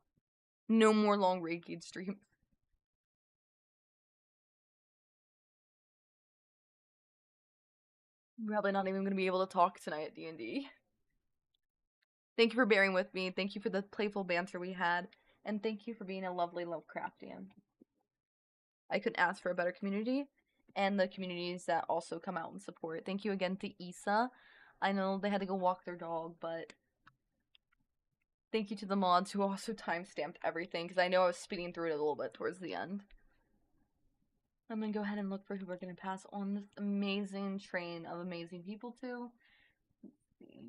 No more long Reiki streams. I'm probably not even going to be able to talk tonight at D&D. Thank you for bearing with me. Thank you for the playful banter we had. And thank you for being a lovely Lovecraftian. I couldn't ask for a better community. And the communities that also come out and support. Thank you again to Issa. I know they had to go walk their dog, but thank you to the mods who also timestamped everything, because I know I was speeding through it a little bit towards the end. I'm gonna go ahead and look for who we're gonna pass on this amazing train of amazing people to. Let's see.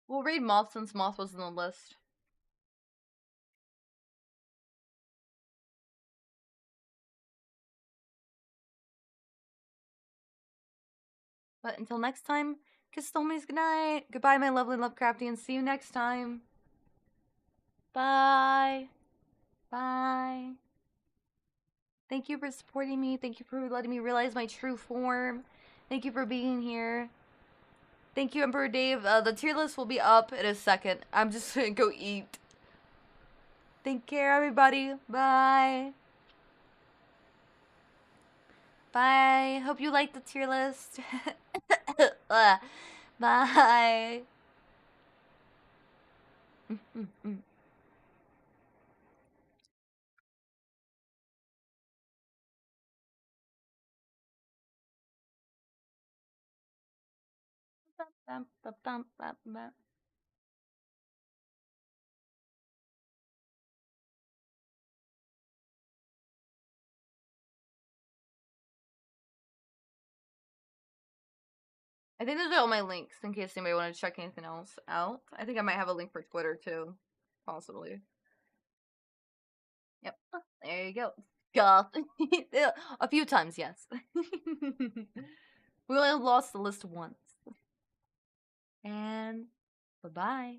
We'll raid Moth since Moth was in the list. But until next time, kiss the homies goodnight. Goodbye, my lovely Lovecraftians. See you next time. Bye. Bye. Thank you for supporting me. Thank you for letting me realize my true form. Thank you for being here. Thank you, Emperor Dave. The tier list will be up in a second. I'm just gonna go eat. Take care, everybody. Bye. Bye. Hope you like the tier list. Bye. I think those are all my links in case anybody wanted to check anything else out. I think I might have a link for Twitter too, possibly. Yep, there you go. Goth. A few times, yes. We only lost the list once. And bye-bye.